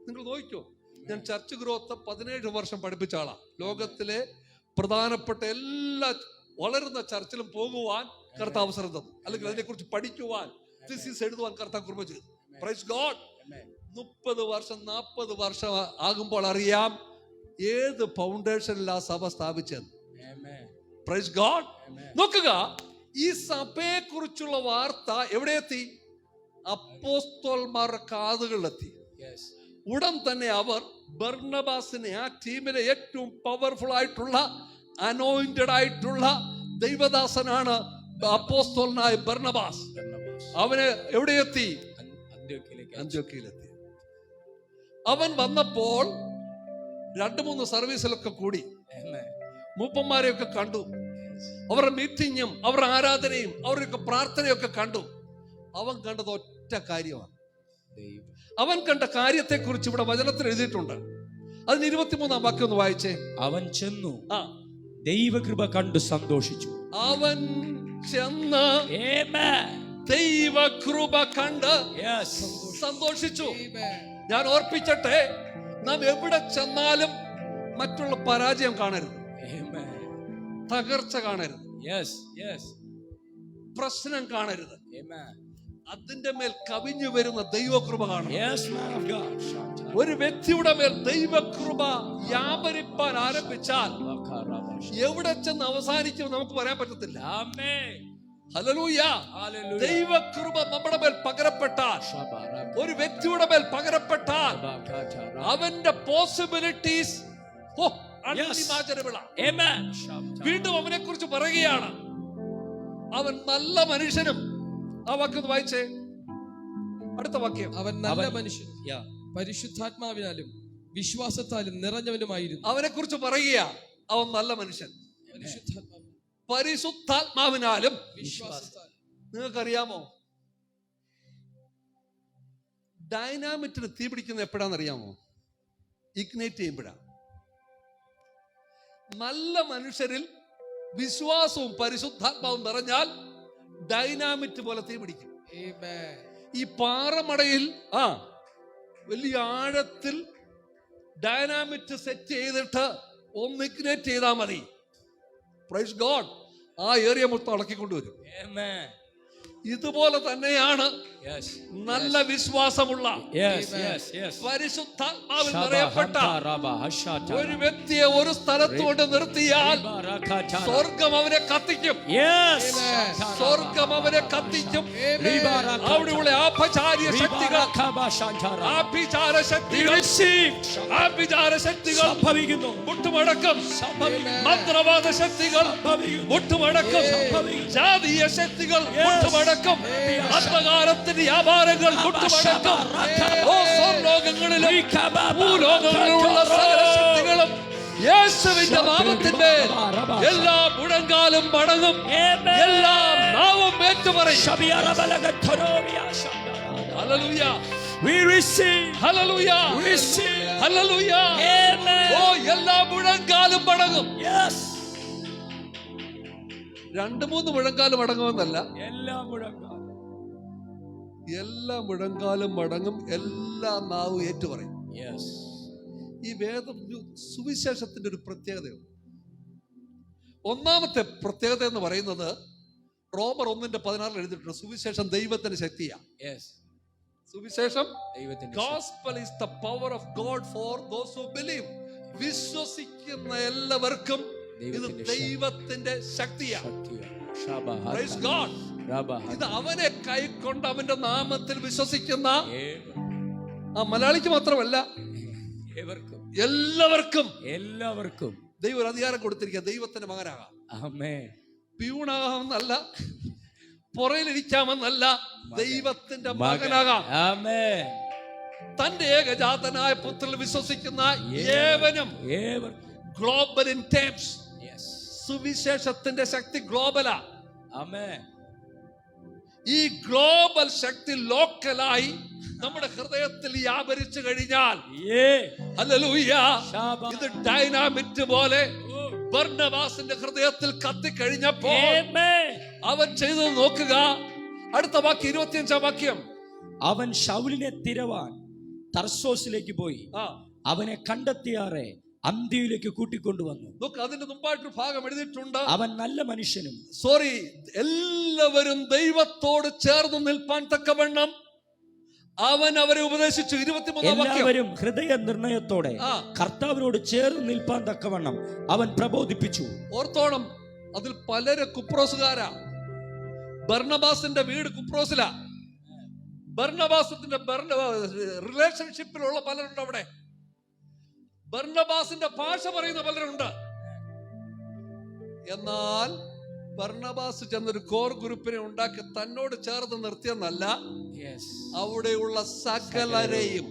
നിങ്ങൾ നോക്കിക്കോ. ഞാൻ ചർച്ച് ഗ്രോത്ത് 17 വർഷം പഠിപ്പിച്ച ആളാ. ലോകത്തിലെ പ്രധാനപ്പെട്ട എല്ലാ വളരുന്ന ചർച്ചിലും പോകുവാൻ കർത്താവ് അവസരം തന്നു, അല്ലെങ്കിൽ അതിനെക്കുറിച്ച് പഠിക്കുവാൻ, തിസിസ് എഴുതുവാൻ കർത്താവ് കൃപ ചെയ്തു. Praise God. 30 വർഷം 40 വർഷം ആകുമ്പോൾ അറിയാം ഏത് ഫൗണ്ടേഷനിൽ ആ സഭ സ്ഥാപിച്ചത്. Praise God. നോക്കുക, ഈ സഭയെ കുറിച്ചുള്ള വാർത്ത എവിടെ എത്തി? അപ്പോസ്തലന്മാരുടെ കാതുകളിലെത്തി. ഉടൻ തന്നെ അവർ ബർന്നബാസിനെ, ആ ടീമിലെ ഏറ്റവും പവർഫുൾ ആയിട്ടുള്ള അനോയിന്റഡ് ആയിട്ടുള്ള ദൈവദാസനാണ് അപ്പോസ്തലനായ ബർന്നബാസ്. അവന് എവിടെ എത്തി? അന്ത്യോക്യയിലെത്തി. അവൻ വന്നപ്പോൾ 2-3 സർവീസിലൊക്കെ കൂടി മൂപ്പന്മാരെയൊക്കെ കണ്ടു. അവരുടെ മീറ്റിങ്ങും അവരുടെ ആരാധനയും അവരുടെയൊക്കെ പ്രാർത്ഥനയൊക്കെ കണ്ടു. അവൻ കണ്ടത് ഒറ്റ കാര്യമാണ്. അവൻ കണ്ട കാര്യത്തെ കുറിച്ച് ഇവിടെ വചനത്തിൽ എഴുതിയിട്ടുണ്ട്. അതിന് 23-ാം വാക്യം ഒന്ന് വായിച്ചേ. അവൻ ചെന്നു ദൈവകൃപ കണ്ടു സന്തോഷിച്ചു. അവൻ ചെന്ന് ദൈവകൃപ കണ്ട് സന്തോഷിച്ചു. ഞാൻ ഓർപ്പിച്ചട്ടെ, നാം എവിടെ ചെന്നാലും മറ്റുള്ള പരാജയം കാണരുത്, തകർച്ച കാണരുത്, പ്രശ്നം കാണരുത്. അതിന്റെ മേൽ കവിഞ്ഞു വരുന്ന ദൈവകൃപ കാണണം. ഒരു വ്യക്തിയുടെ മേൽ ദൈവകൃപ വ്യാപരിപ്പാൻ ആരംഭിച്ചാൽ എവിടെ ചെന്ന് അവസാനിക്കും നമുക്ക് പറയാൻ പറ്റത്തില്ല. ഹല്ലേലൂയ. ദൈവകൃപ നമ്മുടെ മേൽ പകരപ്പെട്ടാൽ, ഒരു വ്യക്തിയുടെ മേൽ പകരപ്പെട്ടാൽ, അവന്റെ പോസിബിലിറ്റീസ് വീണ്ടും അവനെ കുറിച്ച് പറയുകയാണ്. അവൻ നല്ല മനുഷ്യനും. ആ വാക്യം വായിച്ചേ, അടുത്ത വാക്യം. അവൻ നല്ല മനുഷ്യൻ, പരിശുദ്ധാത്മാവിനാലും വിശ്വാസത്താലും നിറഞ്ഞവനുമായിരുന്നു. അവനെ കുറിച്ച് പറയുക, അവൻ നല്ല മനുഷ്യൻ, പരിശുദ്ധാത്മാവിനാലും വിശ്വാസത്താലും. നിങ്ങൾക്കറിയാമോ ഡൈനാമിറ്റിന് തീ പിടിക്കുന്ന എപ്പോഴാണെന്നറിയാമോ? ഇഗ്നൈറ്റ് ചെയ്യുമ്പോഴാണ്. നല്ല മനുഷ്യരിൽ വിശ്വാസവും പരിശുദ്ധാത്മാവും നിറഞ്ഞാൽ ഡൈനാമിറ്റ് പോലെ തീ പിടിക്കും. ഈ പാറമടയിൽ വലിയ ആഴത്തിൽ ഡൈനാമിറ്റ് സെറ്റ് ചെയ്തിട്ട് ഒന്ന് ഇഗ്നൈറ്റ് ചെയ്താൽ മതി. Praise God. ആ ഏരിയ മൊത്തം ഇളക്കിക്കൊണ്ടുവരും. ഇതുപോലെ തന്നെയാണ് Yes. നല്ല വിശ്വാസമുള്ള Yes. Yes. Yes. പരിശുദ്ധാത്മാവിൽ നിറയപ്പെട്ട Rabba Hashata. ഒരു വ്യക്തിയെ ഒരു സ്ഥലത്തോട് നിർത്തിയാൽ സ്വർഗം അവനെ കത്തിക്കും. Yes. സ്വർഗം അവനെ കത്തിക്കും. അവിടെയുള്ള ആഭിചാര ശക്തികൾ സംഭവിക്കുന്നു. മുട്ടുമടക്കം. മന്ത്രവാദ ശക്തികൾ മുട്ടുമടക്കം. ജാതീയ ശക്തികൾ മുട്ടുമടക്കം. അന്ധകാരത്തിന്റെ വ്യാപാരങ്ങൾ മുട്ടുമടക്കം. സ്വർലോകങ്ങളിലും ഭൂലോകങ്ങളിലുള്ള സകല ശക്തികളും യേശുവിന്റെ നാമത്തിന്റെ എല്ലാ മുഴങ്കാലും മടങ്ങും. എല്ലാ നാവും ഏറ്റുപറയും. Hallelujah. We receive. Hallelujah. Receive. Hallelujah. Amen. എല്ലാ മുഴങ്കാലും മടങ്ങും. Yes. 2-3 മുഴങ്കാലും മടങ്ങുമെന്നല്ല, എല്ലാ മുഴങ്കാലും. എല്ലാ മുഴങ്കാലും മടങ്ങും. എല്ലാ നാവും ഏറ്റുപറയും. Yes. ഈ വേദം സുവിശേഷത്തിന്റെ ഒരു പ്രത്യേകതയുണ്ട്. ഒന്നാമത്തെ പ്രത്യേകത എന്ന് പറയുന്നത് റോമർ 1:16 എഴുതിയിട്ടുണ്ട്, സുവിശേഷം ദൈവത്തിന്റെ ശക്തിയാ. Yes. സുവിശേഷം ദൈവത്തിന്റെ gospel is the power of God for those who believe. വിശ്വസിക്കുന്ന എല്ലാവർക്കും ഇത് ദൈവത്തിന്റെ ശക്തിയാ. Praise God. ഇത് അവനെ കൈക്കൊണ്ട് അവന്റെ നാമത്തിൽ വിശ്വസിക്കുന്ന മലയാളിക്ക് മാത്രമല്ല, എല്ലാവർക്കും ദൈവം ഒരു അധികാരം കൊടുത്തിരിക്കുക. ദൈവത്തിന്റെ മകനാകാം. പ്യൂണാകാമെന്നല്ല, പുറയിലിരിക്കാമെന്നല്ല, ദൈവത്തിന്റെ മകനാകാം. തന്റെ ഏകജാതനായ പുത്രനിൽ വിശ്വസിക്കുന്ന ഏവനും ഗ്ലോബൽ ഇൻ ടേംസ്. സുവിശേഷത്തിന്റെ ശക്തി ഗ്ലോബലാ. ഈ ഗ്ലോബൽ ശക്തി ലോക്കലായി നമ്മുടെ ഹൃദയത്തിൽ വ്യാപരിച്ചു കഴിഞ്ഞാൽ ഹല്ലേലൂയ, ഇത് ഡൈനാമിറ്റ് പോലെ ബർന്നബാസിന്റെ ഹൃദയത്തിൽ കത്തിക്കഴിഞ്ഞപ്പോൾ അവൻ ചെയ്തത് നോക്കുക. അടുത്ത വാക്യം 25-ാം വാക്യം. അവൻ ശൗലിനെ തിരവാൻ തർസോസിലേക്ക് പോയി അവനെ കണ്ടെത്തിയാറെ അന്ത്യയിലേക്ക് കൂട്ടിക്കൊണ്ടുവന്നു. അതിന്റെ മുമ്പായിട്ടൊരു ഭാഗം എഴുതിയിട്ടുണ്ട്, അവൻ നല്ല മനുഷ്യനും എല്ലാവരും ദൈവത്തോട് ചേർന്ന് നിൽപ്പാൻ തക്കവണ്ണം അവൻ അവരെ ഉപദേശിച്ചു. 23-ാം വാക്യം. എല്ലാവരും ഹൃദയ നിർണയത്തോടെ കർത്താവിനോട് ചേർന്ന് നിൽപ്പാൻ തക്കവണ്ണം അവൻ പ്രബോധിപ്പിച്ചു. ഓർത്തോണം, അതിൽ പലര് കുപ്രോസുകാരാ. ബർന്നബാസിന്റെ വീട് കുപ്രോസിലാ. ബർന്നബാസിന്റെ റിലേഷൻഷിപ്പിലുള്ള പലരുണ്ട് അവിടെ. ബർന്നബാസിന്റെ ഭാഷ പറയുന്ന പലരുണ്ട്. എന്നാൽ ബർന്നബാസ് ചെന്നൊരു കോർ ഗ്രൂപ്പിനെ ഉണ്ടാക്കി തന്നോട് ചേർന്ന് നിർത്തിയെന്നല്ല, അവിടെയുള്ള സകലരെയും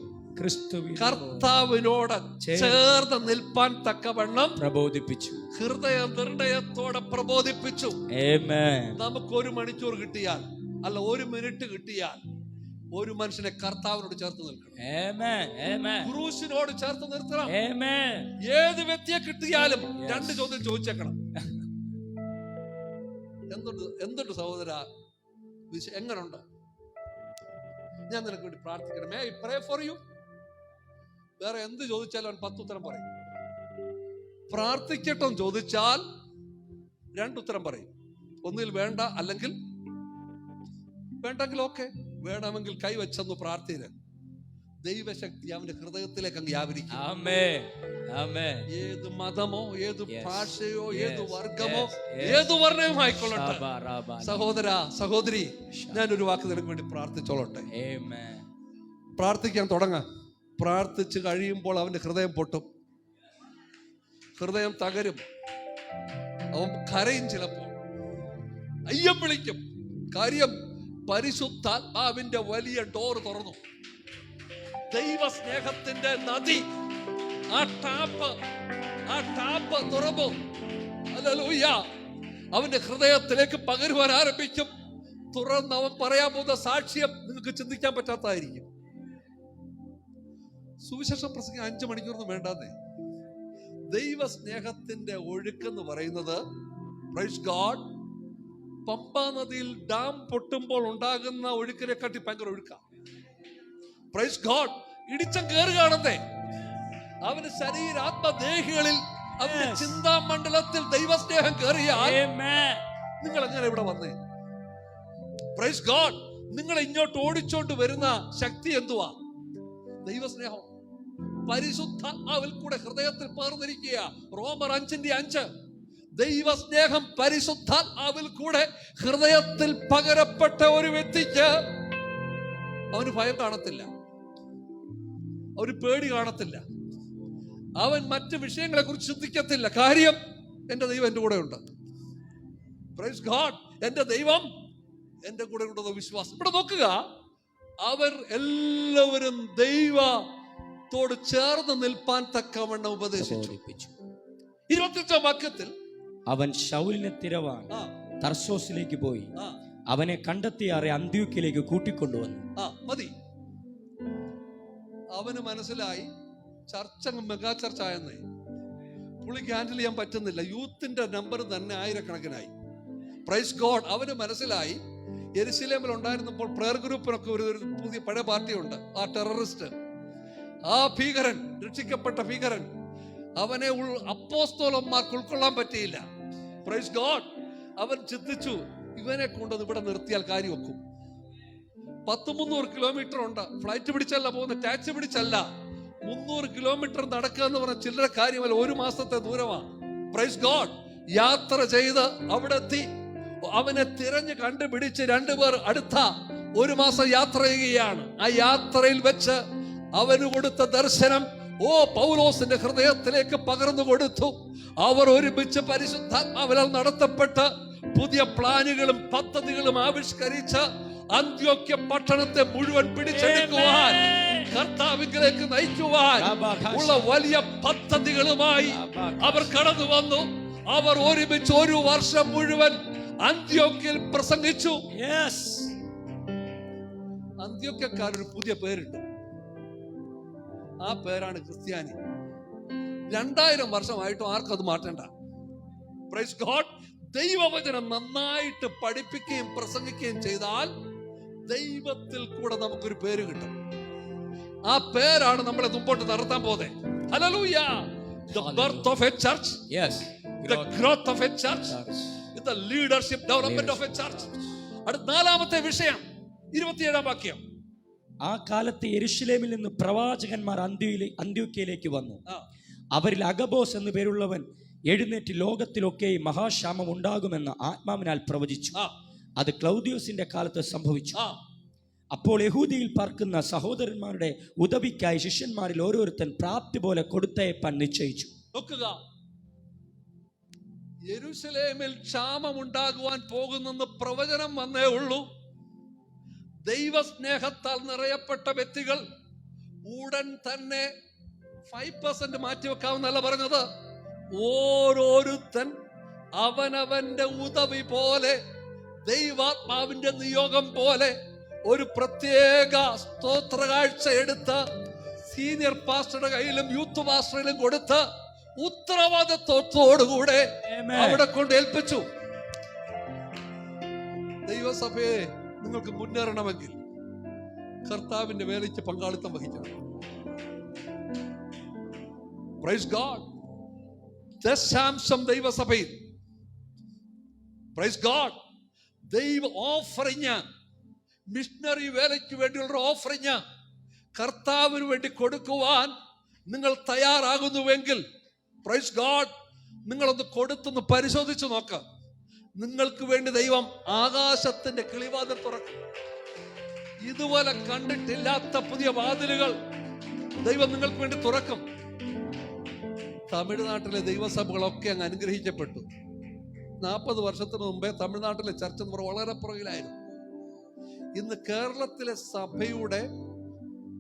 കർത്താവിനോട് ചേർന്ന് നിൽപ്പാൻ തക്കവണ്ണം പ്രബോധിപ്പിച്ചു. ഹൃദയ നിർണയത്തോടെ പ്രബോധിപ്പിച്ചു. നമുക്ക് 1 മണിക്കൂർ കിട്ടിയാൽ, അല്ല 1 മിനിറ്റ് കിട്ടിയാൽ, ഒരു മനുഷ്യനെ കർത്താവിനോട് ചേർത്ത് നിൽക്കണം. ക്രൂശിനോട് ചേർത്ത് നിർത്തണം. ഏത് വ്യക്തിയെ കിട്ടിയാലും 2 ചോദ്യം ചോദിച്ചേക്കണം. എന്തുണ്ട് സഹോദര, എങ്ങനുണ്ട്? ഞാൻ നിനക്ക് വേണ്ടി പ്രാർത്ഥിക്കണം. May I pray for you. വേറെ എന്ത് ചോദിച്ചാലും അവൻ 10 ഉത്തരം പറയും. പ്രാർത്ഥിക്കട്ടെ ചോദിച്ചാൽ 2 ഉത്തരം പറയും. ഒന്നിൽ വേണ്ട, അല്ലെങ്കിൽ വേണ്ടെങ്കിൽ ഓക്കെ, വേണമെങ്കിൽ കൈവച്ചെന്ന് പ്രാർത്ഥന. ദൈവശക്തി അവന്റെ ഹൃദയത്തിലേക്ക് അങ്ങ് വ്യാപരിക്കും. ഏത് മതമോ, ഏത് ഭാഷയോ, ഏത് വർഗമോ, ഏത് വർണ്ണവും ആയിക്കൊള്ളട്ടെ. സഹോദര, സഹോദരി, ഞാനൊരു വാക്ക് നിനക്ക് വേണ്ടി പ്രാർത്ഥിച്ചോളട്ടെ. പ്രാർത്ഥിക്കാൻ തുടങ്ങാം. പ്രാർത്ഥിച്ച് കഴിയുമ്പോൾ അവന്റെ ഹൃദയം പൊട്ടും, ഹൃദയം തകരും, അവൻ കരയും, ചിലപ്പോൾ അയ്യം വിളിക്കും. കാര്യം, പരിശുദ്ധാത്മാവിന്റെ വലിയ ഡോർ തുറന്നു. ദൈവസ്നേഹത്തിന്റെ നദി, ആ ടാപ്പ് തുറന്നു. ഹല്ലേലൂയ. അവന്റെ ഹൃദയത്തിലേക്ക് പകരുവാൻ ആരംഭിക്കും. തുറന്ന് അവൻ പറയാൻ പോകുന്ന സാക്ഷ്യം നിങ്ങൾക്ക് ചിന്തിക്കാൻ പറ്റാത്തതായിരിക്കും. സുവിശേഷം പ്രസംഗം 5 മണിക്കൂറൊന്നും വേണ്ടാന്നേ. ദൈവസ്നേഹത്തിന്റെ ഒഴുക്കെന്ന് പറയുന്നത്, പ്രൈസ് ഗോഡ്, പമ്പാ നദിയിൽ ഡാം പൊട്ടുമ്പോൾ ഉണ്ടാകുന്ന ഒഴുക്കിനെക്കാട്ടി ഭയങ്കര ഒഴുക്ക. Praise God. ഇടിച്ചം കയറുകയാണെന്നേ. അവന് ശരീരാത്മദേഹികളിൽ, അവന്റെ ചിന്താമണ്ഡലത്തിൽ ദൈവസ്നേഹം കയറിയാൽ നിങ്ങൾ എങ്ങനെ ഇവിടെ വന്നേ? Praise God. നിങ്ങളെ ഇങ്ങോട്ട് ഓടിച്ചോണ്ട് വരുന്ന ശക്തി എന്തുവാ? ദൈവസ്നേഹം. പരിശുദ്ധാത്മാവിൽ കൂടെ ഹൃദയത്തിൽ പകർന്നിരിക്കുക. റോമർ 5:5. ദൈവസ്നേഹം പരിശുദ്ധാത്മാവിൽ കൂടെ ഹൃദയത്തിൽ പകരപ്പെട്ട ഒരു വ്യക്തിക്ക് അവന് ഭയം കാണത്തില്ല, അവന് പേടി കാണത്തില്ല, അവൻ മറ്റു വിഷയങ്ങളെ കുറിച്ച് ചിന്തിക്കത്തില്ല. കാര്യം, എന്റെ ദൈവം എന്റെ കൂടെ ഉണ്ട്. Praise God. എന്റെ ദൈവം എന്റെ കൂടെ ഉണ്ടെന്ന വിശ്വാസം. ഇവിടെ നോക്കുക, അവർ എല്ലാവരും ദൈവത്തോട് ചേർന്ന് നിൽപ്പാൻ തക്കവണ്ണം ഉപദേശിച്ചു. 25 വാക്യത്തിൽ അവൻ ശൗലിനെ തിരവാൻ തർസോസിലേക്ക് പോയി അവനെ കണ്ടെത്തിയാറെ അന്ത്യോക്യയിലേക്ക് കൂട്ടിക്കൊണ്ടുവന്നു. മതി. അവന് മനസ്സിലായി ചർച്ച മെഗാ ചർച്ച ആയെന്നേ. പുള്ളിക്ക് ഹാൻഡിൽ ചെയ്യാൻ പറ്റുന്നില്ല. യൂത്തിന്റെ നമ്പർ തന്നെ ആയിരക്കണക്കിനായി. Praise God. അവന് മനസ്സിലായി യെരുശലേമിൽ ഉണ്ടായിരുന്നപ്പോൾ പ്രയർ ഗ്രൂപ്പിനൊക്കെ ഒരു പുതിയ പഴയ പാർട്ടിയുണ്ട്. ആ ടെററിസ്റ്റ്, ആ ഭീകരൻ, രക്ഷിക്കപ്പെട്ട ഭീകരൻ, അവനെ അപ്പോസ്തലന്മാർക്ക് ഉൾക്കൊള്ളാൻ പറ്റിയില്ല. Praise God. അവൻ ചിന്തിച്ചു, ഇവനെ കൊണ്ടത് ഇവിടെ നിർത്തിയാൽ കാര്യം വെക്കും. 300 കിലോമീറ്റർ ഉണ്ട്. ഫ്ലൈറ്റ് പിടിച്ചല്ല പോകുന്നത്, ടാക്സി പിടിച്ചല്ല. 300 കിലോമീറ്റർ നടക്കുക എന്ന് പറഞ്ഞ ചില്ലറ കാര്യമല്ല, 1 മാസത്തെ ദൂരമാണ്. Praise God. യാത്ര ചെയ്ത് അവിടെ എത്തി. അവനെ തിരഞ്ഞ് കണ്ടുപിടിച്ച് 2 പേർ അടുത്ത 1 മാസം യാത്ര ചെയ്യുകയാണ്. ആ യാത്രയിൽ വെച്ച് അവന് കൊടുത്ത ദർശനം പൗലോസിന്റെ ഹൃദയത്തിലേക്ക് പകർന്നു കൊടുത്തു. അവർ ഒരുമിച്ച് പരിശുദ്ധാത്മാവിനാൽ നടത്തപ്പെട്ട് പുതിയ പ്ലാനുകളും പദ്ധതികളും ആവിഷ്കരിച്ച് അന്ത്യോക്യ പട്ടണത്തെ മുഴുവൻ പിടിച്ചെടുക്കുവാൻ, കർത്താവിലേക്ക് നയിക്കുവാൻ ഉള്ള വലിയ പദ്ധതികളുമായി അവർ കടന്നു വന്നു. അവർ ഒരുമിച്ച് 1 വർഷം മുഴുവൻ അന്ത്യോക്യയിൽ പ്രസംഗിച്ചു. അന്ത്യോക്യക്കാരൊരു പുതിയ പേരുണ്ട്. ആ പേരാണ് ക്രിസ്ത്യാനി. 2000 വർഷമായിട്ടും ആർക്കും അത് മാറ്റണ്ട. Praise God. ദൈവവചനം നന്നായിട്ട് പഠിപ്പിക്കുകയും പ്രസംഗിക്കുകയും ചെയ്താൽ ദൈവത്തിൽ കൂടെ നമുക്കൊരു പേര് കിട്ടും. ആ പേരാണ് നമ്മളെ മുമ്പോട്ട് നടത്താൻ പോകുന്നത്. Hallelujah. The birth of a church. Yes. The growth of a church. The leadership development of a church. അടുത്ത 4ാമത്തെ വിഷയം 27 വാക്യം. ആ കാലത്ത് യെരുശലേമിൽ നിന്ന് പ്രവാചകന്മാർ അന്ത്യോക്യയിലേക്ക് വന്നു. അവരിൽ അഗബോസ് എന്നു പേരുള്ളവൻ എഴുന്നേറ്റ് ലോകത്തിലൊക്കെ മഹാക്ഷാമം ഉണ്ടാകുമെന്ന് ആത്മാവിനാൽ പ്രവചിച്ചു. അത് ക്ലൗദിയോസിന്റെ കാലത്ത് സംഭവിച്ചു. അപ്പോൾ യഹൂദിയിൽ പാർക്കുന്ന സഹോദരന്മാരുടെ ഉദവിക്കായി ശിഷ്യന്മാരിൽ ഓരോരുത്തൻ പ്രാപ്തി പോലെ കൊടുത്തയപ്പാൻ നിശ്ചയിച്ചു. നോക്കുക, യെരൂശലേമിൽ ക്ഷാമം ഉണ്ടാകുവാൻ പോകുന്നെന്ന് പ്രവചനം വന്നേ ഉള്ളൂ. ദൈവസ്നേഹത്താൽ നിറയപ്പെട്ട വ്യക്തികൾ ഉടൻ തന്നെ 5% മാറ്റിവെക്കാമെന്നല്ല പറഞ്ഞത്. ഓരോരുത്തൻ അവനവന്റെ ഉദവി പോലെ, ദൈവാത്മാവിന്റെ നിയോഗം പോലെ ഒരു പ്രത്യേക സ്തോത്ര കാഴ്ച എടുത്ത് സീനിയർ പാസ്റ്ററുടെ കയ്യിലും യൂത്ത് പാസ്റ്ററിലും കൊടുത്ത് ഉത്തരവാദിത്വത്തോടുകൂടെ അവിടെ കൊണ്ട് ഏൽപ്പിച്ചു. ദൈവസഭയെ നിങ്ങൾക്ക് മുന്നേറണമെങ്കിൽ കർത്താവിന്റെ വേലയ്ക്ക് പങ്കാളിത്തം വഹിക്കണം. Praise God. ദശാംശം ദൈവസഭയിൽ, പ്രൈസ് ഗോഡ്, ദൈവ ഓഫറിങ്, മിഷണറി വേലയ്ക്ക് വേണ്ടിയുള്ള ഓഫറിങ് കർത്താവിന് വേണ്ടി കൊടുക്കുവാൻ നിങ്ങൾ തയ്യാറാകുന്നുവെങ്കിൽ, പ്രൈസ് ഗോഡ്, നിങ്ങളൊന്ന് കൊടുത്തൊന്ന് പരിശോധിച്ചു നോക്ക. നിങ്ങൾക്ക് വേണ്ടി ദൈവം ആകാശത്തിന്റെ കിളിവാതിൽ തുറക്കും. ഇതുപോലെ കണ്ടിട്ടില്ലാത്ത പുതിയ വാതിലുകൾ ദൈവം നിങ്ങൾക്ക് വേണ്ടി തുറക്കും. തമിഴ്നാട്ടിലെ ദൈവസഭകളൊക്കെ അങ്ങ് അനുഗ്രഹിക്കപ്പെട്ടു. 40 വർഷത്തിന് മുമ്പേ തമിഴ്നാട്ടിലെ ചർച്ച എന്ന് പറഞ്ഞാൽ വളരെ പുറകിലായിരുന്നു. ഇന്ന് കേരളത്തിലെ സഭയുടെ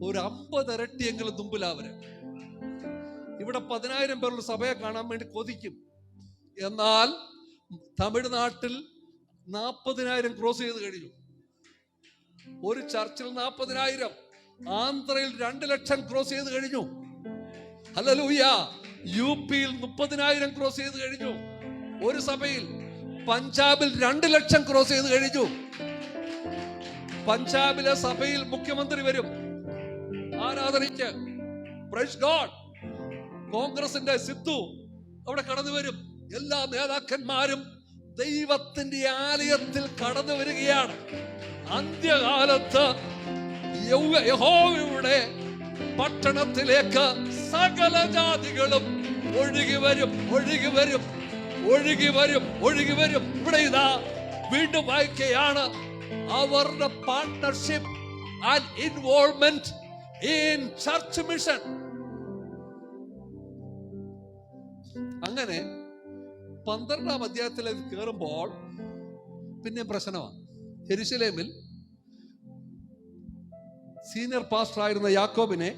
ഒരു 50 ഇരട്ടിയെങ്കിലും മുമ്പിലാവര്. ഇവിടെ 10,000 പേരുള്ള സഭയെ കാണാൻ വേണ്ടി കൊതിക്കും. എന്നാൽ തമിഴ്നാട്ടിൽ 40,000 ക്രോസ് ചെയ്ത് കഴിഞ്ഞു. ഒരു ചർച്ചിൽ 40,000, ആന്ധ്രയിൽ 2 ലക്ഷം ക്രോസ് ചെയ്ത് കഴിഞ്ഞു. ഹല്ലേലൂയ. യുപിയിൽ 30,000 ക്രോസ് ചെയ്ത് കഴിഞ്ഞു ഒരു സഭയിൽ. പഞ്ചാബിൽ 2 ലക്ഷം ക്രോസ് ചെയ്ത് കഴിഞ്ഞു. പഞ്ചാബിലെ സഭയിൽ മുഖ്യമന്ത്രി വരും ആരാധനയ്ക്ക്. Praise God. കോൺഗ്രസിന്റെ സിദ്ധു അവിടെ കടന്നു വരും. എല്ലാ നേതാക്കന്മാരും ദൈവത്തിന്റെ ആലയത്തിൽ കടന്നു വരികയാണ്. അന്ത്യകാലത്ത് യഹോവയുടെ പട്ടണത്തിലേക്ക് സകല ജാതികളും ഒഴുകി വരും, ഒഴുകി വരും, ഒഴുകി വരും, ഒഴുകി വരും. ഇവിടെ ഇതാ വീണ്ടും വായിക്കുകയാണ്, അവരുടെ partnership and involvement in church mission. അങ്ങനെ 12-ാം അധ്യായത്തിലേക്ക് കയറുമ്പോൾ പിന്നെ പ്രശ്നമാണ്. യെരുശലേമിൽ സീനിയർ പാസ്റ്റർ ആയിരുന്ന യാക്കോബിനെ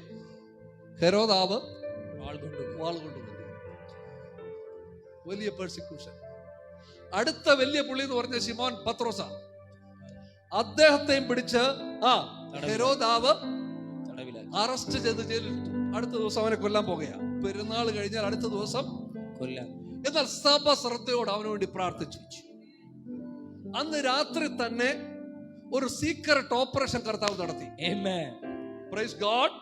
ഹെരോദാവ് വാൾകൊണ്ടു വലിയ പെർസിക്യൂഷൻ. അടുത്ത വലിയ പുള്ളി എന്ന് പറഞ്ഞ ശിമോൻ പത്രോസ, അദ്ദേഹത്തെയും പിടിച്ച് ഹെരോദാവ് അറസ്റ്റ് ചെയ്ത് ജയിലിലിട്ടു. അടുത്ത ദിവസം അവനെ കൊല്ലാൻ പോകുകയാണ്. പെരുന്നാൾ കഴിഞ്ഞാൽ അടുത്ത ദിവസം കൊല്ലാൻ. എന്നാൽ സഭ ശ്രദ്ധയോട് അവന് വേണ്ടി പ്രാർത്ഥിച്ചു. അന്ന് രാത്രി തന്നെ ഒരു സീക്രട്ട് ഓപ്പറേഷൻ കർത്താവ് നടത്തി. Praise God.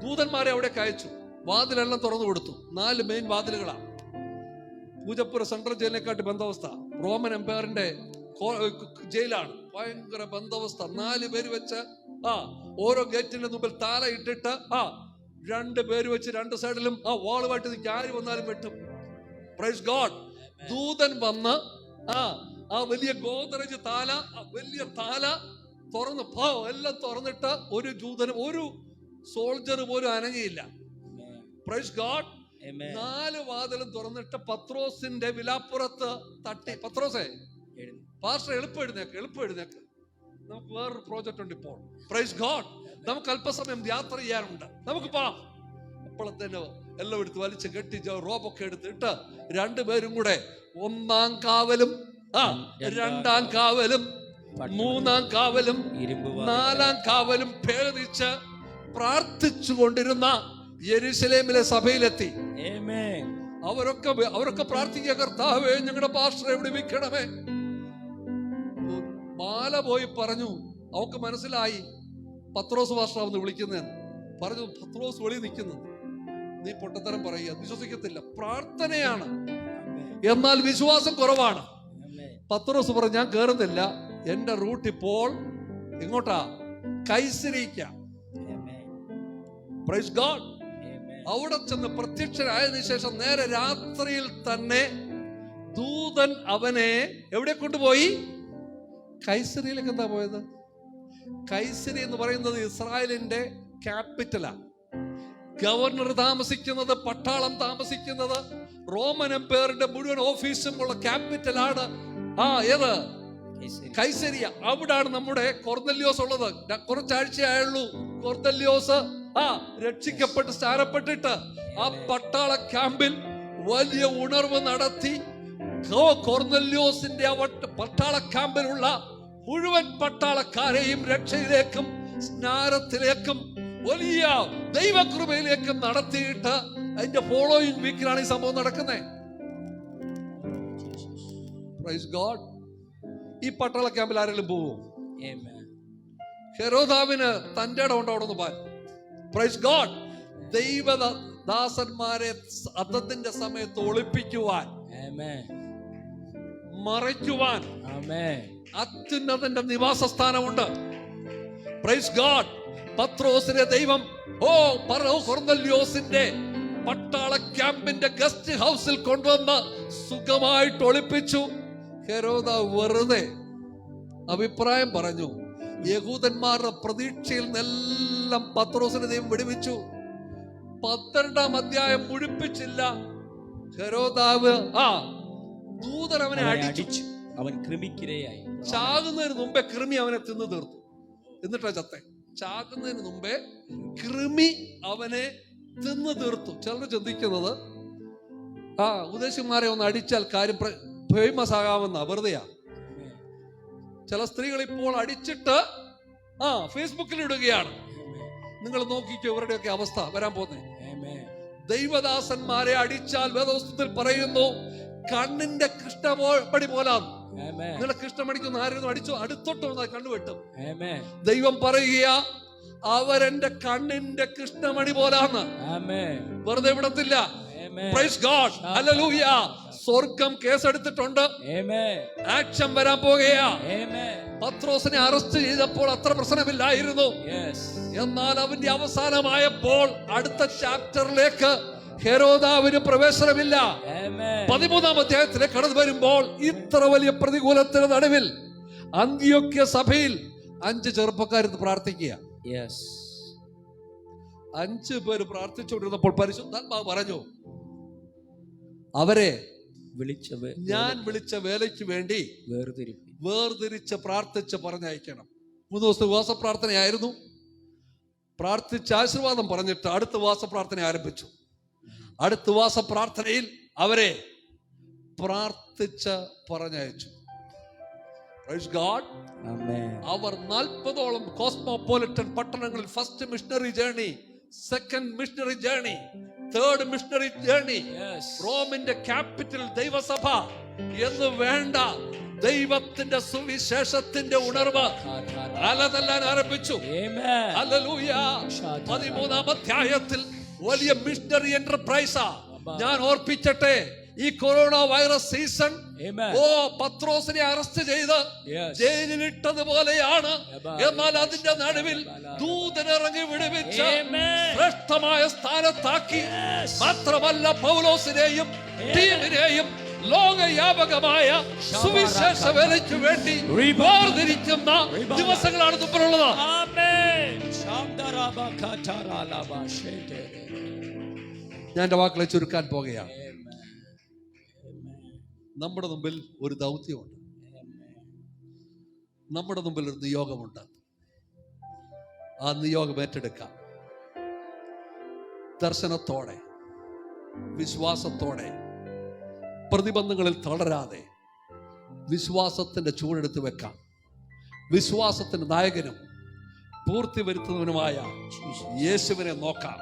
ദൂതന്മാരെ അവിടെ അയച്ചു. വാതിലെല്ലാം തുറന്നു കൊടുത്തു. 4 മെയിൻ വാതിലുകളാണ്. പൂജപ്പുര സെൻട്രൽ ജയിലിനെക്കാട്ടി ബന്ദോബസ്ത. റോമൻ എംപയറിന്റെ ജയിലാണ്. ഭയങ്കര ബന്ദോബസ്ത. 4 പേര് വെച്ച് ഓരോ ഗേറ്റിന്റെ മുമ്പിൽ താല ഇട്ടിട്ട് 2 പേര് വെച്ച് 2 സൈഡിലും വാളുമായിട്ട് നിൽക്കുക. ആര് വന്നാലും വെട്ടും. Praise God. ദൂതൻ വന്ന് ആ വലിയ ഗോദ്രേജ് താല, വലിയ താല തുറന്ന് എല്ലാം തുറന്നിട്ട് ഒരു ജൂതനും ഒരു സോൾജർ പോലും അനങ്ങിയില്ല. Praise God. 4 വാതിലും തുറന്നിട്ട് പത്രോസിന്റെ വിലാപ്പുറത്ത് തട്ടി, പത്രോസേ പാസ്റ്റർ എളുപ്പം എഴുന്നേക്ക്, നമുക്ക് വേറൊരു പ്രോജക്റ്റ് ഉണ്ട് ഇപ്പോൾ. Praise God. നമുക്ക് അല്പസമയം യാത്ര ചെയ്യാനുണ്ട്, നമുക്ക് പോവാം. അപ്പോഴത്തേന് എല്ലാം എടുത്ത് വലിച്ച് കെട്ടി റോബൊക്കെ എടുത്തിട്ട് 2 പേരും കൂടെ 1-ാം കാവലും 2-ാം കാവലും 3-ാം കാവലും 4-ാം കാവലും ഭേദിച്ച് പ്രാർത്ഥിച്ചു കൊണ്ടിരുന്ന യെരുശലേമിലെ സഭയിലെത്തി. അവരൊക്കെ പ്രാർത്ഥിക്കുക, കർത്താവേ ഞങ്ങളുടെ പാസ്റ്ററെ വിടുവിക്കണമേ. മാല പോയി പറഞ്ഞു. അവക്ക് മനസ്സിലായി പത്രോസ് പാസ്റ്റർ അവന്ന് വിളിക്കുന്നതെന്ന്. പറഞ്ഞു, പത്രോസ് വെളി നിൽക്കുന്നു. നീ പൊട്ടത്തരം പറയുക, വിശ്വസിക്കത്തില്ല. പ്രാർത്ഥനയാണ്, എന്നാൽ വിശ്വാസം കുറവാണ്. പത്രോസ് പറഞ്ഞു, ഞാൻ കേറുന്നില്ല, എന്റെ റൂട്ട് ഇപ്പോൾ എങ്ങോട്ടാ? കൈസരിക്ക. Praise God. അവിടെ ചെന്ന് പ്രത്യക്ഷനായതിനു ശേഷം നേരെ രാത്രിയിൽ തന്നെ ദൂതൻ അവനെ എവിടെ കൊണ്ടുപോയി? കൈസരിയിലേക്ക്. എന്താ പോയത്? കൈസരി എന്ന് പറയുന്നത് ഇസ്രായേലിന്റെ ക്യാപിറ്റലാ. ഗവർണർ താമസിക്കുന്നത്, പട്ടാളം താമസിക്കുന്നത്, റോമൻ എംപയറിന്റെ മുഴുവൻ ഓഫീസും ഉള്ള ക്യാപിറ്റലാണ് ഏത്? കൈസരിയ. അവിടാണ് നമ്മുടെ കൊർന്നല്യോസ് ഉള്ളത്. കുറച്ചാഴ്ചയായുള്ളൂ കൊർന്നല്യോസ് രക്ഷിക്കപ്പെട്ട് സ്ഥാനപ്പെട്ടിട്ട് ആ പട്ടാള ക്യാമ്പിൽ വലിയ ഉണർവ് നടത്തി. കൊർന്നല്യോസിന്റെ പട്ടാള ക്യാമ്പിലുള്ള മുഴുവൻ പട്ടാളക്കാരെയും രക്ഷയിലേക്കും സ്നാനത്തിലേക്കും വലിയ ദൈവകൃപയിലേക്കും നടത്തിയിട്ട് അതിന്റെ ഫോളോയിങ് വീക്കിലാണ് ഈ സംഭവം നടക്കുന്നത്. Praise God. ഈ പട്ടാള ക്യാമ്പിൽ ആരെങ്കിലും പോവും? ഹെരോദാവിന് തന്റെ ഇടം ഉണ്ടോ? അവിടെ നിന്ന് പോകാൻ. Praise God. ദൈവദാസന്മാരെ അദ്ധത്തിന്റെ സമയത്ത് ഒളിപ്പിക്കുവാൻ, മറയ്ക്കുവാൻ അത്യുന്നതന്റെ നിവാസ സ്ഥാനമുണ്ട്. Praise God. പത്രോസിനെ ദൈവം കൊർന്നല്യോസിന്റെ പട്ടാള ക്യാമ്പിന്റെ ഗസ്റ്റ് ഹൗസിൽ കൊണ്ടുവന്ന് സുഖമായിട്ട് ഒളിപ്പിച്ചു. ഹെരോദാവ് വെറുതെ അഭിപ്രായം പറഞ്ഞു. യഹൂദന്മാരുടെ പ്രതീക്ഷയിൽ നിന്നെല്ലാം പത്രോസിനെ ദൈവം വിടുവിച്ചു. 12-ാം അധ്യായം മുഴുപ്പിച്ചില്ല. ഹെരോദാവ് ദൂതൻ അവനെ അടിച്ചു. അവൻ കൃമിക്കിരയായി. ചാകുന്നതിന് മുമ്പേ കൃമി അവനെ തിന്നു തീർത്തു. എന്നിട്ടാ ചത്തെ. ചാകുന്നതിന് മുമ്പേ കൃമി അവനെ തിന്നു തീർത്തു. ചിലർ ചിന്തിക്കുന്നത് ഉദ്ദേശിമാരെ ഒന്ന് അടിച്ചാൽ കാര്യം ഫേമസ് ആകാമെന്ന വെറുതെയാ. ചില സ്ത്രീകൾ ഇപ്പോൾ അടിച്ചിട്ട് ഫേസ്ബുക്കിൽ ഇടുകയാണ്. നിങ്ങൾ നോക്കിക്കോ ഇവരുടെയൊക്കെ അവസ്ഥ വരാൻ പോകുന്നേ. ദൈവദാസന്മാരെ അടിച്ചാൽ വേദപുസ്തകത്തിൽ പറയുന്നു കണ്ണിന്റെ കൃഷ്ണമണി പോലാന്ന്. നിങ്ങളെ കൃഷ്ണമണിക്കൊന്ന് ആരും അടിച്ചോ, അടുത്തോട്ട് വന്നാൽ കണ്ണുവെട്ടും. ദൈവം പറയുക അവരെന്റെ കണ്ണിന്റെ കൃഷ്ണമണി പോലാന്ന്. വെറുതെ വിടത്തില്ല. Price God. ഹല്ലേലൂയ. സ്വർഗം കേസെടുത്തിട്ടുണ്ട്. ആക്ഷൻ വരാൻ പോകുകയാ. പത്രോസിനെ അറസ്റ്റ് ചെയ്തപ്പോൾ അത്ര പ്രശ്നമില്ലായിരുന്നു. എന്നാൽ അവന്റെ അവസാനമായപ്പോൾ അടുത്ത ചാപ്റ്ററിലേക്ക് ഹെരോദാവിന് പ്രവേശനമില്ല. 13-ാം അധ്യായത്തിലേക്ക് കടന്നു വരുമ്പോൾ ഇത്ര വലിയ പ്രതികൂലത്തിന് നടുവിൽ അന്ത്യോക്യ സഭയിൽ 5 ചെറുപ്പക്കാരെന്ന് പ്രാർത്ഥിക്കുക. 5 പേര് പ്രാർത്ഥിച്ചുകൊണ്ടിരുന്നപ്പോൾ പരിശുദ്ധാത്മാവ് പറഞ്ഞു, അവരെ ഞാൻ വിളിച്ച വേലയ്ക്ക് വേണ്ടി വേർതിരിച്ച് പ്രാർത്ഥിച്ച് പറഞ്ഞയക്കണം. 3 ദിവസത്തെ ഉപവാസ പ്രാർത്ഥനയായിരുന്നു. പ്രാർത്ഥിച്ച് ആശീർവാദം പറഞ്ഞിട്ട് അടുത്ത ഉപവാസ പ്രാർത്ഥന ആരംഭിച്ചു. അടുത്ത ഉപവാസ പ്രാർത്ഥനയിൽ അവരെ പ്രാർത്ഥിച്ച് പറഞ്ഞയച്ചു. Praise God. അവർ 40ഓളം കോസ്മോപോളിറ്റൻ പട്ടണങ്ങളിൽ first missionary journey, second missionary journey, third missionary journey, റോമിന്റെ ക്യാപിറ്റൽ ദൈവസഭ എന്ന് വേണ്ട ദൈവത്തിന്റെ സുവിശേഷത്തിന്റെ ഉണർവ് അലതല്ലാൻ ആരംഭിച്ചു. ഹല്ലേലൂയ. 13-ാം അധ്യായത്തിൽ വലിയ മിഷണറി എന്റർപ്രൈസാ. ഞാൻ ഓർപ്പിച്ചട്ടെ, ഈ കൊറോണ വൈറസ് സീസൺ പത്രോസിനെ അറസ്റ്റ് ചെയ്ത് ജയിലിലിട്ടതുപോലെയാണ്. എന്നാൽ അതിന്റെ നടുവിൽ ദൂതനിറങ്ങി വിടുവിച്ച് ശ്രേഷ്ഠമായ സ്ഥാനത്താക്കി. മാത്രമല്ല പൗലോസിനെയും ടീമിനെയും ലോകവ്യാപകമായ സുവിശേഷ വേലയ്ക്ക് വേണ്ടി വേർതിരിക്കുന്ന ദിവസങ്ങളാണ് മുമ്പിലുള്ളത്. ഞാൻ എന്റെ വാക്കുകളെ ചുരുക്കാൻ പോകുകയാണ്. നമ്മുടെ മുമ്പിൽ ഒരു ദൗത്യമുണ്ട്. നമ്മുടെ മുമ്പിൽ ഒരു നിയോഗമുണ്ട്. ആ നിയോഗം ഏറ്റെടുക്കാം. ദർശനത്തോടെ, വിശ്വാസത്തോടെ, പ്രതിബന്ധങ്ങളിൽ തളരാതെ വിശ്വാസത്തിന്റെ ചൂടെടുത്ത് വെക്കാം. വിശ്വാസത്തിന്റെ നായകനും പൂർത്തി വരുത്തുന്നവനുമായ യേശുവിനെ നോക്കാം.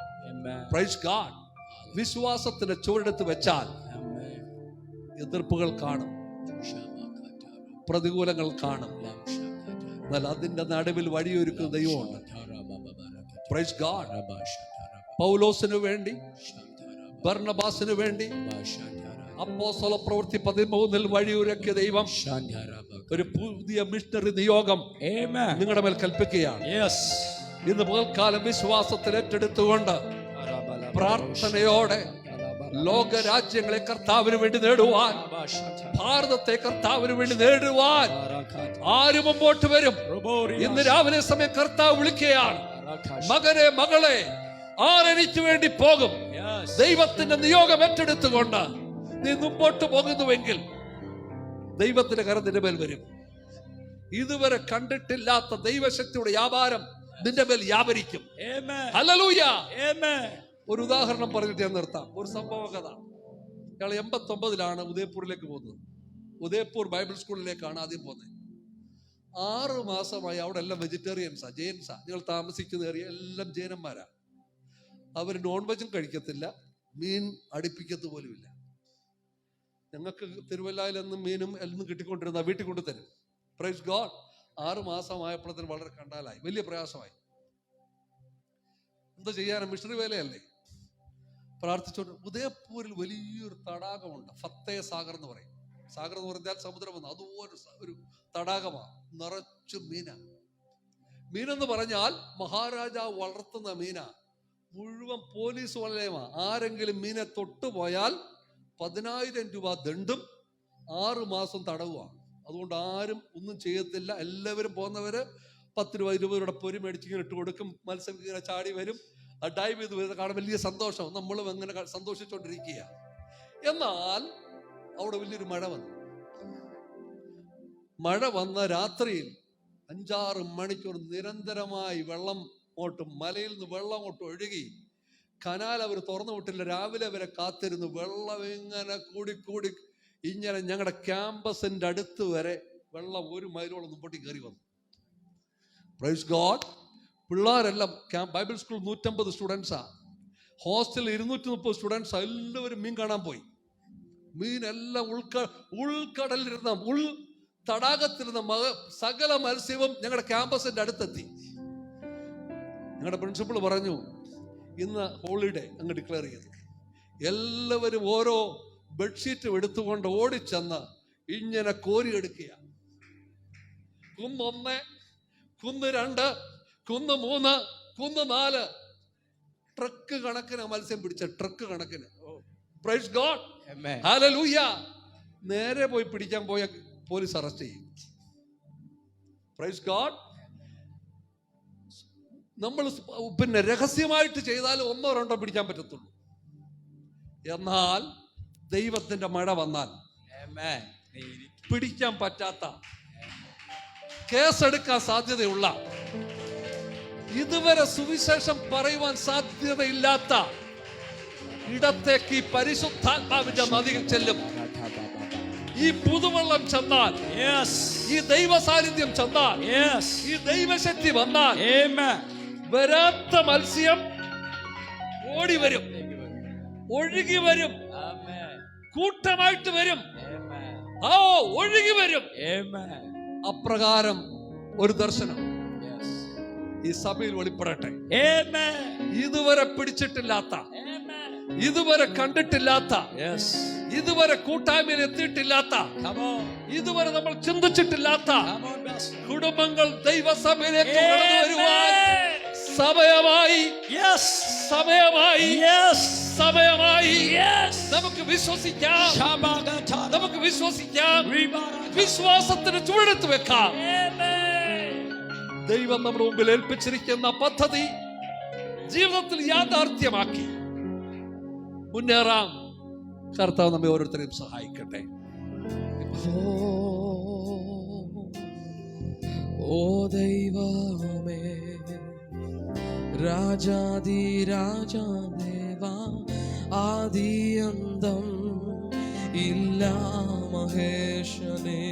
Praise God. വിശ്വാസത്തിന്റെ ചൂടെടുത്ത് വെച്ചാൽ എതിർപ്പുകൾ കാണും, പ്രതികൂലങ്ങൾ കാണും. എന്നാൽ അതിന്റെ നടുവിൽ വഴിയൊരുക്കുന്ന ദൈവമുണ്ട്. Praise God. പൗലോസിനു വേണ്ടി, ബർണബാസിനു വേണ്ടി അപ്പോസ്തല പ്രവൃത്തി 13-ൽ വഴിയൊരുക്കിയ ദൈവം ഒരു പുതിയ മിഷണറി നിയോഗം നിങ്ങളുടെ മേൽ കൽപ്പിക്കുകയാണ്. ഇന്ന് പകൽക്കാലം വിശ്വാസത്തിൽ ഏറ്റെടുത്തുകൊണ്ട് പ്രാർത്ഥനയോടെ ലോകരാജ്യങ്ങളെ കർത്താവിന് വേണ്ടി നേടുവാൻ, ഭാരതത്തെ കർത്താവിന് വേണ്ടി നേടുവാൻ ആര് മുമ്പോട്ട് വരും? ഇന്ന് രാവിലെ സമയം കർത്താവ് വിളിക്കുകയാണ്, മകനെ മകളെ, ആരെനിക്ക് വേണ്ടി പോകും? ദൈവത്തിന്റെ നിയോഗം ഏറ്റെടുത്തുകൊണ്ട് നീ മുമ്പോട്ട് പോകുന്നുവെങ്കിൽ ദൈവത്തിന്റെ കരം നിന്റെ മേൽ വരും. ഇതുവരെ കണ്ടിട്ടില്ലാത്ത ദൈവശക്തിയുടെ വ്യാപാരം നിന്റെ മേൽ വ്യാപരിക്കും. ഹല്ലേലൂയ. ഒരു ഉദാഹരണം പറഞ്ഞിട്ട് ഞാൻ നിർത്താം. ഒരു സംഭവ കഥ. ഇയാൾ 89-ലാണ് ഉദയപൂരിലേക്ക് പോകുന്നത്. ഉദയപൂർ ബൈബിൾ സ്കൂളിലേക്കാണ് ആദ്യം പോകുന്നത്. 6 മാസമായി അവിടെ എല്ലാം വെജിറ്റേറിയൻസാ, ജെയിൻസാ. നിങ്ങൾ താമസിക്കുന്ന ഏറിയ എല്ലാം ജൈനന്മാരാ. അവർ നോൺ വെജും കഴിക്കത്തില്ല, മീൻ അടുപ്പിക്കത്ത് പോലുമില്ല. ഞങ്ങൾക്ക് തിരുവല്ലയിലെന്നും മീനും എല്ലാം കിട്ടിക്കൊണ്ടിരുന്ന വീട്ടിൽ കൊണ്ടുതരും. Praise God. 6 മാസമായപ്പോഴത്തേന് വളരെ കണ്ടാലായി, വലിയ പ്രയാസമായി. എന്താ ചെയ്യാനും, മിഷണറി വേലയല്ലേ. പ്രാർത്ഥിച്ചോണ്ട് ഉദയപൂരിൽ വലിയൊരു തടാകമുണ്ട്, ഫത്തേ സാഗർ എന്ന് പറയും. സാഗർ എന്ന് പറഞ്ഞാൽ സമുദ്രമെന്ന്. അതുപോലെ ഒരു തടാകമാണ്, നിറച്ചു മീന. മീനെന്ന് പറഞ്ഞാൽ മഹാരാജാവ് വളർത്തുന്ന മീന. മുഴുവൻ പോലീസ് വലയമാ. ആരെങ്കിലും മീനെ തൊട്ടുപോയാൽ 10,000 രൂപ ദണ്ഡും 6 മാസം തടവുമാണ്. അതുകൊണ്ട് ആരും ഒന്നും ചെയ്യത്തില്ല. എല്ലാവരും പോകുന്നവര് 10 രൂപ 20 രൂപയുടെ പൊരി മേടിച്ചിങ്ങനെ ഇട്ട് കൊടുക്കും. മത്സ്യം ഇങ്ങനെ ചാടി വരും, ഡൈവ് ചെയ്ത് വരുന്നത് കാണാൻ വലിയ സന്തോഷം. നമ്മളും അങ്ങനെ സന്തോഷിച്ചുകൊണ്ടിരിക്കുക. എന്നാൽ അവിടെ വലിയൊരു മഴ വന്നു. മഴ വന്ന രാത്രിയിൽ 5-6 മണിക്കൂർ നിരന്തരമായി വെള്ളം ഓട്ടും, മലയിൽ നിന്ന് വെള്ളം ഓട്ടും ഒഴുകി. കനാൽ അവർ തുറന്നു വിട്ടില്ല. രാവിലെ വരെ കാത്തിരുന്നു. വെള്ളം ഇങ്ങനെ കൂടി ഇങ്ങനെ ഞങ്ങളുടെ ക്യാമ്പസിന്റെ അടുത്ത് വരെ വെള്ളം 1 മൈലോളം മുമ്പോട്ട് കയറി വന്നു. Praise God. പിള്ളേരെല്ലാം ബൈബിൾ സ്കൂൾ 150 സ്റ്റുഡൻസാ, ഹോസ്റ്റലിൽ 230 സ്റ്റുഡൻസാ. എല്ലാവരും മീൻ കാണാൻ പോയി. മീനെല്ലാം ഉൾക്കടലിരുന്ന തടാകത്തിരുന്ന സകല മത്സ്യവും ഞങ്ങളുടെ ക്യാമ്പസിന്റെ അടുത്തെത്തി. ഞങ്ങളുടെ പ്രിൻസിപ്പൾ പറഞ്ഞു, ഇന്ന് ഹോളിഡേ അങ്ങ് ഡിക്ലെയർ ചെയ്തു. എല്ലാവരും ഓരോ ബെഡ്ഷീറ്റും എടുത്തുകൊണ്ട് ഓടിച്ചെന്ന് ഇങ്ങനെ കോരിയെടുക്കുക. കുന്ന് 1, കുന്ന് 2, കുന്ന് 3, കുന്ന് 4, ട്രക്ക് കണക്കിന് മത്സ്യം പിടിച്ച ട്രക്ക് കണക്കിന്. Price God, hallelujah. നേരെ പോയി പിടിക്കാൻ പോയ പോലീസ് അറസ്റ്റ് ചെയ്യും. Praise God. നമ്മൾ പിന്നെ രഹസ്യമായിട്ട് ചെയ്താൽ 1 or 2 പിടിക്കാൻ പറ്റത്തുള്ളൂ. എന്നാൽ ദൈവത്തിന്റെ മഴ വന്നാൽ പിടിക്കാൻ പറ്റാത്ത, കേസെടുക്കാൻ സാധ്യതയുള്ള, ഇതുവരെ സുവിശേഷം പറയുവാൻ സാധ്യതയില്ലാത്ത ഇടത്തേക്ക് ഈ പരിശുദ്ധാത്മാവിന്റെ നദി ചെല്ലും. ഈ പുതുവെള്ളം ചെന്നാൽ, ഈ ദൈവ സാന്നിധ്യം ചെന്നാൽ, ഈ ദൈവശക്തി വന്നാൽ, വരാത്ത മത്സ്യം ഓടി വരും, ഒഴുകി വരും, കൂട്ടമായിട്ട് വരും, ഒഴുകി വരും. അപ്രകാരം ഒരു ദർശനം ഈ സഭയിൽ വെളിപ്പെടട്ടെ. ഇതുവരെ പിടിച്ചിട്ടില്ലാത്ത, ഇതുവരെ കണ്ടിട്ടില്ലാത്ത, ഇതുവരെ കൂട്ടായ്മയിൽ എത്തിയിട്ടില്ലാത്ത, ഇതുവരെ നമ്മൾ ചിന്തിച്ചിട്ടില്ലാത്ത കുടുംബങ്ങൾ ദൈവസഭയിലേക്ക് കടന്നു വരുവാൻ സമയമായി, സമയമായി, സമയമായി. നമുക്ക് വിശ്വസിക്കാം, നമുക്ക് വിശ്വസിക്കാം, വിശ്വാസത്തിന് ചുവടെടുത്ത് വെക്കാം. ദൈവം നമ്മുടെ മുമ്പിൽ ഏൽപ്പിച്ചിരിക്കുന്ന പദ്ധതി ജീവിതത്തിൽ യാഥാർത്ഥ്യമാക്കി മുന്നേറാം. കർത്താവ് നമ്മെ ഓരോരുത്തരെയും സഹായിക്കട്ടെ. ഓ ദൈവമേ, രാജാതി രാജാദേവാ, ആദിയന്തം ഇല്ല മഹേശനേ,